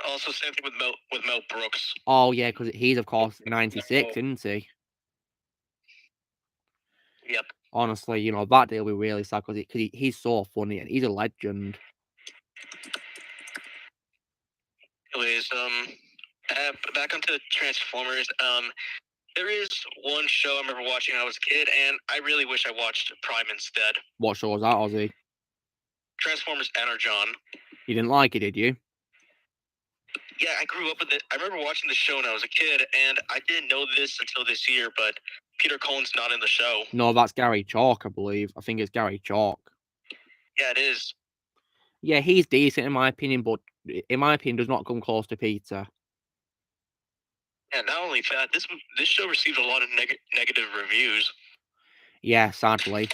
Also, same thing with Mel Brooks. Oh yeah, because he's of course 96, isn't he? Yep. Honestly, you know, that day will be really sad because he's so funny and he's a legend. Anyways, back onto Transformers. There is one show I remember watching when I was a kid, and I really wish I watched Prime instead. What show was that, Ozzy? Transformers Energon. You didn't like it, did you? Yeah, I grew up with it. I remember watching the show when I was a kid, and I didn't know this until this year, but Peter Cullen's not in the show. No, that's Gary Chalk, I believe. I think it's Gary Chalk. Yeah, it is. Yeah, he's decent in my opinion, but in my opinion, does not come close to Peter. Yeah, not only that, this show received a lot of negative reviews. Yeah, sadly.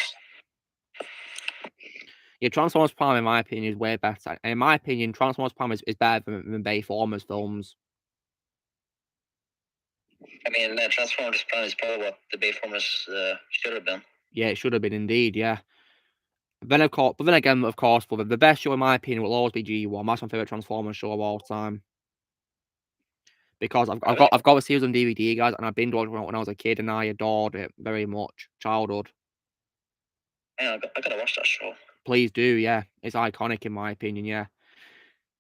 Yeah, Transformers Prime, in my opinion, is way better. And in my opinion, Transformers Prime is better than Bayformers films. I mean, Transformers Prime is probably what the Bayformers should have been. Yeah, it should have been indeed, yeah. But then again, of course, but the best show in my opinion will always be G1. That's my favourite Transformers show of all time. Because I've got the series on DVD, guys, and I've been watching it when I was a kid, and I adored it very much. Childhood. Yeah, I gotta watch that show. Please do, yeah. It's iconic in my opinion, yeah.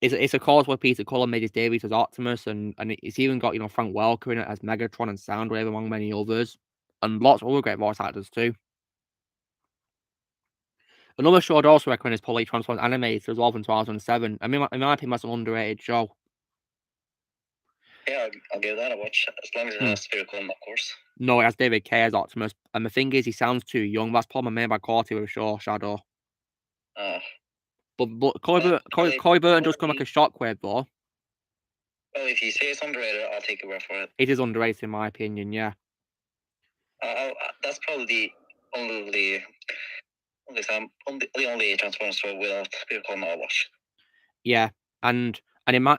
It's a cause where Peter Cullen made his debut as Optimus, and it's even got, you know, Frank Welker in it as Megatron and Soundwave, among many others. And lots of other great voice actors too. Another show I'd also recommend is probably Transformers Animated as well from 2007. I mean, in my opinion, that's an underrated show. Yeah, I'll give that a watch, as long as it has Peter Cullen, of course. No, it has David Kay as Optimus, and the thing is, he sounds too young. That's probably my main bad quality with the show, Shadow. But Corey Burton does come like a shockwave, though. Well, if you say it's underrated, I'll take your word for it. It is underrated, in my opinion, yeah. That's probably the only Transformers show without Peter Cullen I'll watch. Yeah, and in my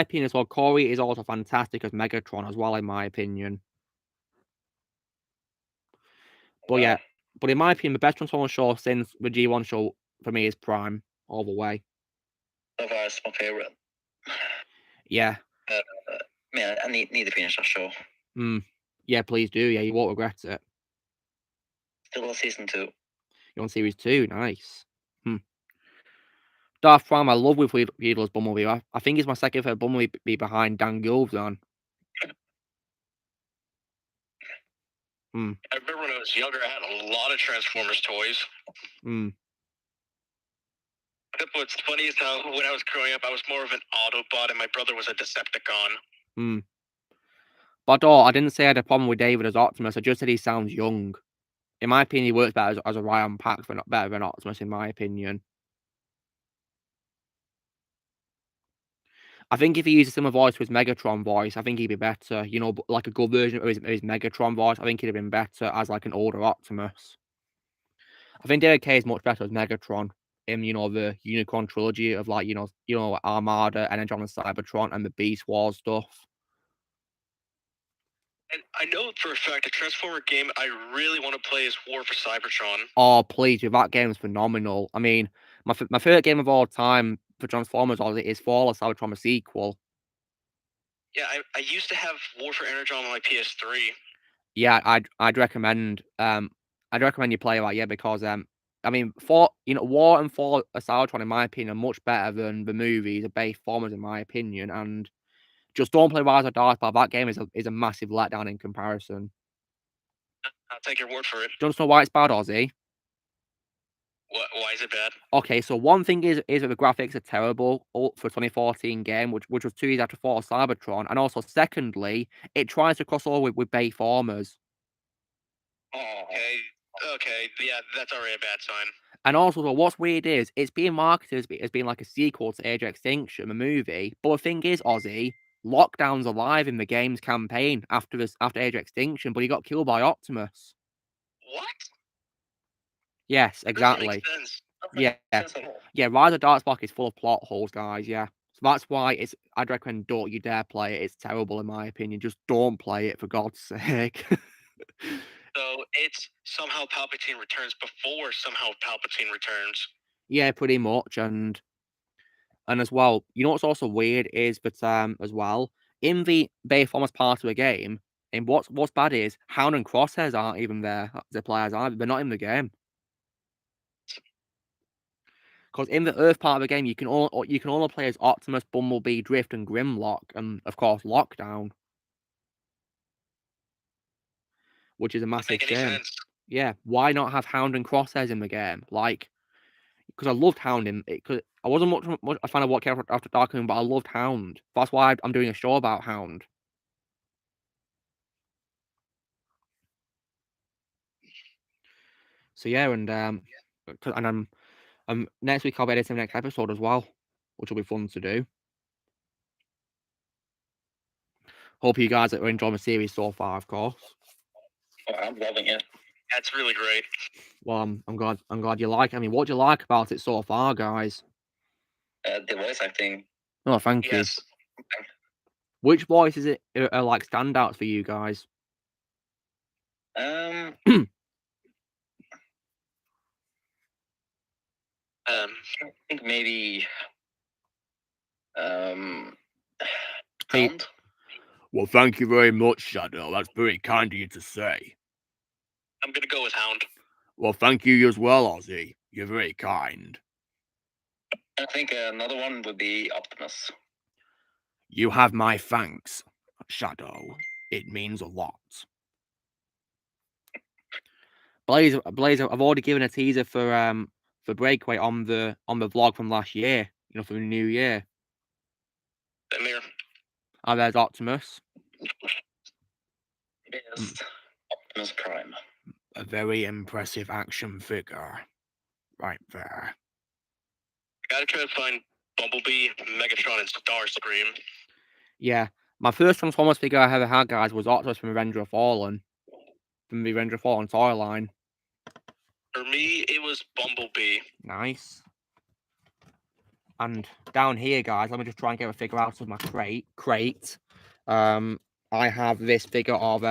opinion as well, Corey is also fantastic as Megatron as well, in my opinion. But yeah, but in my opinion, the best Transformers show since the G1 show for me is Prime, all the way. So far, it's my favorite. Yeah. Man, I need to finish that show. Yeah, please do. Yeah, you won't regret it. Still on season 2. You're on series 2, nice. Darth Prime, I love with Wheeler's Bumblebee. I think it's my second favorite Bumblebee behind Dan Gilvezan. I remember when I was younger, I had a lot of Transformers toys. What's funny is how when I was growing up, I was more of an Autobot and my brother was a Decepticon. But I didn't say I had a problem with David as Optimus. I just said he sounds young. In my opinion, he works better as a Ryan Pax, but not better than Optimus, in my opinion. I think if he used a similar voice to his Megatron voice, I think he'd be better. You know, like a good version of his Megatron voice. I think he'd have been better as like an older Optimus. I think David Kay is much better as Megatron in, you know, the Unicron trilogy of like, you know, Armada, Energon and Cybertron, and the Beast Wars stuff. And I know for a fact, a Transformer game I really want to play is War for Cybertron. Oh, please, that game is phenomenal. I mean, my favorite game of all time for Transformers is Fall of Cybertron, a sequel. Yeah, I used to have War for Energon on my PS3. Yeah, I'd recommend you play that, yeah, because I mean, War and Fall Cybertron, in my opinion, are much better than the movies, the base formers, in my opinion, and just don't play Rise of Darkspawn. That game is a massive letdown in comparison. I'll take your word for it. Don't know why it's bad, Ozzy. Why is it bad? Okay, so one thing is that the graphics are terrible for 2014 game, which was 2 years after Fall Cybertron, and also secondly, it tries to cross over with base formers. Okay, yeah, that's already a bad sign. And also, what's weird is it's being marketed as being like a sequel to Age of Extinction, the movie. But the thing is, Ozzy, Lockdown's alive in the game's campaign after Age of Extinction, but he got killed by Optimus. What? Yes, exactly. Yeah, yeah. Rise of Darkspark is full of plot holes, guys. Yeah, so that's why I'd recommend don't you dare play it. It's terrible in my opinion. Just don't play it for God's sake. So it's somehow Palpatine returns before somehow Palpatine returns. Yeah, pretty much, and as well, you know what's also weird is that as well in the base formers part of the game, and what's bad is Hound and Crosshairs aren't even there. The players either. They're not in the game. Because in the Earth part of the game, you can only play as Optimus, Bumblebee, Drift, and Grimlock, and of course Lockdown, which is a massive shame. Yeah, why not have Hound and Crosshairs in the game? Like, because I loved Hound in it. Because I wasn't much a fan of what came after Darkmoon, but I loved Hound. That's why I'm doing a show about Hound. So yeah, and next week I'll be editing the next episode as well, which will be fun to do. Hope you guys are enjoying the series so far, of course. Oh, I'm loving it. That's really great. Well, I'm glad you like it. I mean, what do you like about it so far, guys? The voice acting. Oh, thank you. Yes. Which voices are like standouts for you guys? I think maybe Hey. Hound. Well, thank you very much, Shadow. That's very kind of you to say. I'm gonna go with Hound. Well, thank you as well, Ozzy. You're very kind. I think another one would be Optimus. You have my thanks, Shadow. It means a lot. Blaze, I've already given a teaser for Breakaway on the vlog from last year. You know, for the new year. Same here. And there's Optimus. Yes, Optimus Prime. A very impressive action figure, right there. Gotta try to find Bumblebee, Megatron, and Starscream. Yeah, my first Transformers figure I ever had, guys, was Optimus from Revenge of Fallen. From the Revenge of Fallen toy line. For me, it was Bumblebee. Nice. And down here, guys, let me just try and get a figure out of my crate. I have this figure of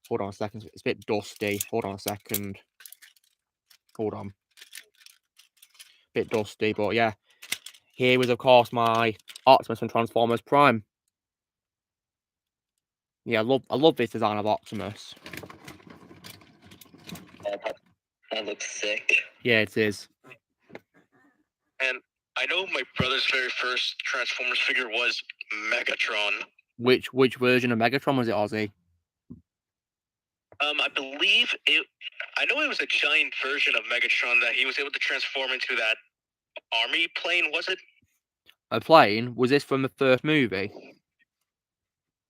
hold on a second, it's a bit dusty. Hold on a second. Hold on. Bit dusty, but yeah. Here was, of course, my Optimus from Transformers Prime. Yeah, I love this design of Optimus. That looks sick. Yeah, it is. And I know my brother's very first Transformers figure was Megatron. Which version of Megatron was it, Ozzy? I believe it. I know it was a giant version of Megatron that he was able to transform into that army plane. Was it? A plane? Was this from the first movie?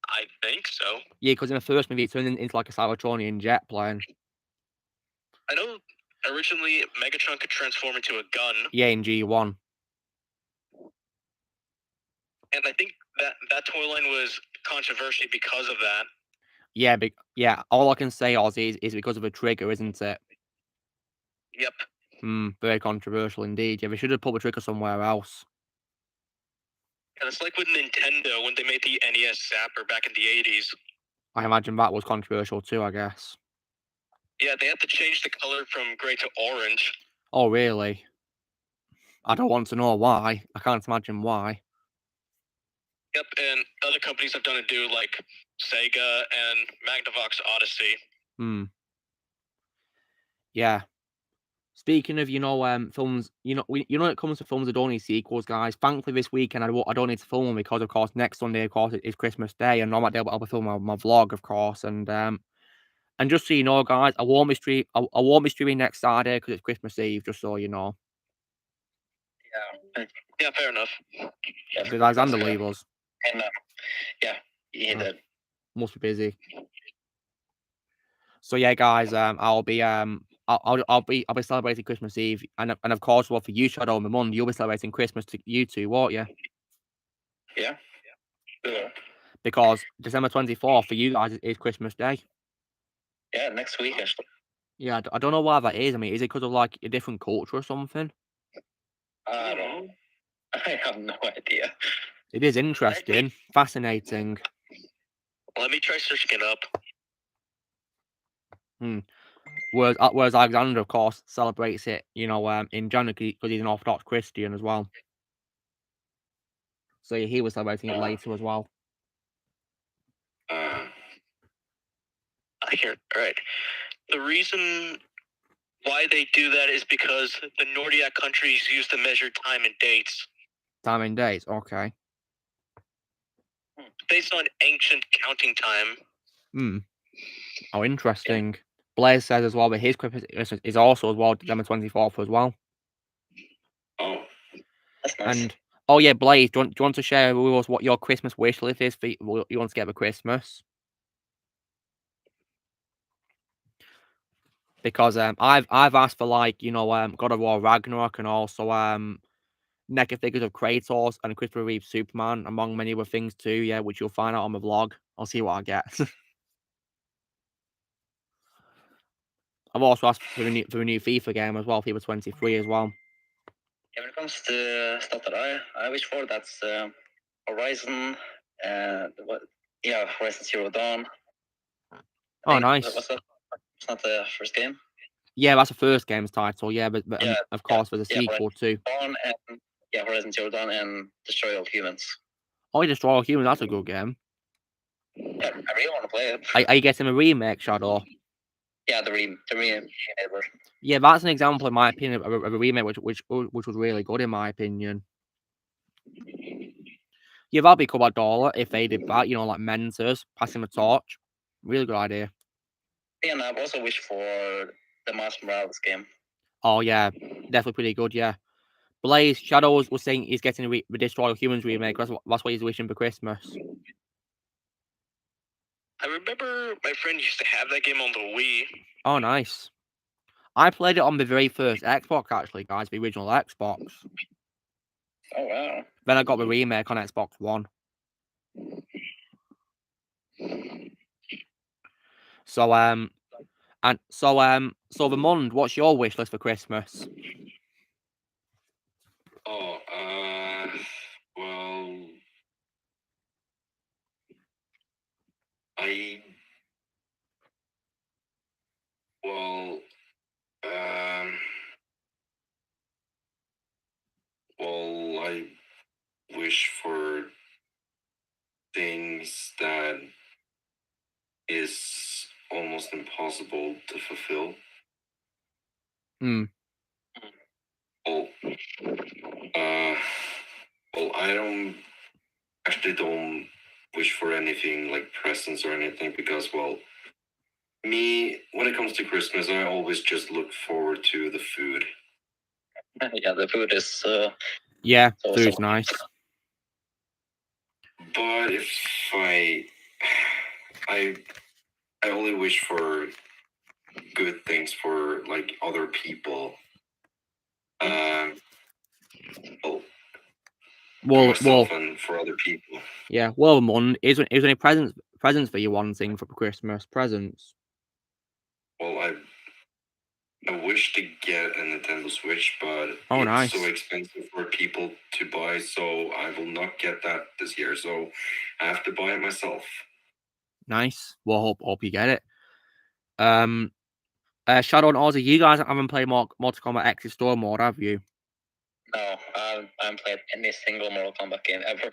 I think so. Yeah, because in the first movie it turned into like a Cybertronian jet plane. I know originally Megatron could transform into a gun. Yeah, in G1. And I think that toy line was controversial because of that. Yeah, yeah. All I can say, Ozzy, is because of a trigger, isn't it? Yep. Very controversial indeed. Yeah, they should have put the trigger somewhere else. And it's like with Nintendo when they made the NES Zapper back in the 80s. I imagine that was controversial too, I guess. Yeah, they had to change the color from grey to orange. Oh, really? I don't want to know why. I can't imagine why. Yep, and other companies have done it too, like Sega and Magnavox Odyssey. Yeah. Speaking of, films, when it comes to films that don't need sequels, guys. Thankfully, this weekend I don't need to film them because, of course, next Sunday, of course, is Christmas Day, and on that day I'll be filming my vlog, of course, and just so you know, guys, I won't be streaming next Saturday because it's Christmas Eve. Just so you know. Yeah, fair enough. Yeah, Did Alexander leave us? And yeah, he did. Must be busy. So yeah, guys, I'll be celebrating Christmas Eve, and of course, well, for you, Shadow and Mum, you'll be celebrating Christmas to you two, won't you? Yeah. Because December 24th for you guys is Christmas Day. Yeah, next week actually. Yeah, I don't know why that is. I mean, is it because of like a different culture or something? I don't know. I have no idea. It is interesting, fascinating. Let me try searching it up. Whereas Alexander, of course, celebrates it, in January because he's an Orthodox Christian as well. So he was celebrating it later as well. I hear it. All right. The reason why they do that is because the Nordic countries used to measure time and dates. Time and dates, okay. Based on ancient counting time. Oh, interesting. Yeah. Blaze says as well that his Christmas is also as well December 24th as well. Oh, that's nice. And oh yeah, Blaze, do you want to share with us what your Christmas wish list is for you want to get for Christmas? Because I've asked for like God of War Ragnarok and also NECA figures of Kratos and Christopher Reeve Superman, among many other things too. Yeah, which you'll find out on the vlog. I'll see what I get. I've also asked for a new FIFA game as well, FIFA 23 as well. Yeah, when it comes to stuff that I wish for, that's Horizon, Horizon Zero Dawn. Oh, nice. What's that? It's not the first game. Yeah, that's the first game's title. Yeah, but of course there's a sequel too. Dawn and Horizon Zero Dawn and Destroy All Humans. Oh, Destroy All Humans, that's a good game. Yeah, I really want to play it. Are you getting a remake, Shadow? Yeah, the remake version. Yeah, that's an example, in my opinion, of a remake which was really good, in my opinion. Yeah, that'd be cool about Dollar if they did that, like mentors, passing the torch. Really good idea. Yeah, and I've also wished for the Miles Morales game. Oh, yeah, definitely pretty good, yeah. Blaze, Shadow was saying he's getting the Destroy All Humans remake. That's what he's wishing for Christmas. I remember my friend used to have that game on the Wii. Oh, nice. I played it on the very first Xbox, actually, guys, the original Xbox. Oh, wow. Then I got the remake on Xbox One. So, so the Mund, what's your wish list for Christmas? Oh, well, I wish for things that is almost impossible to fulfill. Well, I don't wish for anything like presents or anything because, well, me, when it comes to Christmas, I always just look forward to the food. Yeah, the food is... yeah, food's nice. But if I only wish for good things for, like, other people. Myself and for other people. Yeah, well, Mon, is there any presents for you wanting for Christmas? Presents? Well, I wish to get a Nintendo Switch, but nice. So expensive for people to buy, so I will not get that this year. So I have to buy it myself. Nice. Well, hope you get it. Shadow and Ozzy, you guys haven't played Mortal Kombat X's Store Mode, have you? No, I haven't played any single Mortal Kombat game ever.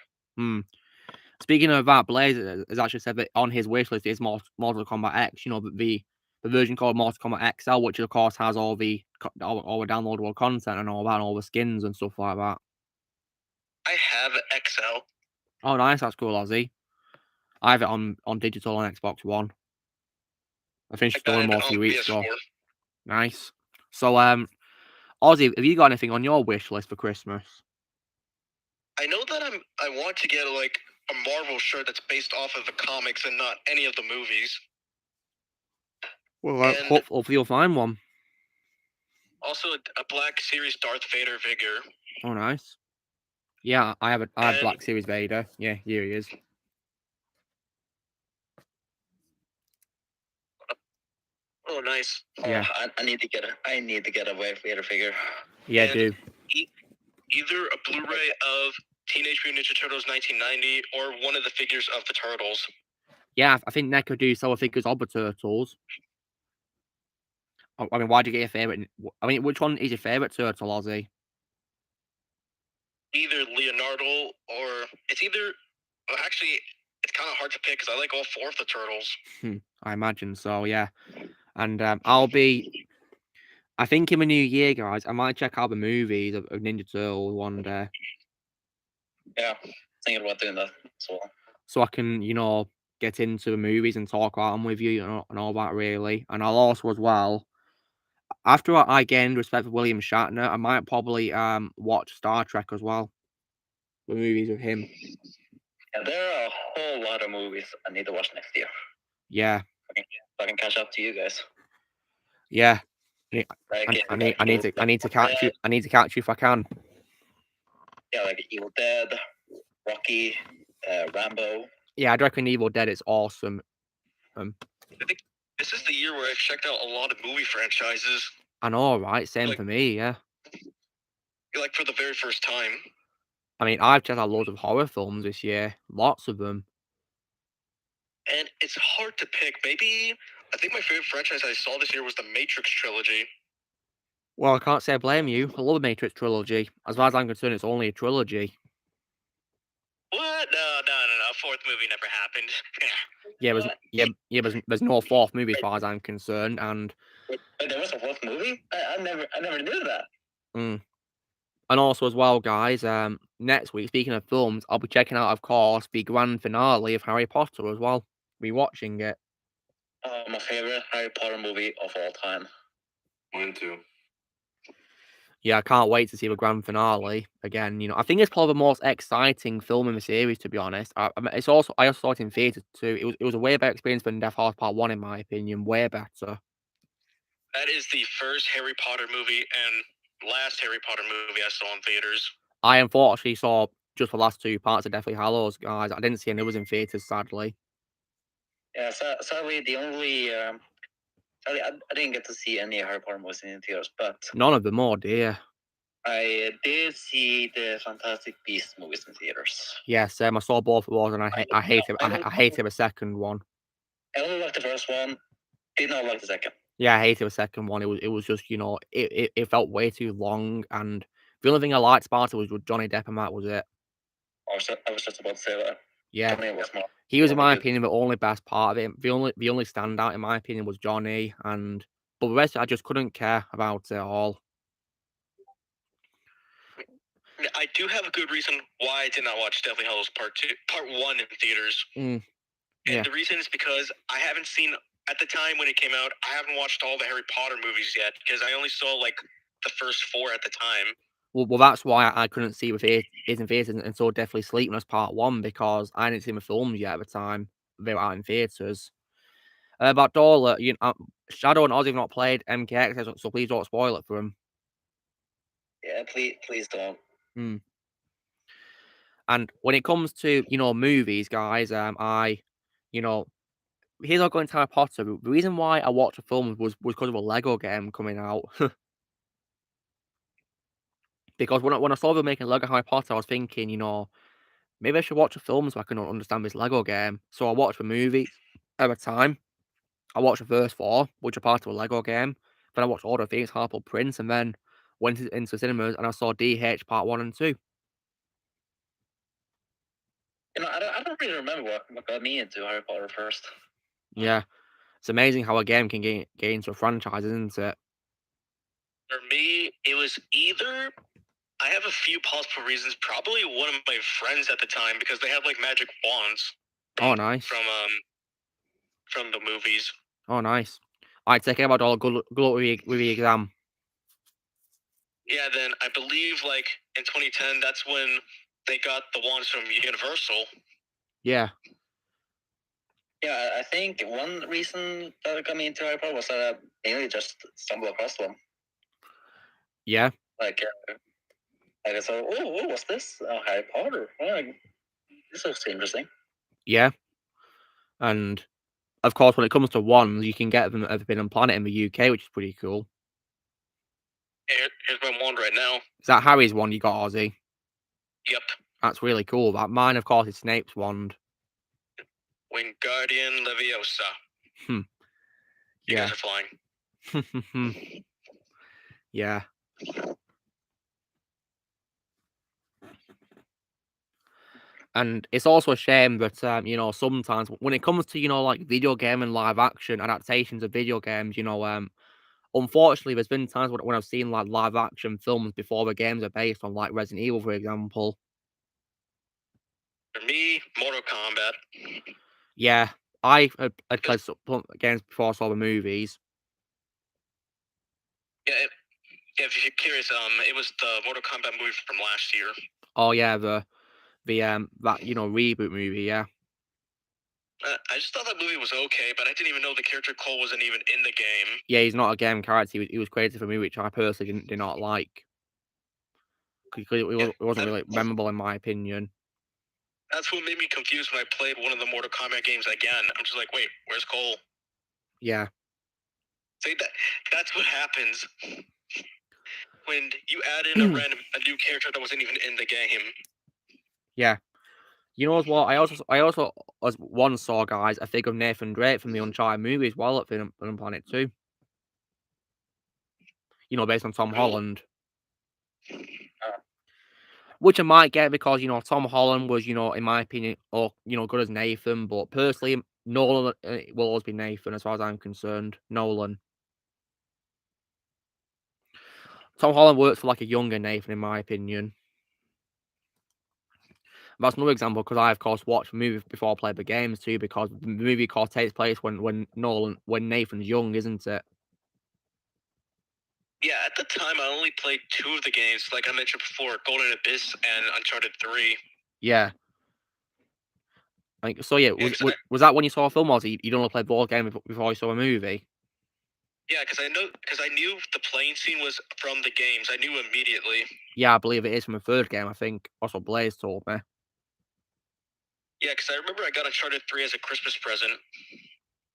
Speaking of that, Blaze has actually said that on his wish list is Mortal Kombat X. You know, the version called Mortal Kombat XL, which of course has all the downloadable content and all that, and all the skins and stuff like that. I have XL. Oh, nice. That's cool, Ozzy. I have it on digital on Xbox One. I finished installing more a few weeks ago. Nice. So, Ozzy, have you got anything on your wish list for Christmas? I know that I want to get like a Marvel shirt that's based off of the comics and not any of the movies. Well, hopefully you'll find one. Also, a Black Series Darth Vader figure. Oh, nice. Yeah, I have Black Series Vader. Yeah, here he is. Oh, nice. Yeah. Oh, I need to get a Vader figure. Yeah, do. Either a Blu-ray of Teenage Mutant Ninja Turtles 1990 or one of the figures of the Turtles. Yeah, I think Neko do sell figures of the Turtles. I mean, why do you get your favorite? I mean, which one is your favorite Turtle, Ozzy? Either Leonardo or it's either. Well, actually, it's kind of hard to pick because I like all four of the Turtles. I imagine so. Yeah, and I'll be. I think in the new year, guys, I might check out the movies of Ninja Turtle one day. Yeah, thinking about doing that as well. So I can, get into the movies and talk about them with you and all that, really. And I'll also, as well, after I gained respect for William Shatner, I might probably watch Star Trek as well. The movies with him. Yeah, there are a whole lot of movies I need to watch next year. Yeah. So I can catch up to you guys. Yeah. I need to catch you. I need to catch you if I can. Yeah, like Evil Dead, Rocky, Rambo. Yeah, I reckon Evil Dead is awesome. I think this is the year where I've checked out a lot of movie franchises. I know, right? Same for me, yeah. Like for the very first time. I mean, I've checked out loads of horror films this year. Lots of them. And it's hard to pick. Maybe, I think my favorite franchise I saw this year was the Matrix trilogy. Well, I can't say I blame you. I love the Matrix trilogy. As far as I'm concerned, it's only a trilogy. What? No. Fourth movie never happened. There's no fourth movie as far as I'm concerned, and Wait, there was a fourth movie? I never knew that. And also as well, guys, next week, speaking of films, I'll be checking out, of course, the grand finale of Harry Potter as well. Be watching it. My favorite Harry Potter movie of all time. Mine too. Yeah, I can't wait to see the grand finale again. I think it's probably the most exciting film in the series, to be honest. I also saw it in theaters too. It was a way better experience than Death Horse Part 1, in my opinion. Way better. That is the first Harry Potter movie and last Harry Potter movie I saw in theaters. I unfortunately saw just the last two parts of Deathly Hallows, guys. I didn't see any others in theaters, sadly. Yeah, sadly, the only I didn't get to see any Harry Potter movies in theaters, but None of them, oh dear. I did see the Fantastic Beasts movies in theaters. Yes, I saw both of those, and I hated the second one. I only liked the first one. Did not like the second. Yeah, I hated the second one. It was just, it felt way too long, and the only thing I liked about it was with Johnny Depp, and that was it. I was just about to say that. Yeah, he was, in my opinion, the only best part of it. The only standout, in my opinion, was Johnny, but the rest I just couldn't care about it at all. I do have a good reason why I did not watch Deathly Hallows Part 1 in theaters. Yeah. And the reason is because I haven't seen, at the time when it came out, I haven't watched all the Harry Potter movies yet, because I only saw like the first 4 at the time. Well, that's why I couldn't see with it in theaters and saw Deathly Sleeping Part 1, because I didn't see the films yet at the time. They were out in theaters. But Dola, Shadow and Ozzy have not played MKX, so please don't spoil it for them. Yeah, please don't. And when it comes to, movies, guys, here's our going to Harry Potter. The reason why I watched the film was because of a Lego game coming out. Because when I saw them making Lego Harry Potter, I was thinking, maybe I should watch a film so I can understand this Lego game. So I watched the movie at the time. I watched the first 4, which are part of a Lego game. Then I watched Order of Phoenix, Half-Blood Prince, and then went into cinemas and I saw DH Part 1 and 2. I don't really remember what got me into Harry Potter first. Yeah. It's amazing how a game can get into a franchise, isn't it? For me, it was either I have a few possible reasons. Probably one of my friends at the time because they had like magic wands. Oh, nice. From the movies. Oh, nice. Alright, take care about all. Good luck with your exam. Yeah, then I believe like in 2010, that's when they got the wands from Universal. Yeah. Yeah, I think one reason that got me into Harry Potter was that I mainly just stumbled across one. Yeah. Like I saw, what's this? Oh, Harry Potter. Oh, this looks interesting. Yeah. And of course, when it comes to wands, you can get them at Forbidden Planet in the UK, which is pretty cool. Here's my wand right now. Is that Harry's wand you got, Ozzy? Yep. That's really cool. That mine, of course, is Snape's wand. Wingardium Leviosa. You Yeah. guys are flying. Yeah. And it's also a shame that, sometimes when it comes to, like video game and live action adaptations of video games, unfortunately, there's been times when I've seen like live action films before the games are based on, like Resident Evil, for example. For me, Mortal Kombat. Yeah, I played some games before I saw the movies. Yeah, if you're curious, it was the Mortal Kombat movie from last year. Oh yeah, that reboot movie, yeah. I just thought that movie was okay, but I didn't even know the character Cole wasn't even in the game. Yeah, he's not a game character. He was created for me, which I personally did not like. Because it wasn't really memorable in my opinion. That's what made me confused when I played one of the Mortal Kombat games again. I'm just like, wait, where's Cole? Yeah. See, that's what happens when you add in a new character that wasn't even in the game. Yeah. You know what? I also once saw, guys, a figure of Nathan Drake from the Uncharted movie as well at Forbidden Planet 2. Based on Tom Holland. Which I might get because, Tom Holland was, in my opinion, good as Nathan. But personally, Nolan will always be Nathan as far as I'm concerned. Nolan. Tom Holland works for like a younger Nathan, in my opinion. That's another example because I, of course, watched the movie before I played the games too. Because the movie, of course, takes place when Nathan's young, isn't it? Yeah, at the time, I only played 2 of the games, like I mentioned before, Golden Abyss and Uncharted 3. Yeah. So yeah, was that when you saw a film, or you don't want to play board game before you saw a movie? Yeah, because I knew the plane scene was from the games. I knew immediately. Yeah, I believe it is from the third game. I think also Blaze told me. Yeah, because I remember I got Uncharted 3 as a Christmas present.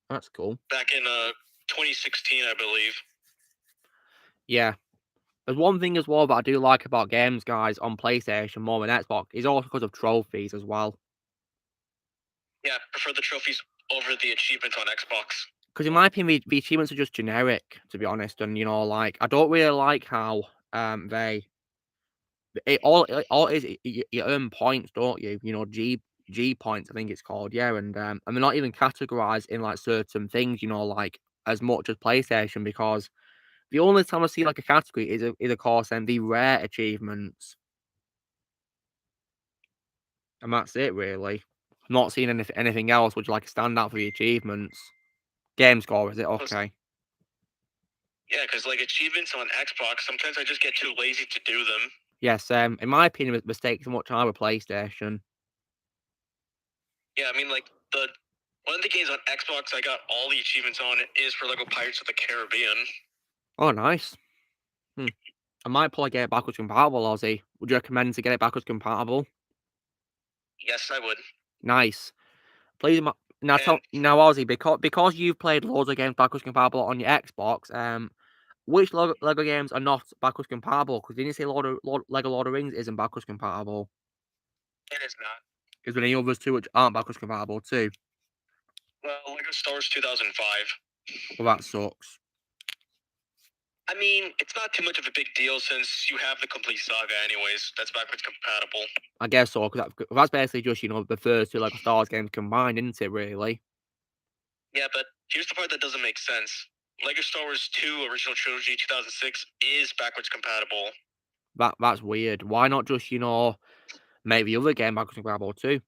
That's cool. Back in 2016, I believe. Yeah. There's one thing as well that I do like about games, guys, on PlayStation more than Xbox, is also because of trophies as well. Yeah, I prefer the trophies over the achievements on Xbox. Because in my opinion, the achievements are just generic, to be honest. And, I don't really like how all is you earn points, don't you? G points, I think it's called, yeah. And they're not even categorized in like certain things, like as much as PlayStation, because the only time I see like a category is of course the rare achievements. And that's it, really. I'm not seeing anything else which like stand out for the achievements. Game score, is it? Okay. Yeah, because like achievements on Xbox, sometimes I just get too lazy to do them. Yes, in my opinion, mistakes are much higher with PlayStation. Yeah, I mean, like one of the games on Xbox I got all the achievements on is for Lego Pirates of the Caribbean. Oh, nice. I might probably get it backwards compatible, Ozzy. Would you recommend to get it backwards compatible? Yes, I would. Nice. Please, now Ozzy, because you've played loads of games backwards compatible on your Xbox, which Lego games are not backwards compatible? Because didn't you say Lego Lord of the Rings isn't backwards compatible? It is not. Is there any others too which aren't backwards compatible too? Well, Lego Star Wars 2005. Well, that sucks. I mean, it's not too much of a big deal since you have the complete saga anyways. That's backwards compatible. I guess so, because that's basically just, the first two Lego Star Wars games combined, isn't it, really? Yeah, but here's the part that doesn't make sense. Lego Star Wars 2 Original Trilogy 2006 is backwards compatible. That's weird. Why not just, make the other game backwards compatible too?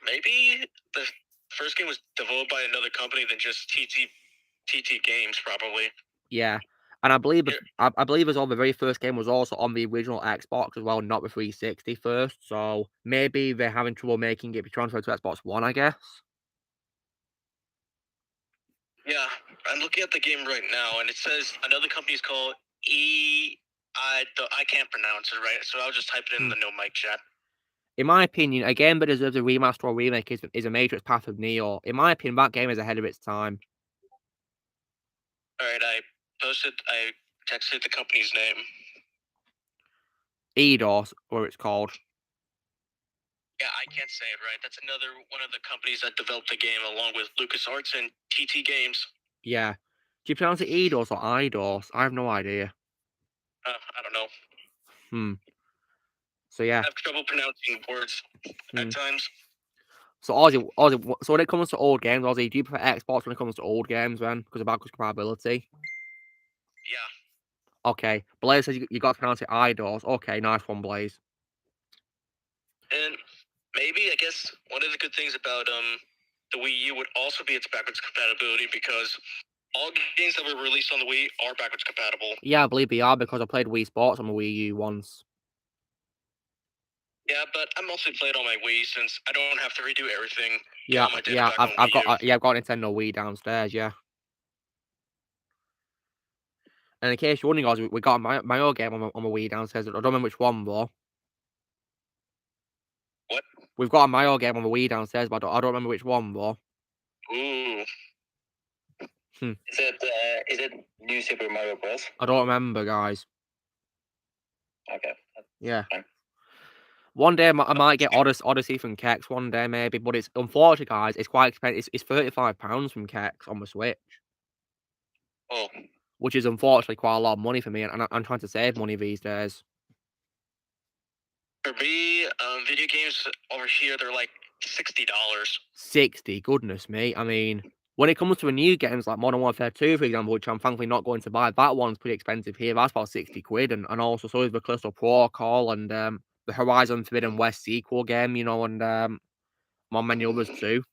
Maybe the first game was developed by another company than just TT Games, probably. Yeah. And I believe Yeah. I believe as well the very first game was also on the original Xbox as well, not the 360 first. So maybe they're having trouble making it be transferred to Xbox One, I guess. Yeah, I'm looking at the game right now, and it says another company's called I can't pronounce it right, so I'll just type it in the no mic chat. In my opinion, a game that deserves a remaster or remake is a Matrix Path of Neo. In my opinion, that game is ahead of its time. Alright, I texted the company's name. EDOS, or it's called. Yeah, I can't say it right. That's another one of the companies that developed the game along with LucasArts and TT Games. Yeah. Do you pronounce it EDOS or IDOS? I have no idea. I don't know. So yeah. I have trouble pronouncing words at times. So Ozzy, so when it comes to old games, Ozzy, do you prefer Xbox when it comes to old games then? Because of backwards compatibility? Yeah. Okay. Blaze says you got to pronounce it IDOS. Okay, nice one, Blaze. And maybe, I guess, one of the good things about the Wii U would also be its backwards compatibility, because all games that were released on the Wii are backwards compatible. Yeah, I believe they are, because I played Wii Sports on the Wii U once. Yeah, but I mostly played on my Wii since I don't have to redo everything. Yeah, I've got a Nintendo Wii downstairs. Yeah. And in case you're wondering, guys, we got my old game on my Wii downstairs. I don't remember which one though. What? We've got a Mario game on the Wii downstairs, but I don't remember which one though. Ooh. Is it New Super Mario Bros? I don't remember, guys. Okay. Yeah. One day I might get Odyssey from Kex one day maybe, but it's unfortunately, guys, it's quite expensive. It's £35 from Kex on the Switch. Oh. Which is unfortunately quite a lot of money for me, and I'm trying to save money these days. For me, video games over here, they're like $60. 60, goodness me. I mean, when it comes to the new games like Modern Warfare 2, for example, which I'm thankfully not going to buy, that one's pretty expensive here. That's about 60 quid, and also so is the Callisto Protocol and the Horizon Forbidden West sequel game, and many others too.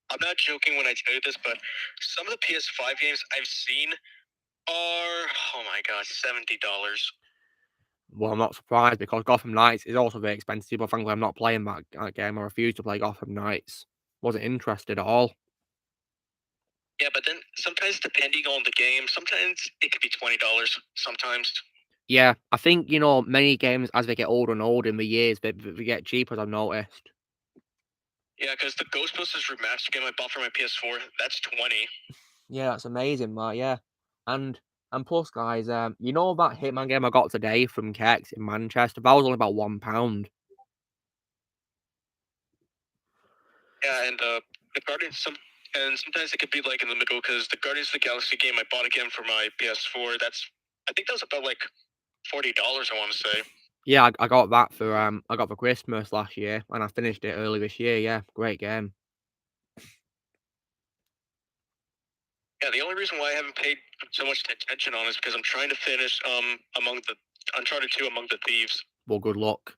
I'm not joking when I tell you this, but some of the PS5 games I've seen are, oh my gosh, $70. Well, I'm not surprised, because Gotham Knights is also very expensive, but frankly, I'm not playing that game. I refuse to play Gotham Knights. Wasn't interested at all. Yeah, but then sometimes depending on the game, sometimes it could be $20 sometimes. Yeah, I think, many games, as they get older and older in the years, they get cheaper, as I've noticed. Yeah, because the Ghostbusters Remastered game I bought for my PS4, that's $20. Yeah, that's amazing, Matt, yeah. And plus, guys, you know that Hitman game I got today from Kex in Manchester? That was only about £1. Yeah, and the Guardians, sometimes it could be like in the middle, because the Guardians of the Galaxy game I bought again for my PS4, I think that was about like $40, I want to say. Yeah, I got that for Christmas last year, and I finished it early this year. Yeah, great game. Yeah, the only reason why I haven't paid so much attention on it is because I'm trying to finish Uncharted 2 Among the Thieves. Well, good luck.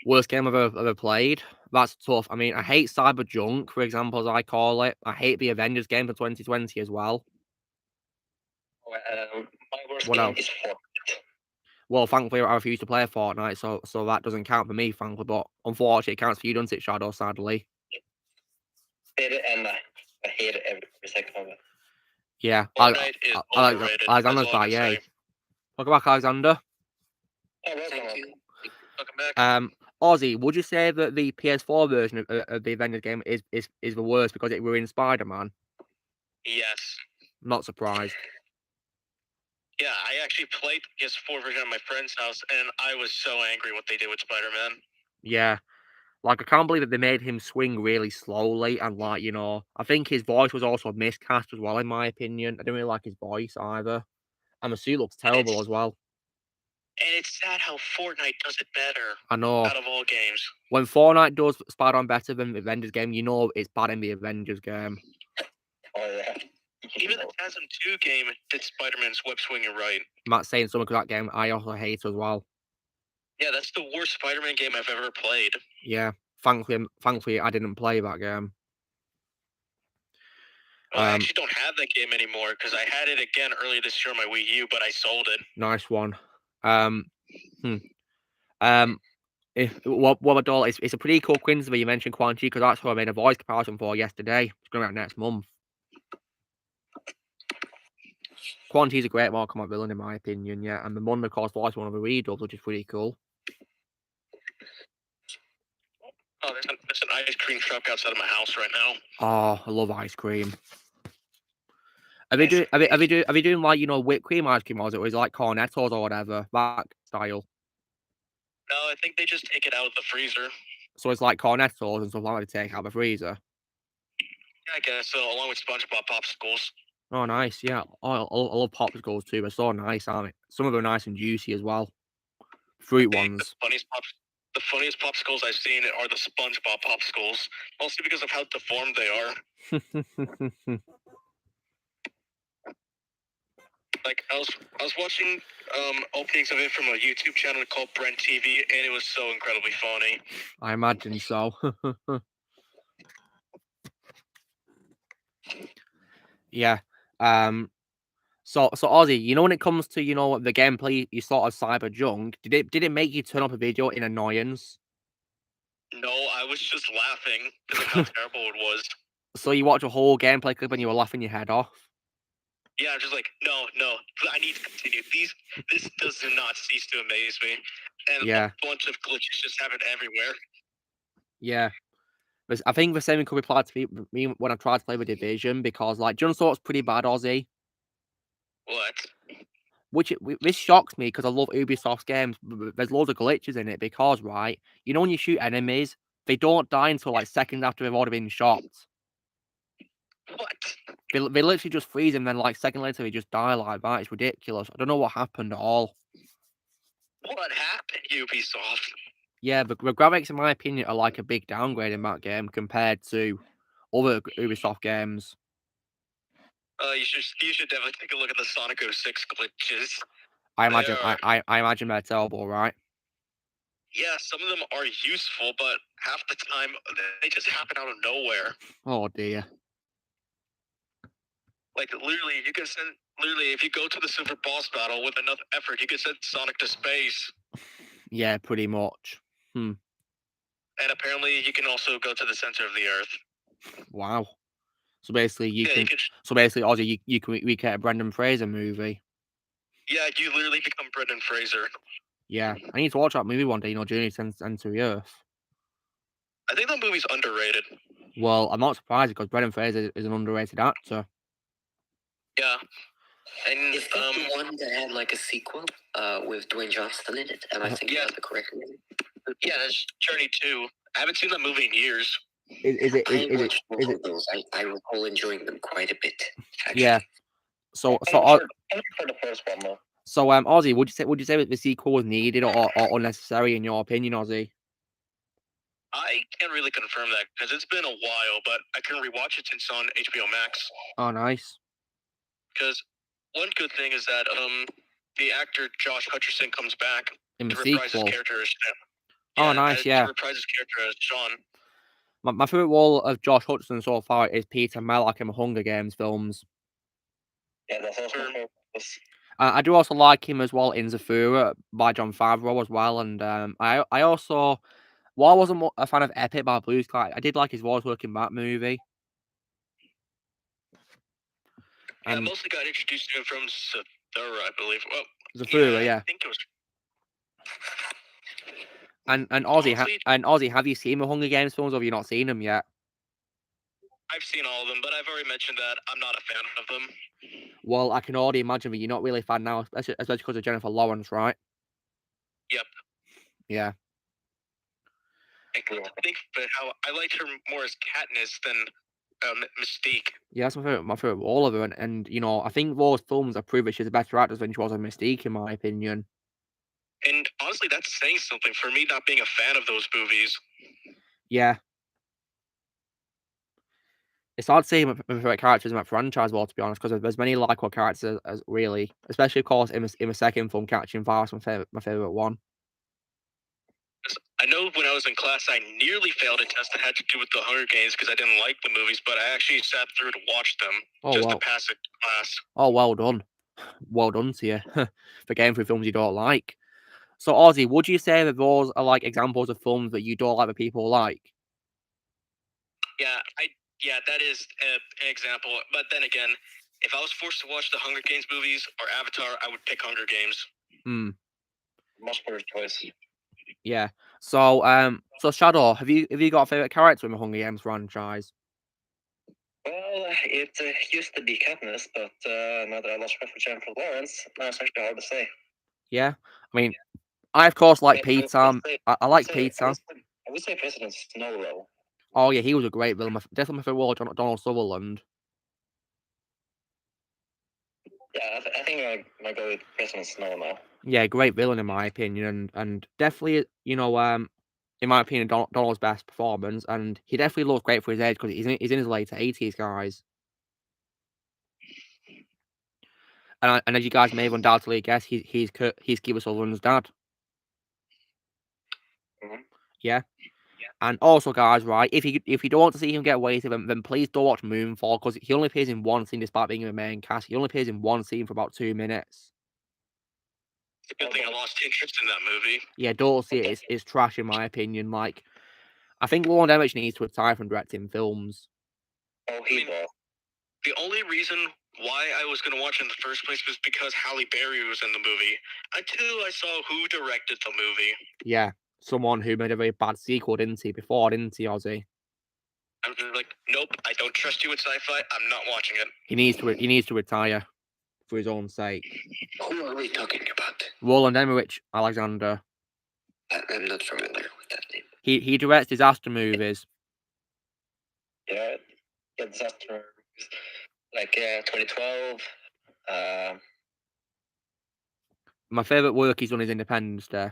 Worst game I've ever played. That's tough. I mean, I hate Cyberjunk, for example, as I call it. I hate the Avengers game for 2020 as well. My worst What game else? is Fortnite. Well, thankfully, I refuse to play Fortnite, so that doesn't count for me, frankly. But unfortunately, it counts for you, doesn't it, Shadow? Sadly. And I hate it every second of it. Yeah, Fortnite is overrated. Alexander's back, yay. Welcome back, Alexander. Oh, welcome. Thank you. Welcome back. Ozzy, would you say that the PS4 version of the Avengers game is the worst because it ruined Spider-Man? Yes. Not surprised. Yeah, I actually played PS4 version at my friend's house, and I was so angry what they did with Spider-Man. Yeah. Like, I can't believe that they made him swing really slowly, and, like, you know, I think his voice was also miscast as well, in my opinion. I didn't really like his voice either. And the suit looks terrible as well. And it's sad how Fortnite does it better I know. out of all games. When Fortnite does Spider-Man better than the Avengers game, you know it's bad in the Avengers game. Oh yeah. Even the TASM 2 game did Spider-Man's web swinging right. Matt's saying something about that game I also hate as well. Yeah, that's the worst Spider-Man game I've ever played. Yeah, thankfully I didn't play that game. Well, I actually don't have that game anymore because I had it again earlier this year on my Wii U, but I sold it. Nice one. It's a pretty cool coincidence you mentioned Quan Chi, because that's who I made a voice comparison for yesterday. It's going out next month. Quan Chi's a great Mortal Kombat villain in my opinion, yeah, and the Mon, of course, voiced one of the redubs, which is pretty cool. Oh, there's an ice cream truck outside of my house right now. Oh, I love ice cream. Are they doing like, you know, whipped cream ice cream, or is it like cornettos or whatever, that style? No, I think they just take it out of the freezer. So it's like cornettos and stuff like that to take out of the freezer. Yeah, I guess so, along with SpongeBob popsicles. Oh, nice, yeah. Oh, I love popsicles too. They're so nice, aren't they? Some of them are nice and juicy as well. Fruit ones. The funniest popsicles I've seen are the SpongeBob popsicles, mostly because of how deformed they are. Like I was watching openings of it from a YouTube channel called Brent TV, and it was so incredibly funny. I imagine so. Yeah. So Ozzy, you know, when it comes to, you know, the gameplay, you sort of cyber junk, did it make you turn up a video in annoyance? No, I was just laughing because of how terrible it was. So you watch a whole gameplay clip and you were laughing your head off? Yeah, I'm just like, no, I need to continue. This does not cease to amaze me. And Yeah. a bunch of glitches just happen everywhere. Yeah. I think the same could apply to me when I tried to play The Division, because, like, do you know what's pretty bad, Ozzy? What? This shocks me because I love Ubisoft's games. There's loads of glitches in it because, right, you know, when you shoot enemies, they don't die until, like, seconds after they've already been shot. What? They literally just freeze and then, like, second later they just die like that. It's ridiculous. I don't know what happened at all. What happened, Ubisoft? Yeah, the graphics, in my opinion, are like a big downgrade in that game compared to other Ubisoft games. You should definitely take a look at the Sonic 06 glitches. I imagine they're terrible, right? Yeah, some of them are useful, but half the time they just happen out of nowhere. Oh dear. Like literally, if you go to the super boss battle with enough effort, you can send Sonic to space. Yeah, pretty much. And apparently, you can also go to the center of the Earth. Wow. So basically, Ozzy, you can recreate a Brendan Fraser movie. Yeah, you literally become Brendan Fraser. Yeah, I need to watch that movie one day. You know, Journey to the Earth. I think that movie's underrated. Well, I'm not surprised because Brendan Fraser is an underrated actor. Yeah. And is that the one that had like a sequel with Dwayne Johnson in it? Am I thinking about the correct name? Yeah, that's Journey 2. I haven't seen that movie in years. I recall enjoying them quite a bit. Actually. Yeah. So for the first one though. So Ozzy, would you say that the sequel was needed or unnecessary in your opinion, Ozzy? I can't really confirm that because it's been a while, but I can rewatch it since it's on HBO Max. Oh, nice. Because one good thing is that the actor Josh Hutcherson comes back in the to reprise sequel. his character as oh, nice, yeah. To reprise his character as Sean. My favorite role of Josh Hutcherson so far is Peter Malak in the Hunger Games films. Yeah, that's also I do also like him as well in Zafura by Jon Favreau as well, and I also, while I wasn't a fan of Epic by Blue Sky, I did like his voice work in that movie. Yeah, I mostly got introduced to him from Zafura, I believe. Well, Zafura, yeah. I think it was. And Ozzy, have you seen the Hunger Games films, or have you not seen them yet? I've seen all of them, but I've already mentioned that I'm not a fan of them. Well, I can already imagine that you're not really a fan now, especially because of Jennifer Lawrence, right? Yep. Yeah. And come to think of it, how I liked her more as Katniss than Mystique. Yeah, that's my favorite of all of her, and you know, I think those films have proved that she's a better actress than she was in Mystique, in my opinion. And honestly, that's saying something for me not being a fan of those movies. Yeah. It's hard to say my favorite characters in that franchise, well, to be honest, because there's many likable characters as really, especially of course in the second film, Catching Fire, my favorite one. I know when I was in class, I nearly failed a test that had to do with the Hunger Games because I didn't like the movies, but I actually sat through to watch them to pass a class. Oh, well done. Well done to you for getting through films you don't like. So, Ozzy, would you say that those are like examples of films that you don't like that people like? Yeah, that is an example. But then again, if I was forced to watch the Hunger Games movies or Avatar, I would pick Hunger Games. Much better choice. Yeah. So, Shadow, have you got a favorite character in the Hunger Games franchise? Well, it used to be Katniss, but now that I lost respect for Jennifer Lawrence, now it's actually hard to say. Yeah. I mean, I of course like Peter. I like Peter. I would say President Snow, though. Oh yeah, he was a great villain. Definitely my favorite role, Donald Sutherland. Yeah, I think I might go with President Snow now. Yeah, great villain in my opinion, and definitely, you know, in my opinion, Donald's best performance, and he definitely looks great for his age because he's in his late 80s, guys. And as you guys may have undoubtedly guessed, he's Kiefer Sutherland's dad. Mhm. Yeah. And also, guys, right, if you don't want to see him get wasted, then please don't watch Moonfall, because he only appears in one scene despite being in the main cast. He only appears in one scene for about 2 minutes. It's a good thing I lost interest in that movie. Yeah, don't see it. It's trash in my opinion. Like, I think Roland Emmerich needs to retire from directing films. Oh, he will. The only reason why I was going to watch it in the first place was because Halle Berry was in the movie, until I saw who directed the movie. Yeah, someone who made a very bad sequel, didn't he, Ozzy? I was like, nope, I don't trust you with sci-fi. I'm not watching it. He needs to retire for his own sake. Who are we talking about? Roland Emmerich, Alexander. I'm not familiar with that name. He directs disaster movies. Yeah, disaster movies. Like 2012. My favorite work he's done is Independence Day.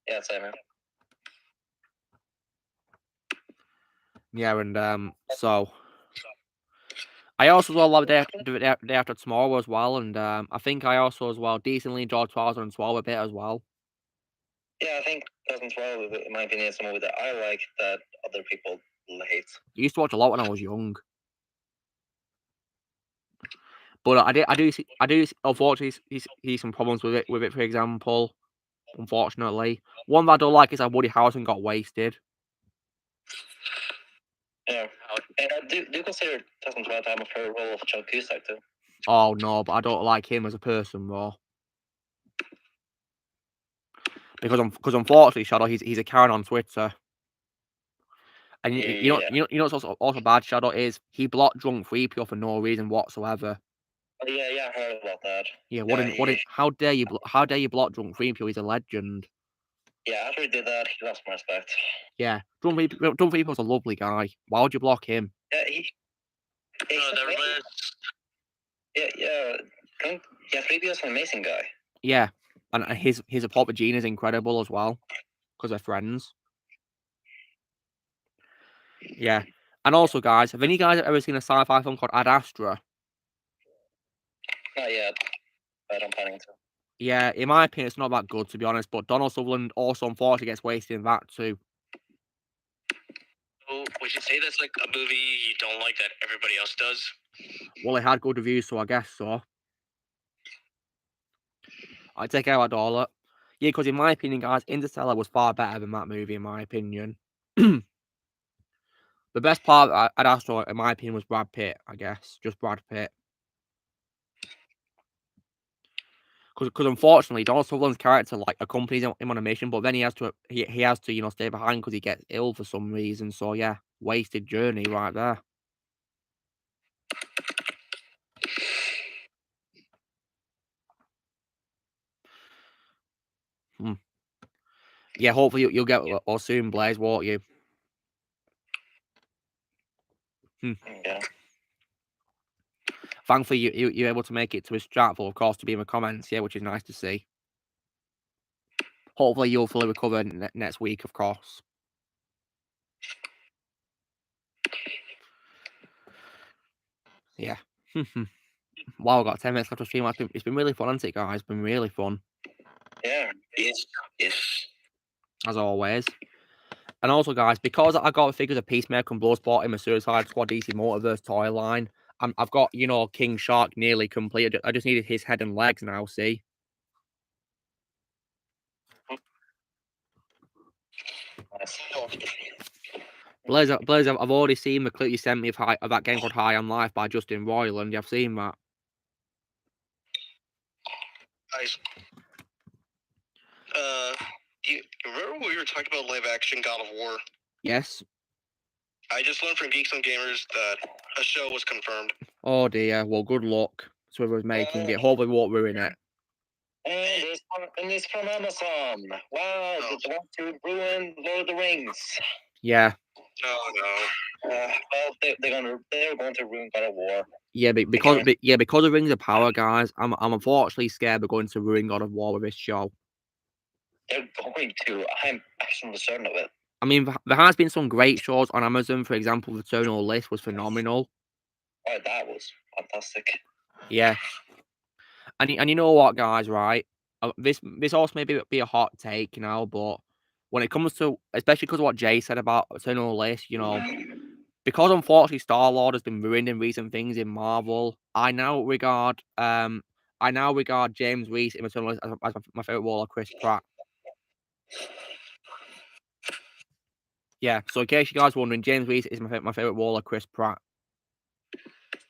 Yeah, same man. Yeah, and so I also love Day After Tomorrow as well, and I think I also as well decently enjoyed 2012 a bit as well. Yeah, I think 2012, in my opinion, is a movie that I like that other people hate. I used to watch a lot when I was young, but I do unfortunately see some problems with it. For example, unfortunately, one that I don't like is that Woody Harrelson got wasted. Yeah, and I do consider 2012 time a favorite role of John Cusack too. Oh no, but I don't like him as a person though. Because unfortunately, Shadow, he's a Karen on Twitter. And you know what's also bad, Shadow, is he blocked Drunk 3PO for no reason whatsoever. Oh, yeah, I heard about that. Yeah, how dare you block Drunk 3PO? He's a legend. Yeah, after he did that, he lost my respect. Yeah, Drunk 3PO's a lovely guy. Why would you block him? Yeah, 3PO's an amazing guy. Yeah, and his support for Gene is incredible as well, because they're friends. Yeah, and also, guys, have any guys ever seen a sci-fi film called Ad Astra? Not yet, but I'm planning to. Yeah, in my opinion, it's not that good, to be honest, but Donald Sutherland also unfortunately gets wasted in that too. So, would you say that's like a movie you don't like that everybody else does? Well, it had good reviews, so I guess so. I take out that dollar. Yeah, because in my opinion, guys, Interstellar was far better than that movie, in my opinion. The best part of Ad Astra, in my opinion, was Brad Pitt, I guess. Just Brad Pitt. Because unfortunately, Donald Sutherland's character like accompanies him on a mission, but then he has to stay behind because he gets ill for some reason. So yeah, wasted journey right there. Yeah, hopefully you'll get us soon, Blaze, won't you? Yeah. Thankfully, you're able to make it to his chat full, of course, to be in the comments, yeah, which is nice to see. Hopefully you'll fully recover next week, of course. Yeah. Wow, I've got 10 minutes left to stream. It's been really fun, hasn't it, guys? It's been really fun. Yeah. Yes. As always. And also, guys, because I got the figures of Peacemaker and Bloodsport in my Suicide Squad DC Multiverse toy line, I've got, you know, King Shark nearly complete. I just needed his head and legs now, see? Blaze, I've already seen the clip you sent me of that game called High on Life by Justin Roiland. You've seen that? Do you remember when we were talking about live action God of War? Yes. I just learned from Geeks and Gamers that a show was confirmed. Oh dear. Well, good luck to whoever's making it. Hopefully, we won't ruin it. And it's from Amazon. Wow, they want to ruin Lord of the Rings. Yeah. Oh no. Well, they're going to ruin God of War. Yeah, because of Rings of Power, guys. I'm unfortunately scared we're going to ruin God of War with this show. They're going to. I'm actually certain of it. I mean, there has been some great shows on Amazon. For example, the Eternal List was phenomenal. Oh, that was fantastic. Yeah. And you know what, guys, right? This also may be a hot take, you know, but when it comes to, especially because of what Jay said about Eternal List, you know, because unfortunately Star-Lord has been ruined in recent things in Marvel, I now regard James Reese in Eternal List as my favorite role of Chris Pratt. Yeah, so in case you guys are wondering, James Reese is my favorite role of Chris Pratt.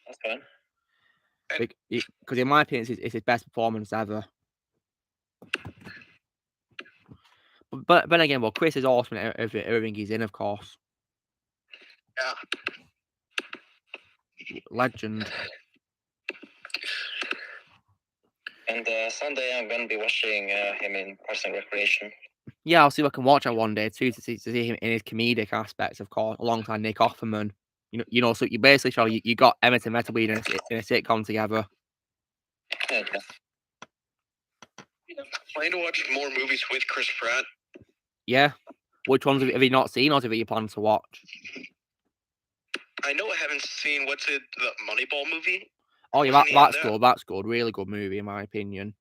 That's fine. Because in my opinion, it's his best performance ever. But then again, well, Chris is awesome in everything he's in, of course. Yeah. Legend. And Sunday I'm going to be watching him in Parks and Recreation. Yeah, I'll see if I can watch it one day too to see him in his comedic aspects, of course, alongside Nick Offerman. You know, so you basically show you got Emmett and Metalweed in a sitcom together. Yeah. Plan to watch more movies with Chris Pratt. Yeah. Which ones have you not seen, or have you planned to watch? I know I haven't seen the Moneyball movie. Oh yeah, that's good. That's good. Really good movie in my opinion.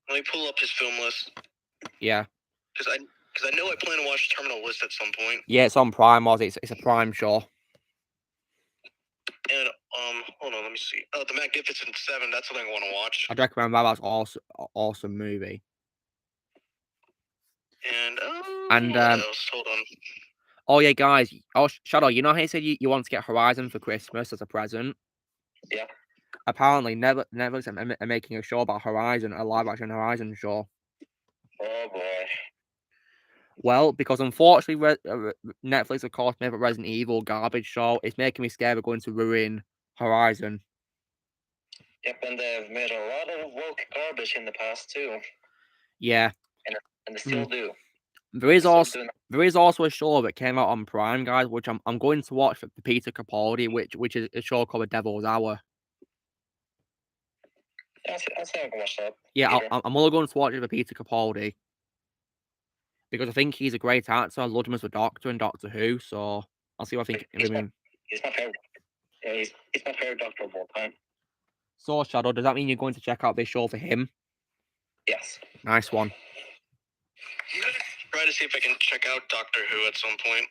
Let me pull up his film list. Yeah. Because I know I plan to watch Terminal List at some point. Yeah, it's on Prime. It's a Prime show. And hold on, let me see. Oh, The Magnificent Seven. That's what I want to watch. I'd recommend that. That's awesome movie. And what else? Hold on. Oh yeah, guys. Oh, Shadow, you know how you said you want to get Horizon for Christmas as a present? Yeah. Apparently, Netflix are making a show about Horizon, a live-action Horizon show. Oh boy. Well, because unfortunately, Netflix, of course, made a Resident Evil garbage show. It's making me scared we're going to ruin Horizon. Yep, and they've made a lot of woke garbage in the past too. Yeah. And they still do. There is also a show that came out on Prime, guys, which I'm going to watch for Peter Capaldi, which is a show called The Devil's Hour. Yeah, I'll see if I can watch that. Yeah, I'm only going to watch it for Peter Capaldi because I think he's a great actor. I loved him as a Doctor in Doctor Who, so I'll see what I think of him. He's my favorite. Yeah, he's my favorite Doctor of all time. So, Shadow, does that mean you're going to check out this show for him? Yes. Nice one. I'm gonna try to see if I can check out Doctor Who at some point.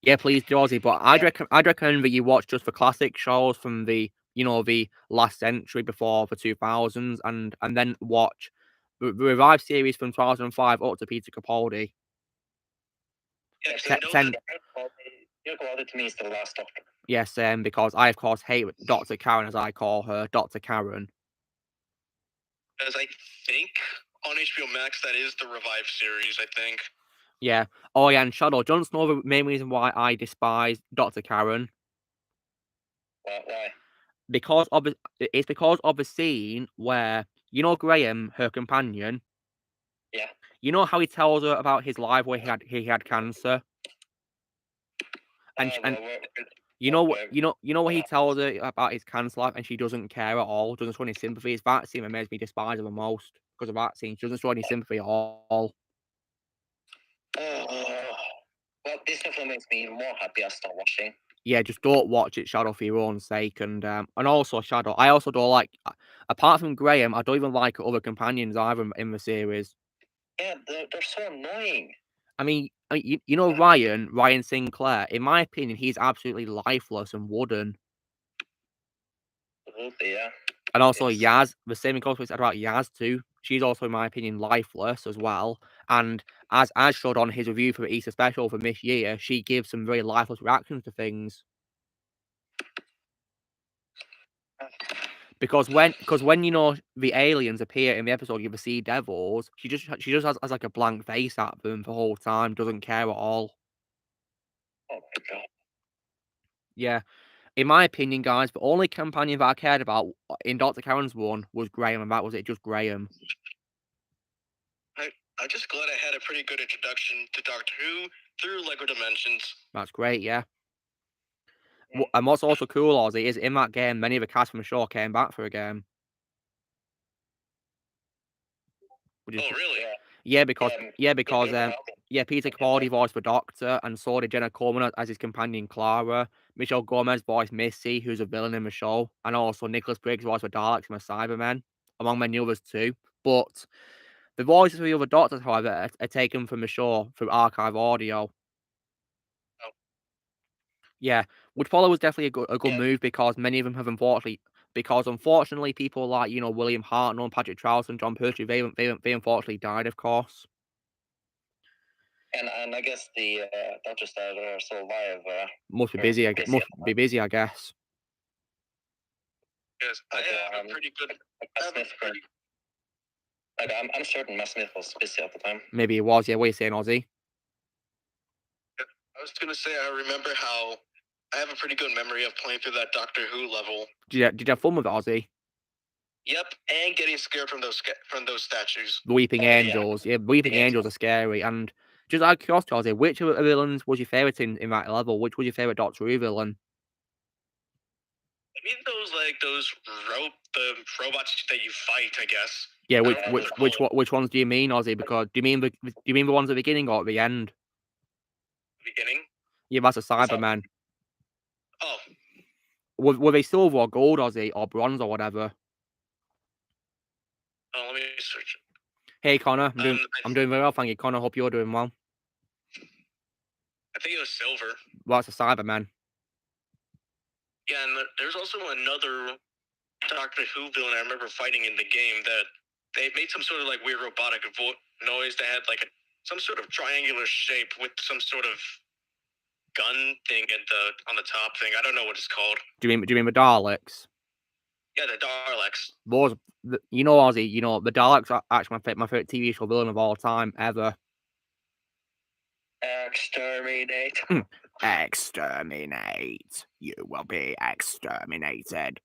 Yeah, please, Georgie. But I'd recommend that you watch just the classic shows from the last century before the 2000s, and then watch the revived series from 2005 up to Peter Capaldi. Yeah, Capaldi to me is the last Doctor. Yes, because I of course hate Dr. Karen, as I call her, Dr. Karen. As I think on HBO Max, that is the revived series, I think. Yeah. Oh yeah, and Shadow, do you know the main reason why I despise Dr. Karen? Why? It's because of the scene where, Graham, her companion. Yeah. You know how he tells her about his life where he had cancer, and you know what he tells her about his cancer life, and she doesn't care at all, doesn't show any sympathy. It's that scene that makes me despise her the most because of that scene. She doesn't show any sympathy at all. Well, this definitely makes me more happy I start watching. Yeah, just don't watch it, Shadow, for your own sake, and also Shadow. I also don't like, apart from Graham, I don't even like other companions either in the series. Yeah, they're so annoying. I mean, you know Ryan Sinclair. In my opinion, he's absolutely lifeless and wooden. Absolutely, yeah. And also Yes. Yaz, the same goes about Yaz too. She's also, in my opinion, lifeless as well. And as showed on his review for the Easter special from this year, she gives some very lifeless reactions to things. Because when you know the aliens appear in the episode, you the Sea Devils, she just has like a blank face at them the whole time, doesn't care at all. Oh my god. Yeah. In my opinion, guys, the only companion that I cared about in Dr. Karen's one was Graham, and that was it, just Graham. I'm just glad I had a pretty good introduction to Doctor Who through Lego Dimensions. That's great, yeah. And what's also cool, Ozzy, is in that game, many of the cast from the show came back for a game. Oh, really? Yeah, because Peter Capaldi voiced the Doctor, and so did Jenna Coleman as his companion Clara. Michelle Gomez voiced Missy, who's a villain in the show, and also Nicholas Briggs voiced the Daleks and the Cybermen, among many others too. But the voices of the other Doctors, however, are taken from the show through archive audio. Oh. Yeah, which probably was definitely a good move because many of them have unfortunately people like William Hartnell and Patrick Troughton and John Pertwee, they unfortunately died, of course. And I guess the doctors that are still alive must be busy. I guess. Yes, I have a pretty good. I'm certain Matt Smith was busy at the time. Maybe he was. Yeah, what are you saying, Ozzy? I was gonna say I remember how I have a pretty good memory of playing through that Doctor Who level. Did you have fun with it, Ozzy? Yep, and getting scared from those statues. The Weeping Angels. Yeah, Weeping Angels are scary. And just out of curiosity, Ozzy, which of the villains was your favourite in that level? Which was your favourite Doctor Who villain? I mean, those robots that you fight, I guess. Yeah, which ones do you mean, Ozzy? Because do you mean the ones at the beginning or at the end? Beginning? Yeah, that's a Cyberman. Oh. Were they silver or gold, Ozzy, or bronze or whatever? Oh, let me search it. Hey, Connor, I'm doing very well, thank you, Connor. Hope you're doing well. I think it was silver. Well, it's a Cyberman. Yeah, and there's also another Doctor Who villain I remember fighting in the game that they made some sort of like weird robotic noise that had like some sort of triangular shape with some sort of gun thing on the top thing. I don't know what it's called. Do you mean the Daleks? Yeah, the Daleks. Those, Ozzy, the Daleks are actually my favorite TV show villain of all time ever. Exterminate. Exterminate. You will be exterminated.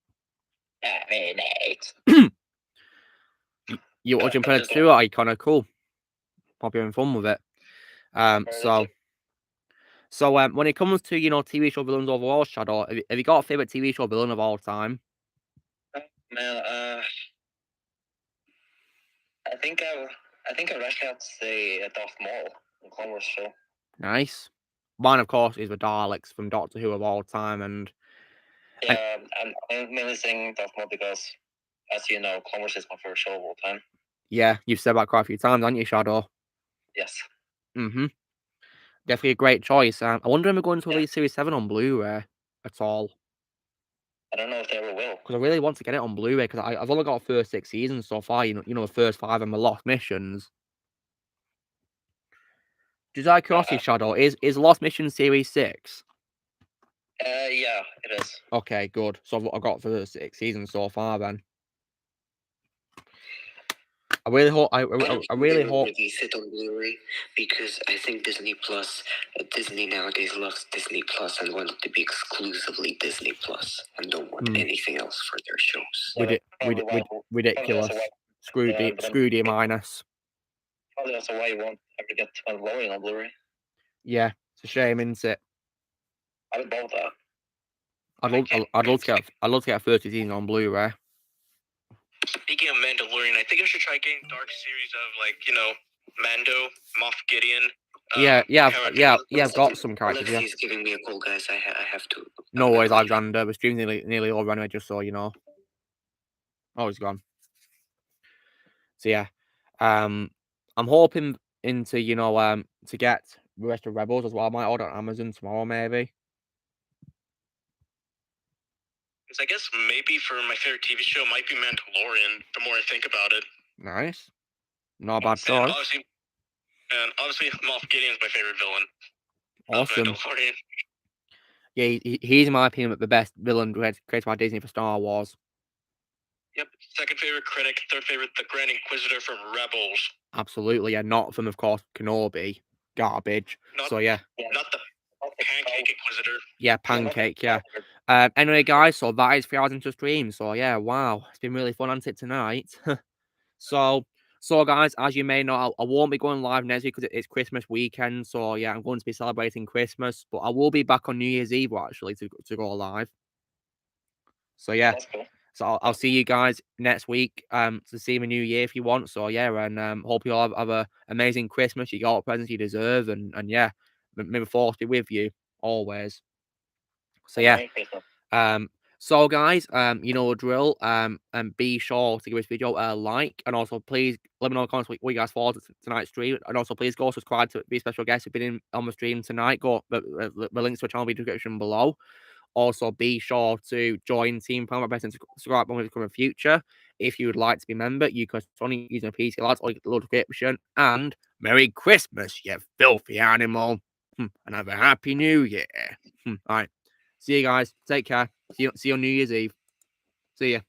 Exterminate. You're watching Predator 2, are you, Connor? Cool. Hope you're having fun with it. So when it comes to TV show villains overall, Shadow, have you got a favorite TV show villain of all time? Man, I think I'd actually have to say Darth Maul in Clone Wars show. Nice. Mine, of course, is the Daleks from Doctor Who of all time, and I'm mainly saying Darth Maul because, as you know, Clone Wars is my favorite show of all time. Yeah, you've said that quite a few times, haven't you, Shadow? Yes. Definitely a great choice. I wonder if we're going to release Series 7 on Blu-ray at all. I don't know if they ever will. Because I really want to get it on Blu-ray, because I've only got the first 6 seasons so far, the first 5 and the Lost Missions. Just out of curiosity, Shadow, is Lost Mission Series 6? Yeah, it is. Okay, good. So I've got the first 6 seasons so far then. I really hope. I really hope. Release it on Blu-ray because I think Disney nowadays loves Disney Plus and want it to be exclusively Disney Plus and don't want anything else for their shows. Ridiculous. Screw D minus. Probably also why you won't ever get Mandalorian on Blu-ray. Yeah, it's a shame, isn't it? I would love that. I'd love to get 30 seasons on Blu-ray. Speaking of Mandalorian, I think I should try getting Dark series of, like, you know, Mando, Moff Gideon. I've got some characters. Yeah. Alexi's giving me a call, guys. I have to. No worries, Alexander. The stream's nearly over anyway, just so you know. Oh, he's gone. So yeah, I'm hoping into to get the rest of Rebels as well. I might order on Amazon tomorrow, maybe. Because I guess maybe for my favorite TV show might be Mandalorian. The more I think about it. Nice, not a bad choice. And obviously, Moff Gideon's my favorite villain. Awesome. Yeah, he's in my opinion the best villain created by Disney for Star Wars. Yep. Second favorite critic. Third favorite, the Grand Inquisitor from Rebels. Absolutely, yeah. Not from, of course, Kenobi. Garbage. Not the Pancake Inquisitor. Yeah, Pancake, yeah. Anyway, guys, so that is 3 hours into stream. So, yeah, wow. It's been really fun, hasn't it, tonight? So, guys, as you may know, I won't be going live next week because it's Christmas weekend. So, yeah, I'm going to be celebrating Christmas. But I will be back on New Year's Eve, actually, to go live. So, yeah. That's cool. So I'll see you guys next week to see me New Year if you want. So, yeah, and hope you all have an amazing Christmas. You got all the presents you deserve. And yeah, may the force be with you always. So, yeah. So, guys, you know the drill. And be sure to give this video a like. And also, please let me know in the comments what you guys thought of tonight's stream. And also, please go subscribe to be a special guest who's been on the stream tonight. Go the links to the channel will be in the description below. Also, be sure to join Team Power Best and subscribe when we become a future. If you would like to be a member, you can only use a PC lads or the description. And Merry Christmas, you filthy animal. And have a Happy New Year. All right. See you guys. Take care. See you on New Year's Eve. See ya.